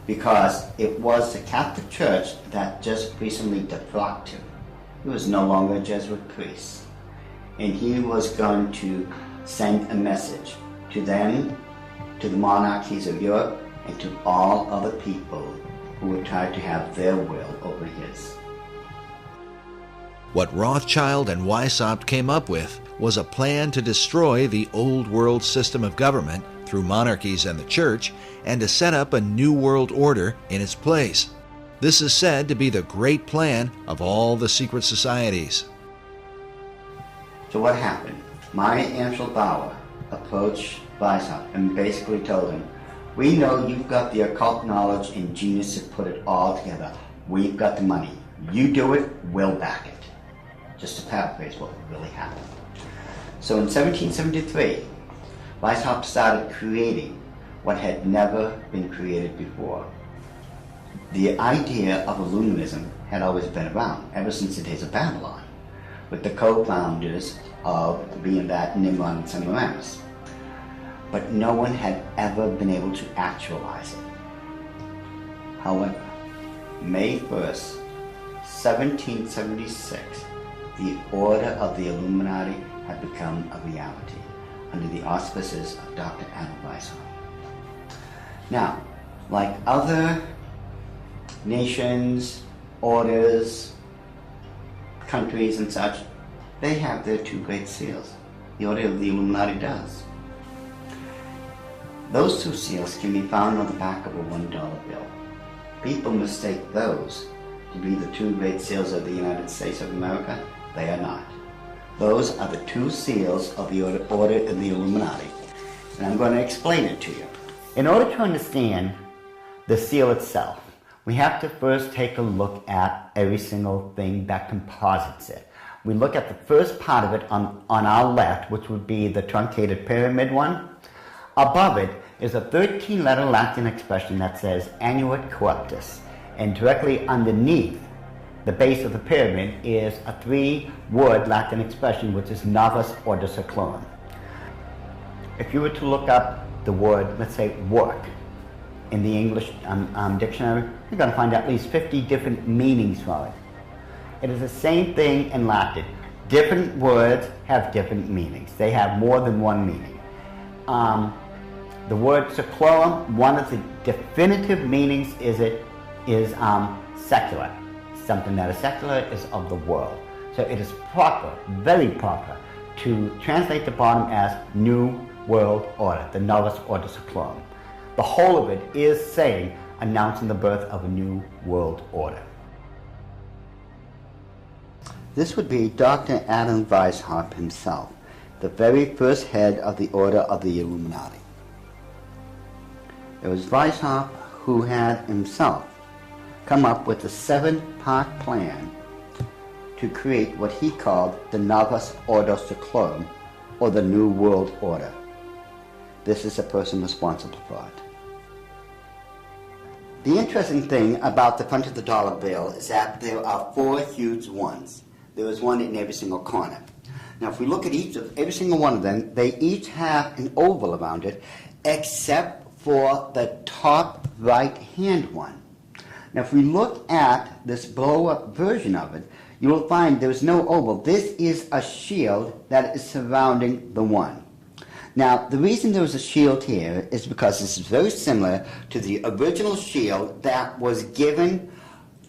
Speaker 12: because it was the Catholic Church that just recently defrocked him. He was no longer a Jesuit priest, and he was going to send a message to them, to the monarchies of Europe, and to all other people who would try to have their will over his.
Speaker 11: What Rothschild and Weishaupt came up with was a plan to destroy the old world system of government through monarchies and the church, and to set up a new world order in its place. This is said to be the great plan of all the secret societies.
Speaker 12: So what happened? Meyer Amschel Bauer approached Weishaupt and basically told him, "We know you've got the occult knowledge and genius to put it all together. We've got the money. You do it, we'll back it." Just to paraphrase what really happened. So in 1773, Weishaupt started creating what had never been created before. The idea of Illuminism had always been around, ever since the days of Babylon, with the co-founders of being that Nimrod and Semiramis. But no one had ever been able to actualize it. However, May 1st, 1776, the Order of the Illuminati had become a reality under the auspices of Dr. Adam Weishaupt. Now, like other nations, orders, countries and such, they have their two great seals. The Order of the Illuminati does. Those two seals can be found on the back of a $1 bill. People mistake those to be the two great seals of the United States of America. They are not. Those are the two seals of the Order of the Illuminati, and I'm going to explain it to you. In order to understand the seal itself, we have to first take a look at every single thing that composites it. We look at the first part of it on our left, which would be the truncated pyramid one. Above it is a 13-letter Latin expression that says Annuit Corruptus, and directly underneath the base of the pyramid is a 3-word Latin expression, which is Novus Ordo Seclorum. If you were to look up the word, let's say, work, in the English dictionary, you're going to find at least 50 different meanings for it. It is the same thing in Latin. Different words have different meanings. They have more than one meaning. The word seclorum, one of the definitive meanings is secular. Something that is secular is of the world. So it is proper, very proper, to translate the bottom as New World Order, the Novus Ordo Seclorum. The whole of it is saying, announcing the birth of a new world order. This would be Dr. Adam Weishaupt himself, the very first head of the Order of the Illuminati. It was Weishaupt who had himself come up with a 7-part plan to create what he called the Novus Ordo Seclorum, or the New World Order. This is the person responsible for it. The interesting thing about the front of the dollar bill is that there are 4 huge ones. There is one in every single corner. Now, if we look at every single one of them, they each have an oval around it, except for the top right-hand one. Now, if we look at this blow-up version of it, you will find there's no oval. This is a shield that is surrounding the one. Now, the reason there was a shield here is because this is very similar to the original shield that was given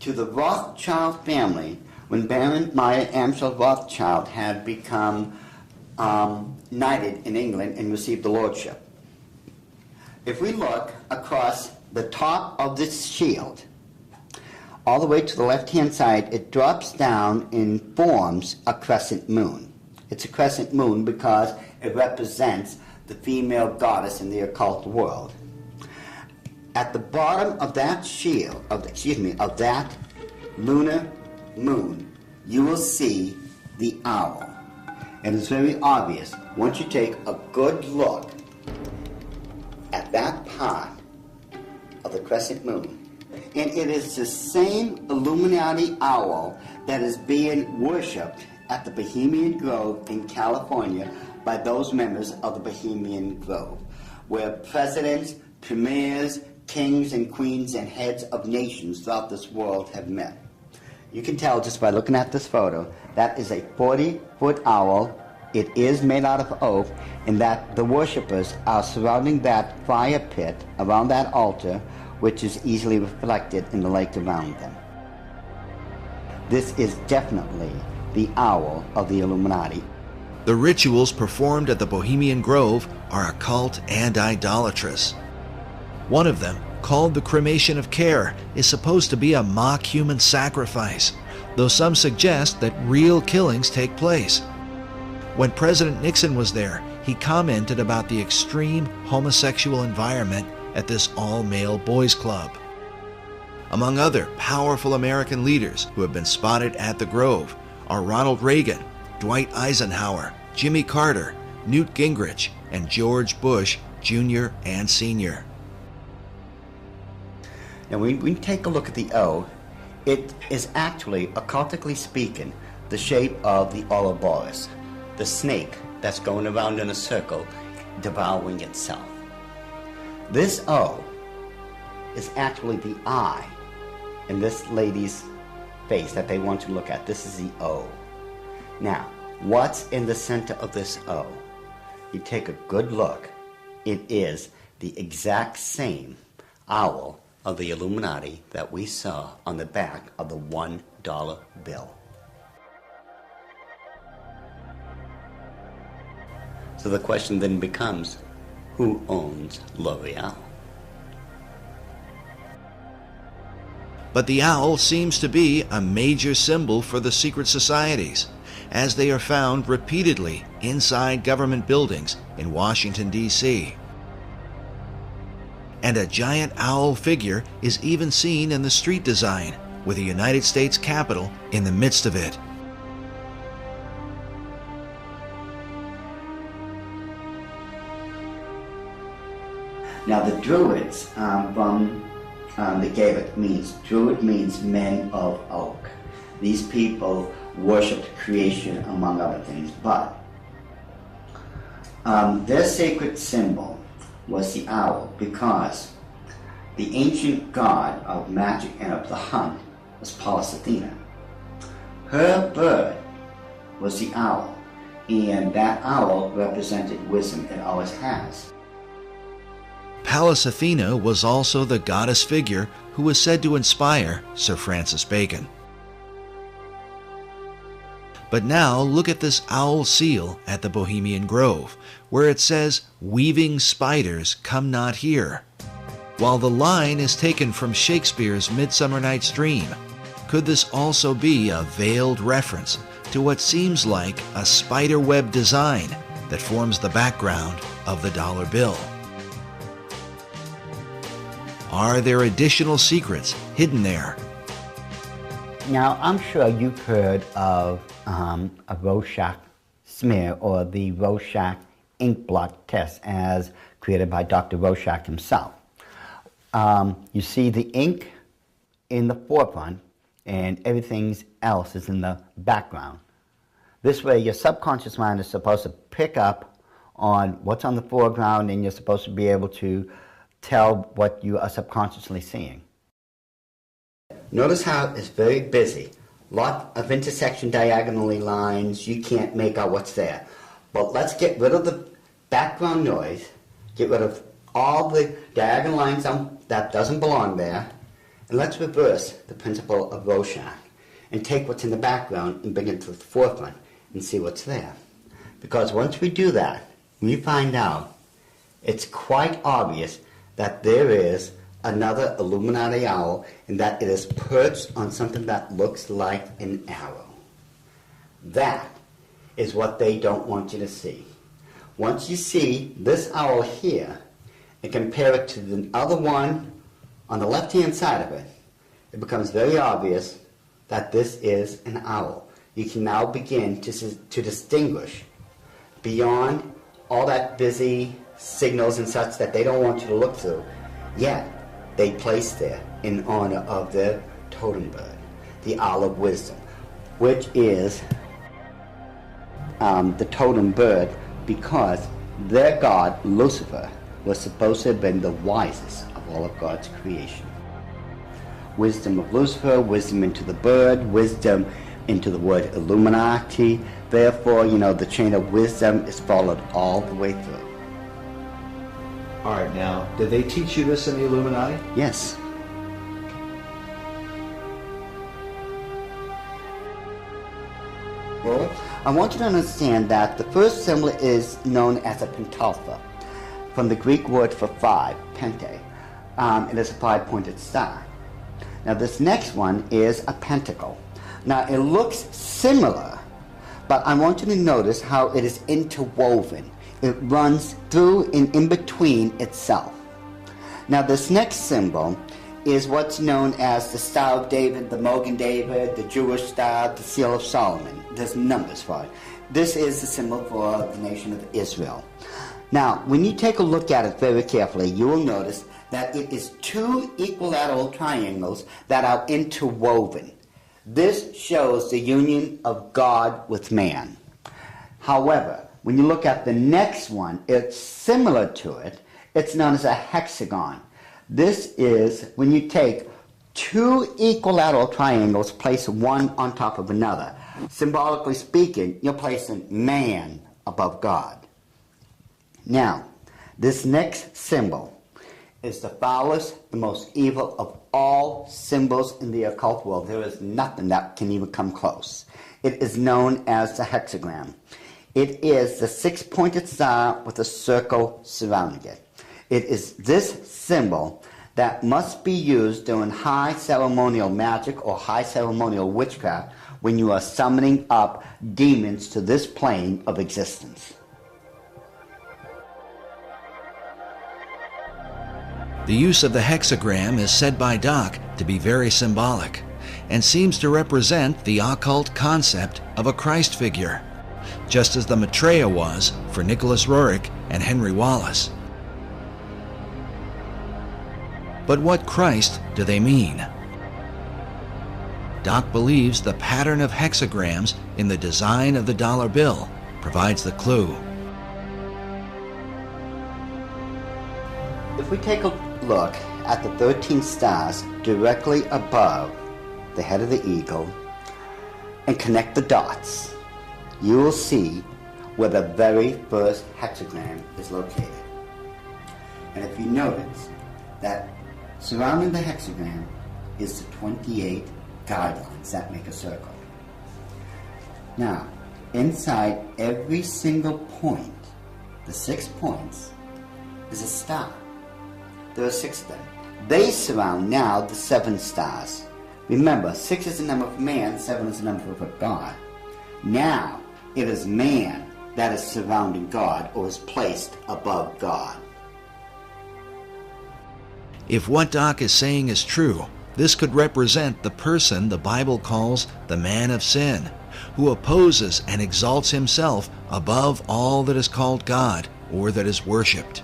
Speaker 12: to the Rothschild family when Baron Meyer Amschel Rothschild had become knighted in England and received the lordship. If we look across the top of this shield, all the way to the left-hand side, it drops down and forms a crescent moon. It's a crescent moon because it represents the female goddess in the occult world. At the bottom of that shield, of that lunar moon, you will see the owl. And it's very obvious. Once you take a good look at that part of the crescent moon, and it is the same Illuminati owl that is being worshipped at the Bohemian Grove in California by those members of the Bohemian Grove, where presidents, premiers, kings and queens and heads of nations throughout this world have met. You can tell just by looking at this photo, that is a 40-foot owl. It is made out of oak, and that the worshippers are surrounding that fire pit around that altar, which is easily reflected in the lake around them. This is definitely the owl of the Illuminati.
Speaker 11: The rituals performed at the Bohemian Grove are occult and idolatrous. One of them, called the cremation of care, is supposed to be a mock human sacrifice, though some suggest that real killings take place. When President Nixon was there, he commented about the extreme homosexual environment at this all-male boys' club. Among other powerful American leaders who have been spotted at the Grove are Ronald Reagan, Dwight Eisenhower, Jimmy Carter, Newt Gingrich, and George Bush Jr. and Sr.
Speaker 12: Now, when we take a look at the O, it is actually, occultically speaking, the shape of the Ouroboros, the snake that's going around in a circle, devouring itself. This O is actually the eye in this lady's face that they want to look at. This is the O. Now, what's in the center of this O? You take a good look. It is the exact same owl of the Illuminati that we saw on the back of the $1 bill. So the question then becomes, who owns L'Oreal?
Speaker 11: But the owl seems to be a major symbol for the secret societies, as they are found repeatedly inside government buildings in Washington, D.C. And a giant owl figure is even seen in the street design, with the United States Capitol in the midst of it.
Speaker 12: Now the Druids from the Gaelic means, Druid means men of oak. These people worshipped creation among other things, but their sacred symbol was the owl because the ancient god of magic and of the hunt was Pallas Athena. Her bird was the owl, and that owl represented wisdom. It always has.
Speaker 11: Pallas Athena was also the goddess figure who was said to inspire Sir Francis Bacon. But now look at this owl seal at the Bohemian Grove, where it says, "Weaving spiders come not here." While the line is taken from Shakespeare's Midsummer Night's Dream, could this also be a veiled reference to what seems like a spiderweb design that forms the background of the dollar bill? Are there additional secrets hidden there?
Speaker 12: Now, I'm sure you've heard of a Rorschach smear, or the Rorschach ink blot test as created by Dr. Rorschach himself. You see the ink in the forefront and everything else is in the background. This way, your subconscious mind is supposed to pick up on what's on the foreground, and you're supposed to be able to tell what you are subconsciously seeing. Notice how it's very busy. Lot of intersection diagonally lines. You can't make out what's there. But let's get rid of the background noise, get rid of all the diagonal lines that doesn't belong there, and let's reverse the principle of Rorschach and take what's in the background and bring it to the forefront and see what's there. Because once we do that, we find out it's quite obvious that there is another Illuminati owl, and that it is perched on something that looks like an arrow. That is what they don't want you to see. Once you see this owl here and compare it to the other one on the left-hand side of it, it becomes very obvious that this is an owl. You can now begin to distinguish beyond all that busy signals and such that they don't want you to look through. Yet, they place there in honor of their totem bird, the owl of wisdom, which is the totem bird because their god, Lucifer, was supposed to have been the wisest of all of God's creation. Wisdom of Lucifer, wisdom into the bird, wisdom into the word Illuminati. Therefore, the chain of wisdom is followed all the way through.
Speaker 10: All right, now, did they teach you this in the Illuminati?
Speaker 12: Yes. Well, I want you to understand that the first symbol is known as a pentalpha, from the Greek word for five, pente. It is a five-pointed star. Now, this next one is a pentacle. Now, it looks similar, but I want you to notice how it is interwoven. It runs through and in between itself. Now, this next symbol is what's known as the Star of David, the Mogan David, the Jewish Star, the Seal of Solomon. There's numbers for it. This is the symbol for the nation of Israel. Now, when you take a look at it very carefully, you will notice that it is two equilateral triangles that are interwoven. This shows the union of God with man. However, when you look at the next one, it's similar to it. It's known as a hexagon. This is when you take two equilateral triangles, place one on top of another. Symbolically speaking, you're placing man above God. Now, this next symbol is the foulest, the most evil of all symbols in the occult world. There is nothing that can even come close. It is known as the hexagram. It is the six-pointed star with a circle surrounding it. It is this symbol that must be used during high ceremonial magic or high ceremonial witchcraft when you are summoning up demons to this plane of existence.
Speaker 11: The use of the hexagram is said by Doc to be very symbolic and seems to represent the occult concept of a Christ figure, just as the Maitreya was for Nicholas Roerich and Henry Wallace. But what Christ do they mean? Doc believes the pattern of hexagrams in the design of the dollar bill provides the clue.
Speaker 12: If we take a look at the 13 stars directly above the head of the eagle and connect the dots, you will see where the very first hexagram is located. And if you notice that surrounding the hexagram is the 28 guidelines that make a circle. Now, inside every single point, the 6 points, is a star. There are 6 of them. They surround now the 7 stars. Remember, 6 is the number of man, 7 is the number of God. Now, it is man that is surrounding God or is placed above God.
Speaker 11: If what Doc is saying is true, this could represent the person the Bible calls the man of sin, who opposes and exalts himself above all that is called God or that is worshipped.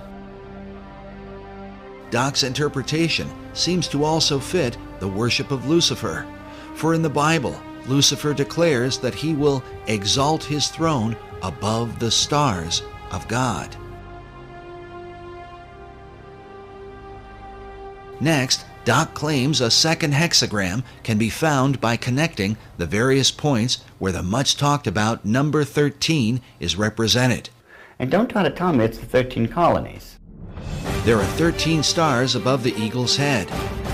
Speaker 11: Doc's interpretation seems to also fit the worship of Lucifer, for in the Bible, Lucifer declares that he will exalt his throne above the stars of God. Next, Doc claims a second hexagram can be found by connecting the various points where the much talked about number 13 is represented.
Speaker 12: And don't try to tell me it's the 13 colonies.
Speaker 11: There are 13 stars above the eagle's head,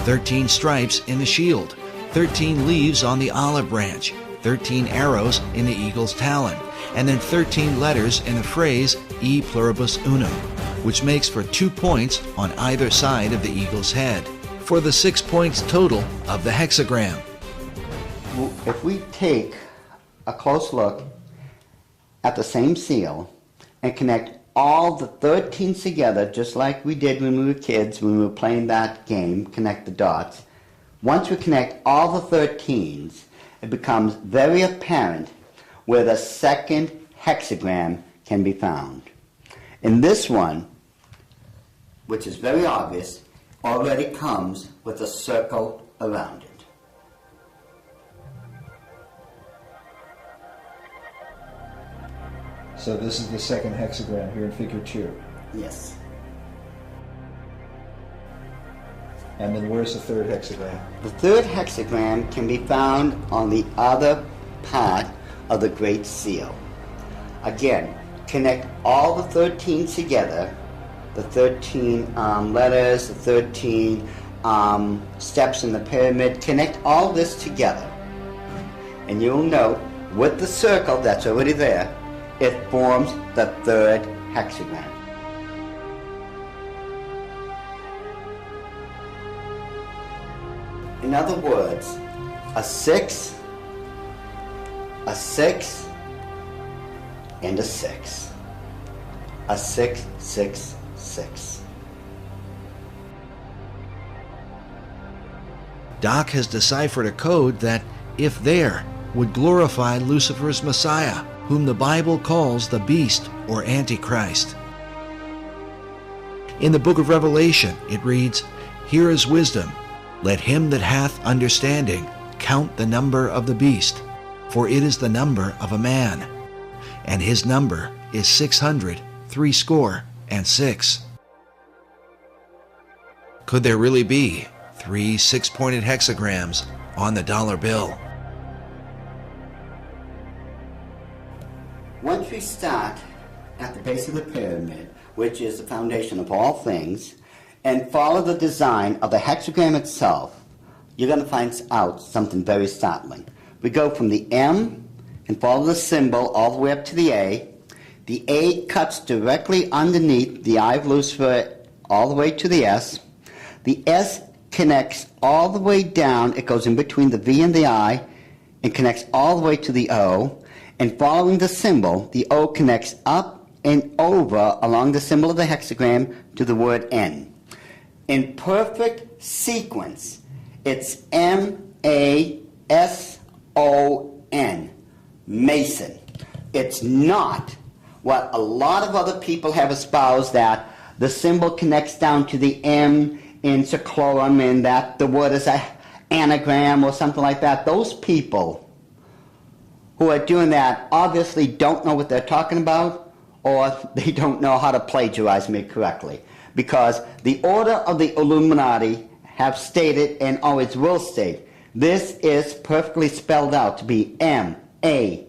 Speaker 11: 13 stripes in the shield, 13 leaves on the olive branch, 13 arrows in the eagle's talon, and then 13 letters in the phrase E pluribus unum, which makes for 2 points on either side of the eagle's head, for the 6 points total of the hexagram.
Speaker 12: If we take a close look at the same seal and connect all the 13s together, just like we did when we were kids, when we were playing that game, connect the dots, once we connect all the 13s, it becomes very apparent where the second hexagram can be found. In this one, which is very obvious, already comes with a circle around it.
Speaker 10: So this is the second hexagram here in figure 2.
Speaker 12: Yes.
Speaker 10: And then where's the third hexagram?
Speaker 12: The third hexagram can be found on the other part of the Great Seal. Again, connect all the 13 together, the 13 letters, the 13 steps in the pyramid, connect all this together. And you'll note with the circle that's already there, it forms the third hexagram. In other words, a 6, a 6, and a 6. A 6, 6, 6.
Speaker 11: Doc has deciphered a code that, if there, would glorify Lucifer's Messiah, whom the Bible calls the beast or Antichrist. In the book of Revelation, it reads, "Here is wisdom. Let him that hath understanding count the number of the beast, for it is the number of a man, and his number is 666." Could there really be 3 6-pointed hexagrams on the dollar bill?
Speaker 12: Once we start at the base of the pyramid, which is the foundation of all things, and follow the design of the hexagram itself, you're going to find out something very startling. We go from the M and follow the symbol all the way up to the A. The A cuts directly underneath the eye of Lucifer all the way to the S. The S connects all the way down. It goes in between the V and the I and connects all the way to the O. And following the symbol, the O connects up and over along the symbol of the hexagram to the word N. In perfect sequence, it's M-A-S-O-N, Mason. It's not what a lot of other people have espoused, that the symbol connects down to the M in seclorum and that the word is an anagram or something like that. Those people who are doing that obviously don't know what they're talking about, or they don't know how to plagiarize me correctly. Because the order of the Illuminati have stated and always will state, this is perfectly spelled out to be M-A-S-O-N,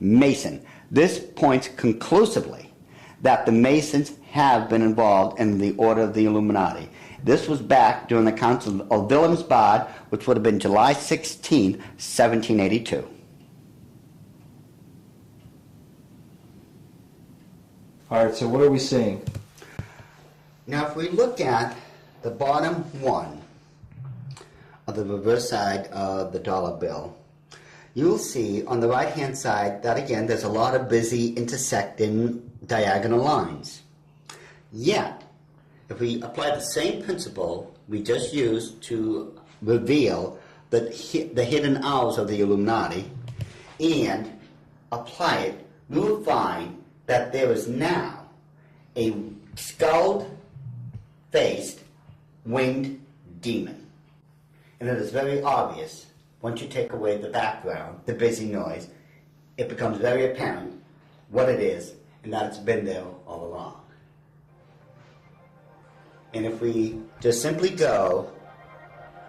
Speaker 12: Mason. This points conclusively that the Masons have been involved in the order of the Illuminati. This was back during the Council of Wilhelmsbad, which would have been July 16, 1782.
Speaker 10: All right, so what are we seeing?
Speaker 12: Now, if we look at the bottom one of the reverse side of the dollar bill, you'll see on the right-hand side that, again, there's a lot of busy intersecting diagonal lines. Yet, if we apply the same principle we just used to reveal the hidden owls of the Illuminati and apply it, we will find that there is now a skull-faced winged demon. And it is very obvious once you take away the background, the busy noise, it becomes very apparent what it is and that it's been there all along. And if we just simply go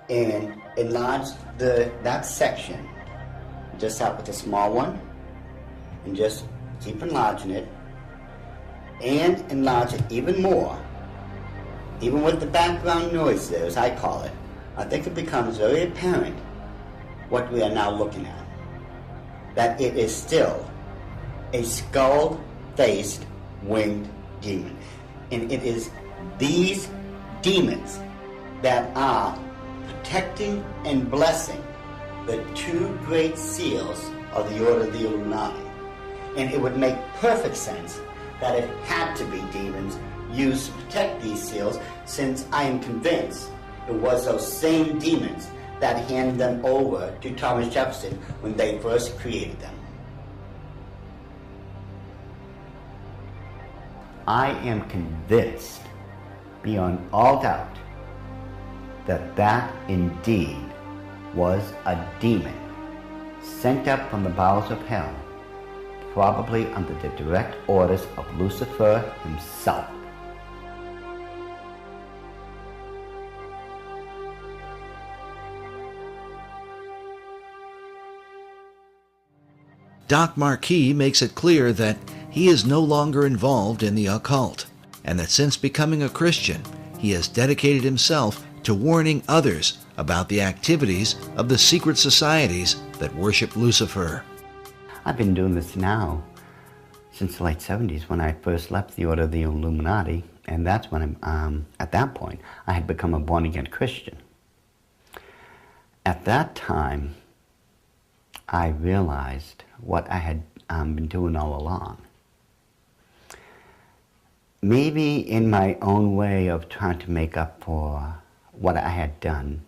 Speaker 12: and enlarge that section, just start with a small one, and just keep enlarging it, and enlarge it even more, even with the background noise there, as I call it, I think it becomes very apparent what we are now looking at. That it is still a skull-faced winged demon. And it is these demons that are protecting and blessing the two great seals of the Order of the Illuminati. And it would make perfect sense that it had to be demons used to protect these seals, since I am convinced it was those same demons that handed them over to Thomas Jefferson when they first created them. I am convinced, beyond all doubt, that that indeed was a demon sent up from the bowels of hell, probably under the direct orders of Lucifer himself.
Speaker 11: Doc Marquis makes it clear that he is no longer involved in the occult, and that since becoming a Christian, he has dedicated himself to warning others about the activities of the secret societies that worship Lucifer.
Speaker 12: I've been doing this now since the late 70s, when I first left the Order of the Illuminati, and that's when at that point I had become a born-again Christian. At that time, I realized what I had been doing all along. Maybe in my own way of trying to make up for what I had done,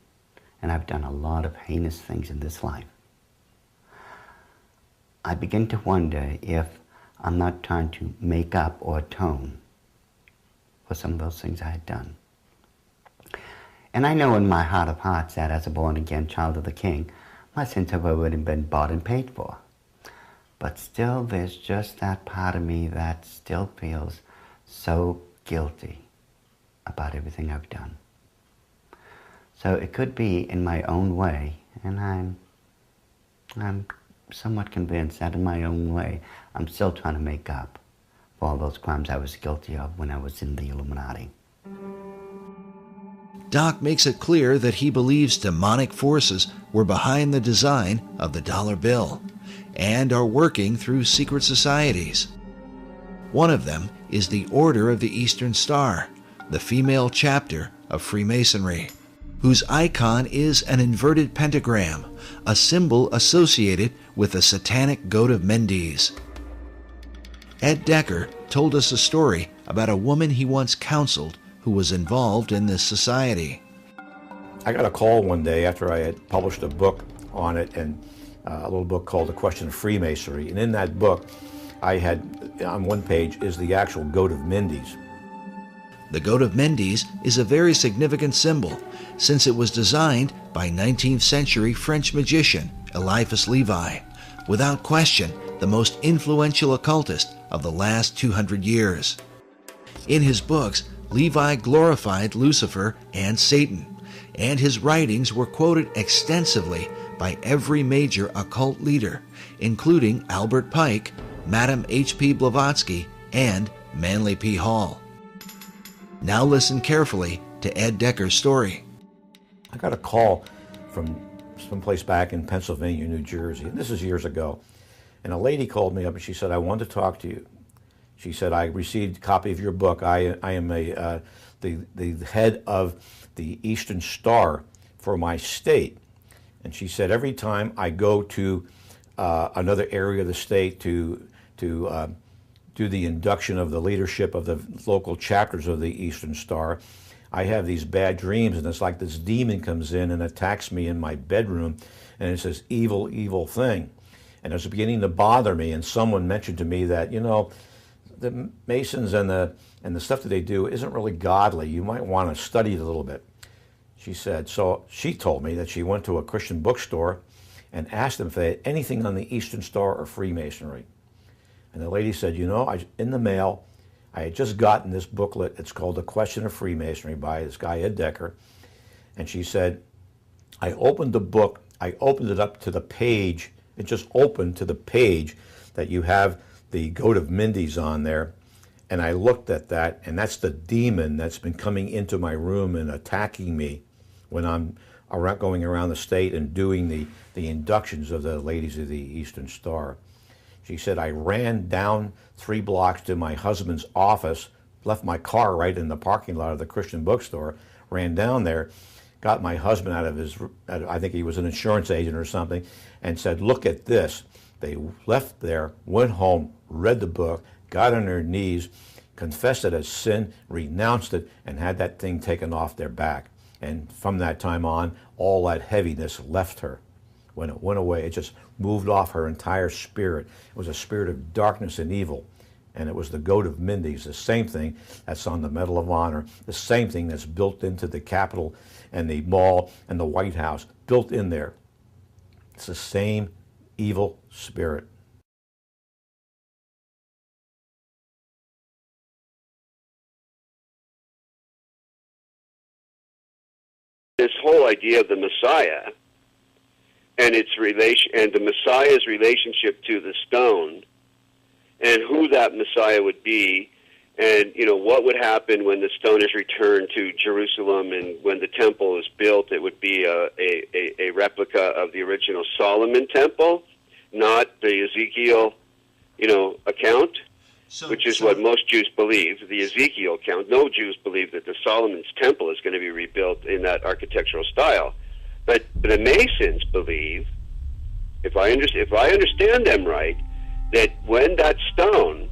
Speaker 12: and I've done a lot of heinous things in this life, I begin to wonder if I'm not trying to make up or atone for some of those things I had done. And I know in my heart of hearts that as a born-again child of the King, my sins have already been bought and paid for. But still, there's just that part of me that still feels so guilty about everything I've done. So it could be in my own way, and I'm somewhat convinced that in my own way, I'm still trying to make up for all those crimes I was guilty of when I was in the Illuminati.
Speaker 11: Doc makes it clear that he believes demonic forces were behind the design of the dollar bill and are working through secret societies. One of them is the Order of the Eastern Star, the female chapter of Freemasonry, whose icon is an inverted pentagram, a symbol associated with the satanic goat of Mendes. Ed Decker told us a story about a woman he once counseled who was involved in this society.
Speaker 14: I got a call one day after I had published a book on it, and a little book called The Question of Freemasonry. And in that book, I had, on one page, is the actual goat of Mendes.
Speaker 11: The goat of Mendes is a very significant symbol, since it was designed by 19th century French magician Eliphas Levi, without question the most influential occultist of the last 200 years. In his books, Levi glorified Lucifer and Satan, and his writings were quoted extensively by every major occult leader, including Albert Pike, Madame H.P. Blavatsky, and Manly P. Hall. Now listen carefully to Ed Decker's story.
Speaker 14: I got a call from someplace back in Pennsylvania, New Jersey, and this is years ago. And a lady called me up and she said, "I want to talk to you." She said, "I received a copy of your book. I am the head of the Eastern Star for my state." And she said, "Every time I go to another area of the state to do the induction of the leadership of the local chapters of the Eastern Star, I have these bad dreams, and it's like this demon comes in and attacks me in my bedroom, and it's this evil, evil thing. And it's beginning to bother me." And someone mentioned to me that, the Masons and the stuff that they do isn't really godly. You might want to study it a little bit. She said, so she told me that she went to a Christian bookstore and asked them if they had anything on the Eastern Star or Freemasonry. And the lady said, you know, in the mail, I had just gotten this booklet. It's called The Question of Freemasonry by this guy, Ed Decker. And she said, I opened the book, I opened it up to the page, it just opened to the page that you have the Goat of Mindes on there. And I looked at that, and that's the demon that's been coming into my room and attacking me when I'm going around the state and doing the inductions of the ladies of the Eastern Star. She said, I ran down 3 blocks to my husband's office, left my car right in the parking lot of the Christian bookstore, ran down there, got my husband out of his, I think he was an insurance agent or something, and said, look at this. They left there, went home, read the book, got on their knees, confessed it as sin, renounced it, and had that thing taken off their back. And from that time on, all that heaviness left her. When it went away, it just moved off her entire spirit. It was a spirit of darkness and evil. And it was the Goat of Mindes, the same thing that's on the Medal of Honor, the same thing that's built into the Capitol and the Mall and the White House, built in there. It's the same evil spirit.
Speaker 5: This whole idea of the Messiah and its relation, and the Messiah's relationship to the stone, and who that Messiah would be, and what would happen when the stone is returned to Jerusalem, and when the temple is built, it would be a replica of the original Solomon temple, not the Ezekiel, account. Which is what most Jews believe, the Ezekiel account. No Jews believe that the Solomon's temple is going to be rebuilt in that architectural style. But the Masons believe, if I understand them right, that when that stone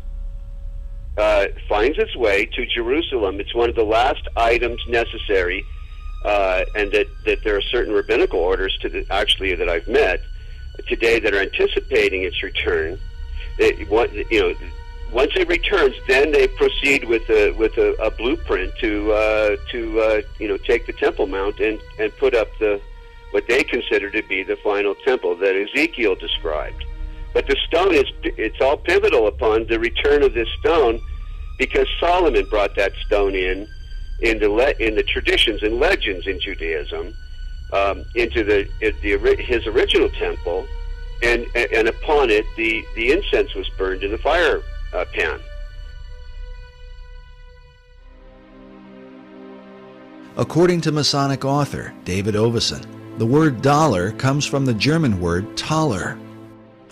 Speaker 5: finds its way to Jerusalem, it's one of the last items necessary, and that there are certain rabbinical orders that I've met today that are anticipating its return. Once it returns, then they proceed with a blueprint to take the Temple Mount and put up what they consider to be the final temple that Ezekiel described. But the stone it's all pivotal upon the return of this stone, because Solomon brought that stone in the traditions and legends in Judaism into his original temple, and upon it the incense was burned in the fire pan.
Speaker 11: According to Masonic author David Ovesen, the word dollar comes from the German word Taler.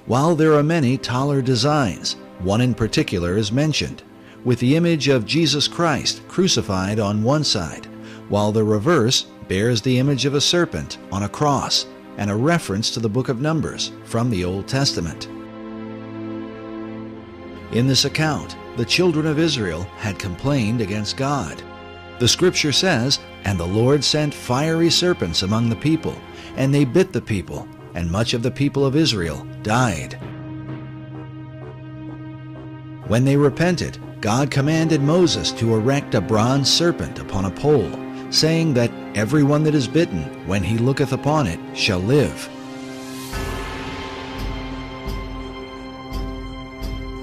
Speaker 11: While there are many Taler designs, one in particular is mentioned, with the image of Jesus Christ crucified on one side, while the reverse bears the image of a serpent on a cross and a reference to the book of Numbers from the Old Testament. In this account, the children of Israel had complained against God. The scripture says, "And the Lord sent fiery serpents among the people, and they bit the people, and much of the people of Israel died." When they repented, God commanded Moses to erect a bronze serpent upon a pole, saying that everyone that is bitten, when he looketh upon it, shall live.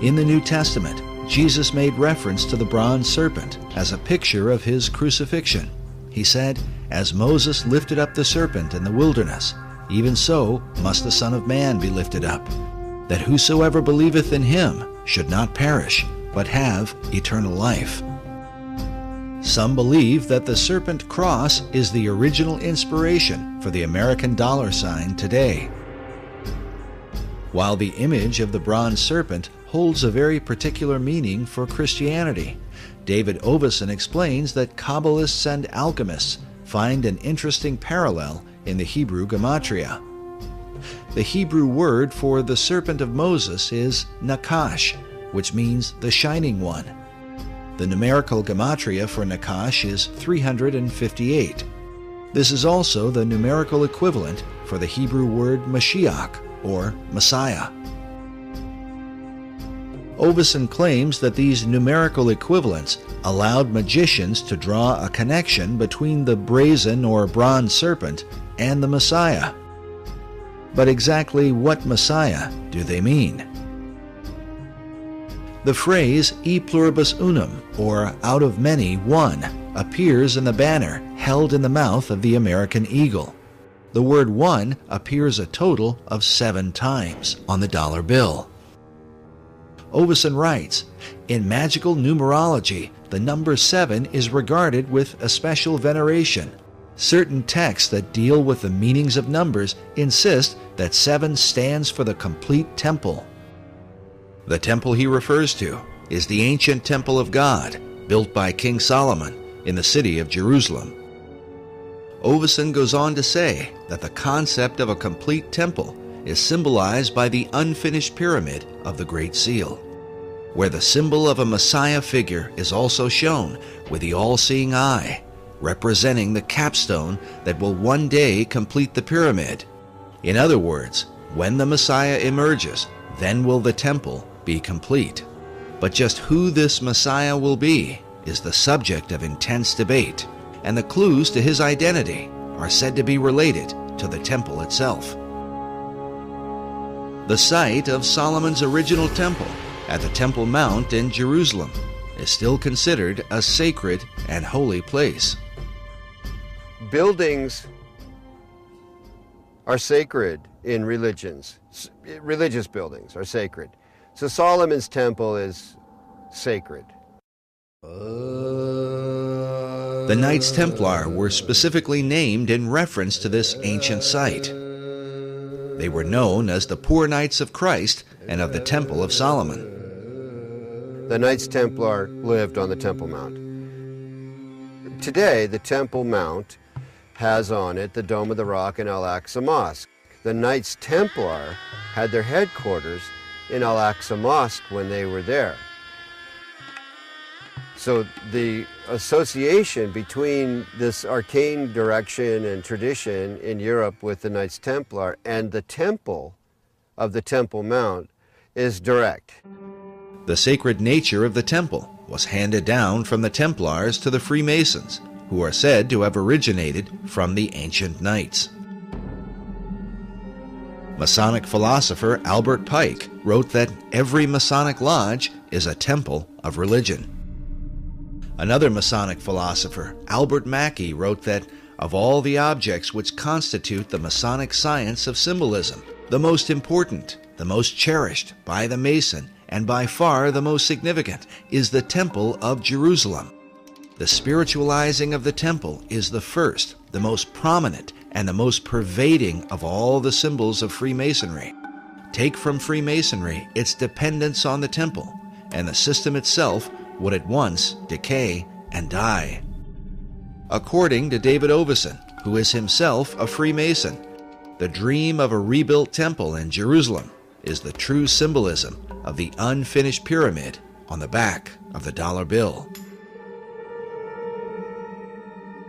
Speaker 11: In the New Testament, Jesus made reference to the bronze serpent as a picture of his crucifixion. He said, "As Moses lifted up the serpent in the wilderness, even so must the Son of Man be lifted up, that whosoever believeth in him should not perish, but have eternal life." Some believe that the serpent cross is the original inspiration for the American dollar sign today. While the image of the bronze serpent holds a very particular meaning for Christianity, David Ovesen explains that Kabbalists and alchemists find an interesting parallel in the Hebrew gematria. The Hebrew word for the serpent of Moses is Nakash, which means the shining one. The numerical gematria for Nakash is 358. This is also the numerical equivalent for the Hebrew word Mashiach, or Messiah. Ovesen claims that these numerical equivalents allowed magicians to draw a connection between the brazen or bronze serpent and the Messiah. But exactly what Messiah do they mean? The phrase e pluribus unum, or out of many, one, appears in the banner held in the mouth of the American eagle. The word one appears a total of 7 times on the dollar bill. Oveson writes, in magical numerology, the number 7 is regarded with a special veneration. Certain texts that deal with the meanings of numbers insist that 7 stands for the complete temple. The temple he refers to is the ancient temple of God, built by King Solomon in the city of Jerusalem. Oveson goes on to say that the concept of a complete temple is symbolized by the unfinished pyramid of the Great Seal, where the symbol of a Messiah figure is also shown with the all-seeing eye, representing the capstone that will one day complete the pyramid. In other words, when the Messiah emerges, then will the temple be complete. But just who this Messiah will be is the subject of intense debate, and the clues to his identity are said to be related to the temple itself. The site of Solomon's original temple at the Temple Mount in Jerusalem is still considered a sacred and holy place.
Speaker 4: Buildings are sacred in religions. Religious buildings are sacred. So Solomon's temple is sacred.
Speaker 11: The Knights Templar were specifically named in reference to this ancient site. They were known as the Poor Knights of Christ and of the Temple of Solomon.
Speaker 4: The Knights Templar lived on the Temple Mount. Today, the Temple Mount has on it the Dome of the Rock and Al-Aqsa Mosque. The Knights Templar had their headquarters in Al-Aqsa Mosque when they were there. So the association between this arcane direction and tradition in Europe with the Knights Templar and the temple of the Temple Mount is direct.
Speaker 11: The sacred nature of the temple was handed down from the Templars to the Freemasons, who are said to have originated from the ancient knights. Masonic philosopher Albert Pike wrote that every Masonic lodge is a temple of religion. Another Masonic philosopher, Albert Mackey, wrote that of all the objects which constitute the Masonic science of symbolism, the most important, the most cherished by the Mason, and by far the most significant, is the Temple of Jerusalem. The spiritualizing of the temple is the first, the most prominent, and the most pervading of all the symbols of Freemasonry. Take from Freemasonry its dependence on the temple, and the system itself would at once decay and die. According to David Oveson, who is himself a Freemason, the dream of a rebuilt temple in Jerusalem is the true symbolism of the unfinished pyramid on the back of the dollar bill.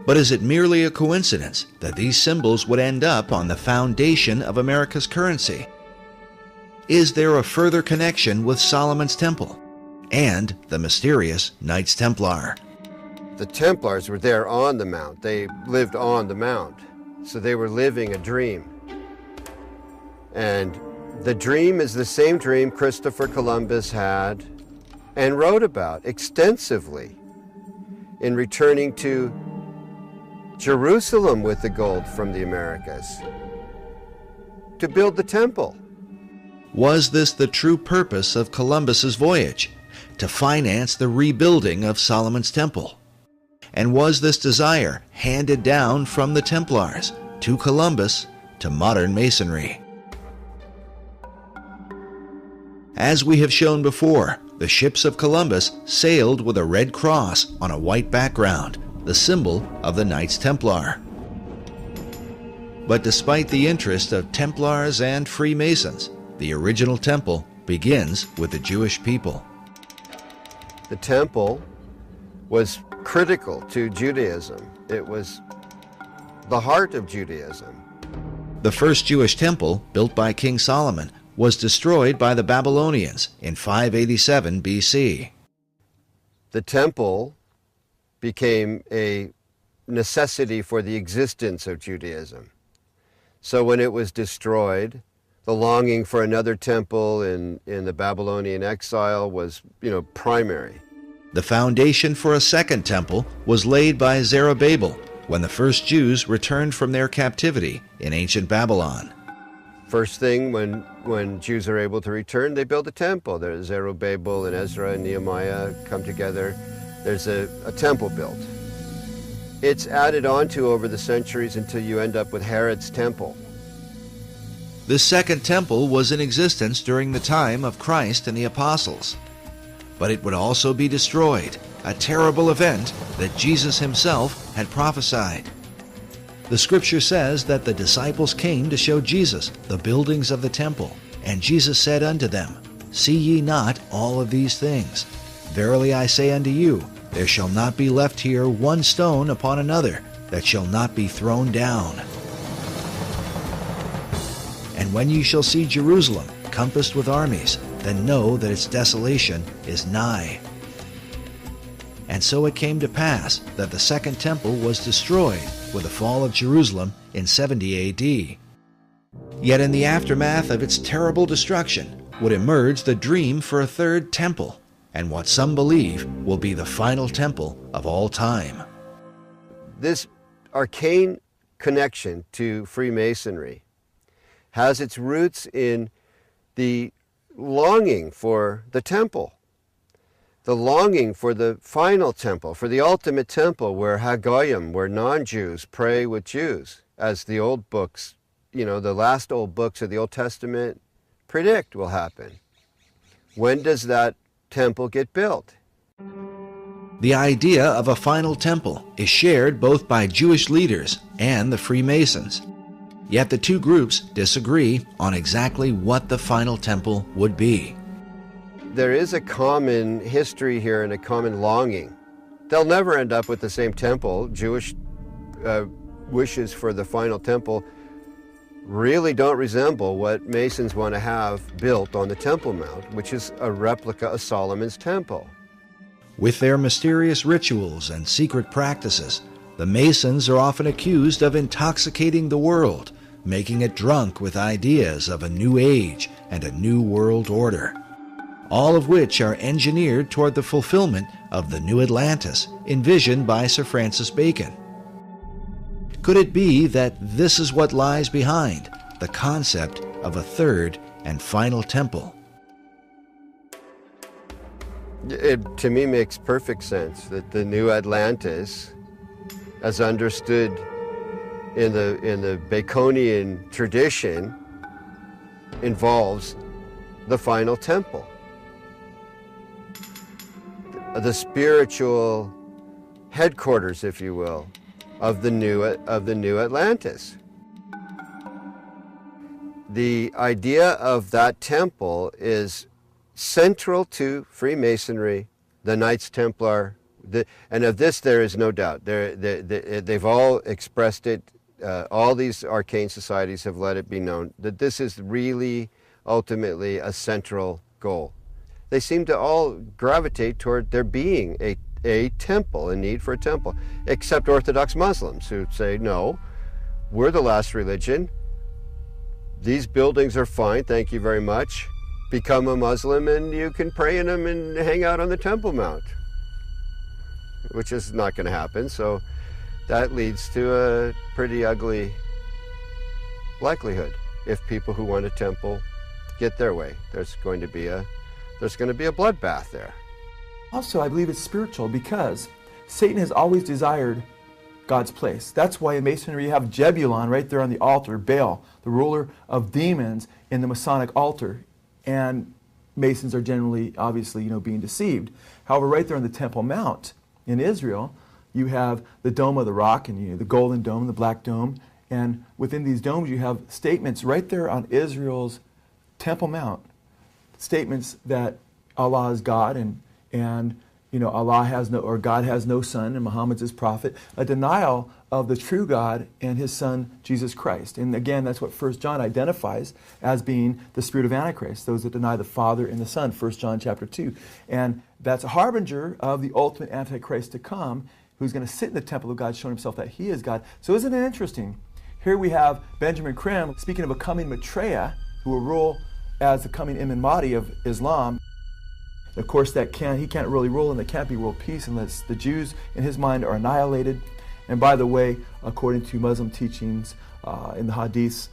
Speaker 11: But is it merely a coincidence that these symbols would end up on the foundation of America's currency? Is there a further connection with Solomon's temple and the mysterious Knights Templar?
Speaker 4: The Templars were there on the Mount. They lived on the Mount. So they were living a dream. And the dream is the same dream Christopher Columbus had and wrote about extensively in returning to Jerusalem with the gold from the Americas to build the temple.
Speaker 11: Was this the true purpose of Columbus's voyage, to finance the rebuilding of Solomon's temple? And was this desire handed down from the Templars to Columbus to modern Masonry? As we have shown before, the ships of Columbus sailed with a red cross on a white background, the symbol of the Knights Templar. But despite the interest of Templars and Freemasons, the original temple begins with the Jewish people.
Speaker 4: The temple was critical to Judaism. It was the heart of Judaism.
Speaker 11: The first Jewish temple, built by King Solomon, was destroyed by the Babylonians in 587 BC.
Speaker 4: The temple became a necessity for the existence of Judaism. So when it was destroyed, the longing for another temple in the Babylonian exile was, primary.
Speaker 11: The foundation for a second temple was laid by Zerubbabel when the first Jews returned from their captivity in ancient Babylon.
Speaker 4: First thing, when Jews are able to return, they build a temple. There's Zerubbabel and Ezra and Nehemiah come together. There's a temple built. It's added on to over the centuries until you end up with Herod's temple.
Speaker 11: This second temple was in existence during the time of Christ and the apostles. But it would also be destroyed, a terrible event that Jesus himself had prophesied. The scripture says that the disciples came to show Jesus the buildings of the temple, and Jesus said unto them, See ye not all of these things? Verily I say unto you, there shall not be left here one stone upon another that shall not be thrown down. And when ye shall see Jerusalem compassed with armies, then know that its desolation is nigh. And so it came to pass that the second temple was destroyed with the fall of Jerusalem in 70 A.D. Yet in the aftermath of its terrible destruction would emerge the dream for a third temple, and what some believe will be the final temple of all time.
Speaker 4: This arcane connection to Freemasonry has its roots in the longing for the temple, the longing for the final temple, for the ultimate temple where Hagoyim, where non-Jews pray with Jews, as the old books, the last old books of the Old Testament predict will happen. When does that temple get built?
Speaker 11: The idea of a final temple is shared both by Jewish leaders and the Freemasons. Yet the two groups disagree on exactly what the final temple would be.
Speaker 4: There is a common history here and a common longing. They'll never end up with the same temple. Jewish wishes for the final temple really don't resemble what Masons want to have built on the Temple Mount, which is a replica of Solomon's temple.
Speaker 11: With their mysterious rituals and secret practices, the Masons are often accused of intoxicating the world, making it drunk with ideas of a new age and a new world order, all of which are engineered toward the fulfillment of the new Atlantis envisioned by Sir Francis Bacon. Could it be that this is what lies behind the concept of a third and final temple?
Speaker 4: It, to me, makes perfect sense that the new Atlantis, as understood in the Baconian tradition, involves the final temple, the spiritual headquarters, if you will, of the new Atlantis. The idea of that temple is central to Freemasonry, the Knights Templar, and of this there is no doubt. They've all expressed it. All these arcane societies have let it be known that this is really ultimately a central goal. They seem to all gravitate toward there being a temple, a need for a temple, except Orthodox Muslims who say, no, we're the last religion. These buildings are fine, thank you very much. Become a Muslim and you can pray in them and hang out on the Temple Mount, which is not going to happen. So that leads to a pretty ugly likelihood. If people who want a temple get their way, there's going to be a bloodbath there.
Speaker 15: Also, I believe it's spiritual because Satan has always desired God's place. That's why in Masonry you have Jebulon right there on the altar, Baal, the ruler of demons, in the Masonic altar. And Masons are generally, obviously, being deceived. However, right there on the Temple Mount in Israel, you have the Dome of the Rock and the Golden Dome, the Black Dome, and within these domes you have statements right there on Israel's Temple Mount, statements that Allah is God and Allah has no, or God has no son, and Muhammad's his prophet, a denial of the true God and his son, Jesus Christ. And again, that's what 1 John identifies as being the spirit of Antichrist, those that deny the Father and the Son, 1 John chapter 2. And that's a harbinger of the ultimate Antichrist to come, who's going to sit in the temple of God, showing himself that he is God. So isn't it interesting? Here we have Benjamin Creme speaking of a coming Maitreya who will rule as the coming Imam Mahdi of Islam. Of course, he can't really rule, and there can't be world peace unless the Jews, in his mind, are annihilated. And by the way, according to Muslim teachings in the Hadiths,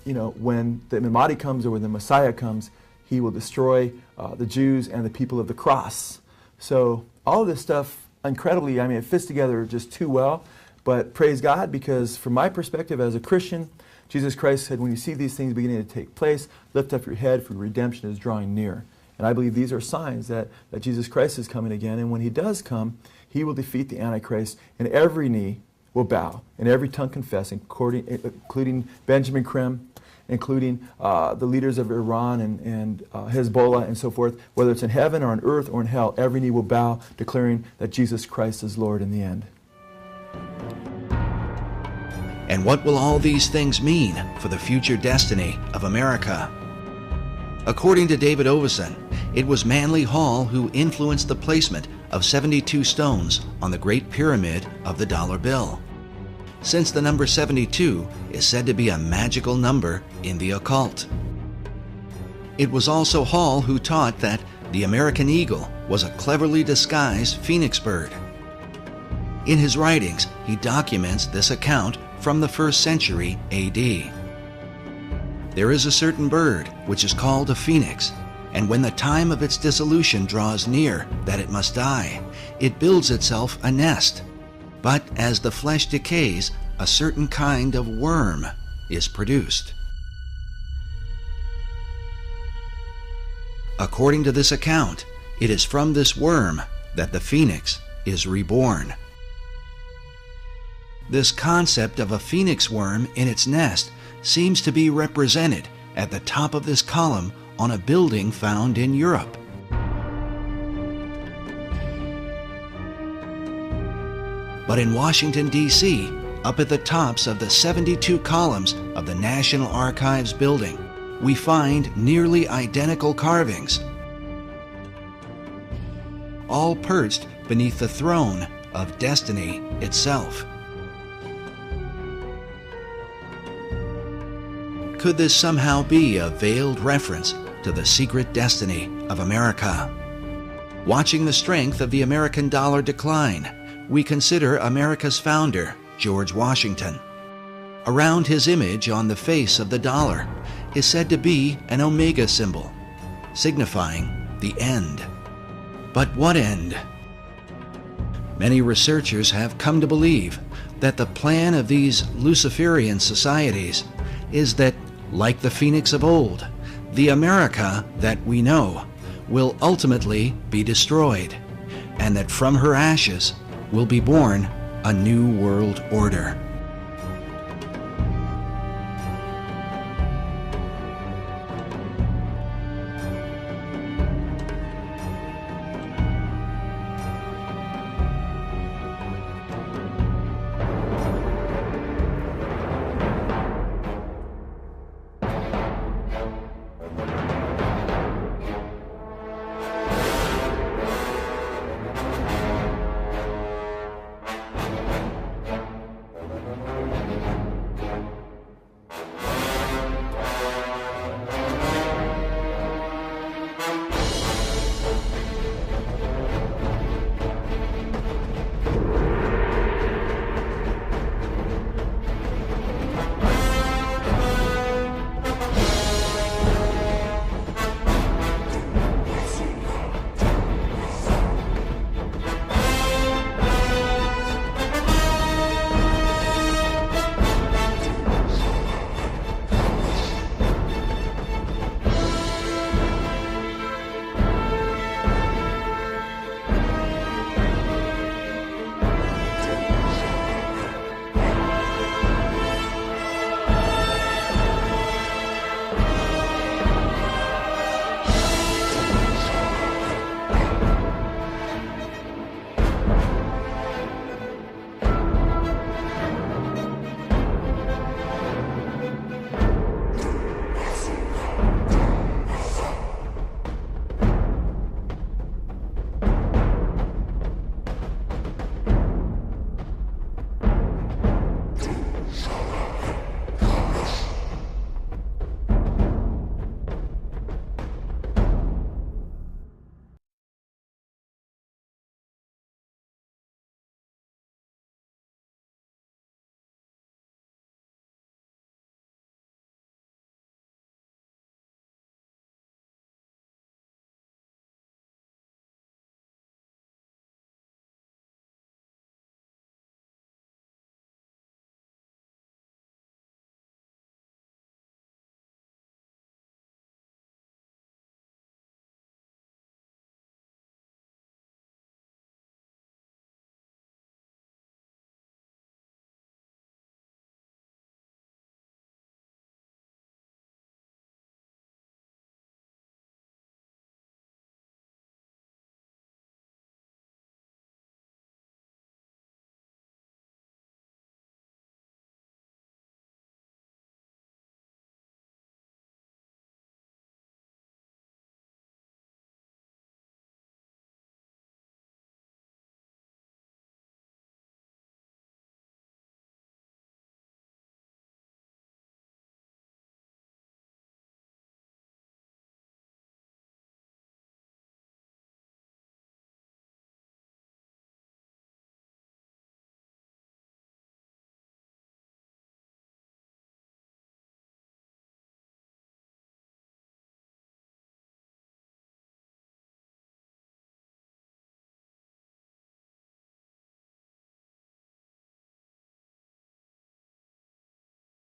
Speaker 15: when the Imam Mahdi comes or when the Messiah comes, he will destroy the Jews and the people of the cross. So all of this stuff, incredibly, it fits together just too well. But praise God, because from my perspective as a Christian, Jesus Christ said, when you see these things beginning to take place, lift up your head, for redemption is drawing near. And I believe these are signs that Jesus Christ is coming again. And when he does come, he will defeat the Antichrist, and every knee will bow, and every tongue confess, including Benjamin Creme, including the leaders of Iran and Hezbollah and so forth. Whether it's in heaven or on earth or in hell, every knee will bow, declaring that Jesus Christ is Lord in the end.
Speaker 11: And what will all these things mean for the future destiny of America? According to David Oveson, it was Manly Hall who influenced the placement of 72 stones on the Great Pyramid of the dollar bill, since the number 72 is said to be a magical number in the occult. It was also Hall who taught that the American eagle was a cleverly disguised phoenix bird. In his writings, he documents this account from the 1st century A.D. There is a certain bird which is called a phoenix, and when the time of its dissolution draws near that it must die, it builds itself a nest. But as the flesh decays, a certain kind of worm is produced. According to this account, it is from this worm that the phoenix is reborn. This concept of a phoenix worm in its nest seems to be represented at the top of this column on a building found in Europe. But in Washington, D.C., up at the tops of the 72 columns of the National Archives building, we find nearly identical carvings, all perched beneath the throne of destiny itself. Could this somehow be a veiled reference to the secret destiny of America? Watching the strength of the American dollar decline, we consider America's founder, George Washington. Around his image on the face of the dollar is said to be an omega symbol, signifying the end. But what end? Many researchers have come to believe that the plan of these Luciferian societies is that, like the phoenix of old, the America that we know will ultimately be destroyed, and that from her ashes will be born a new world order.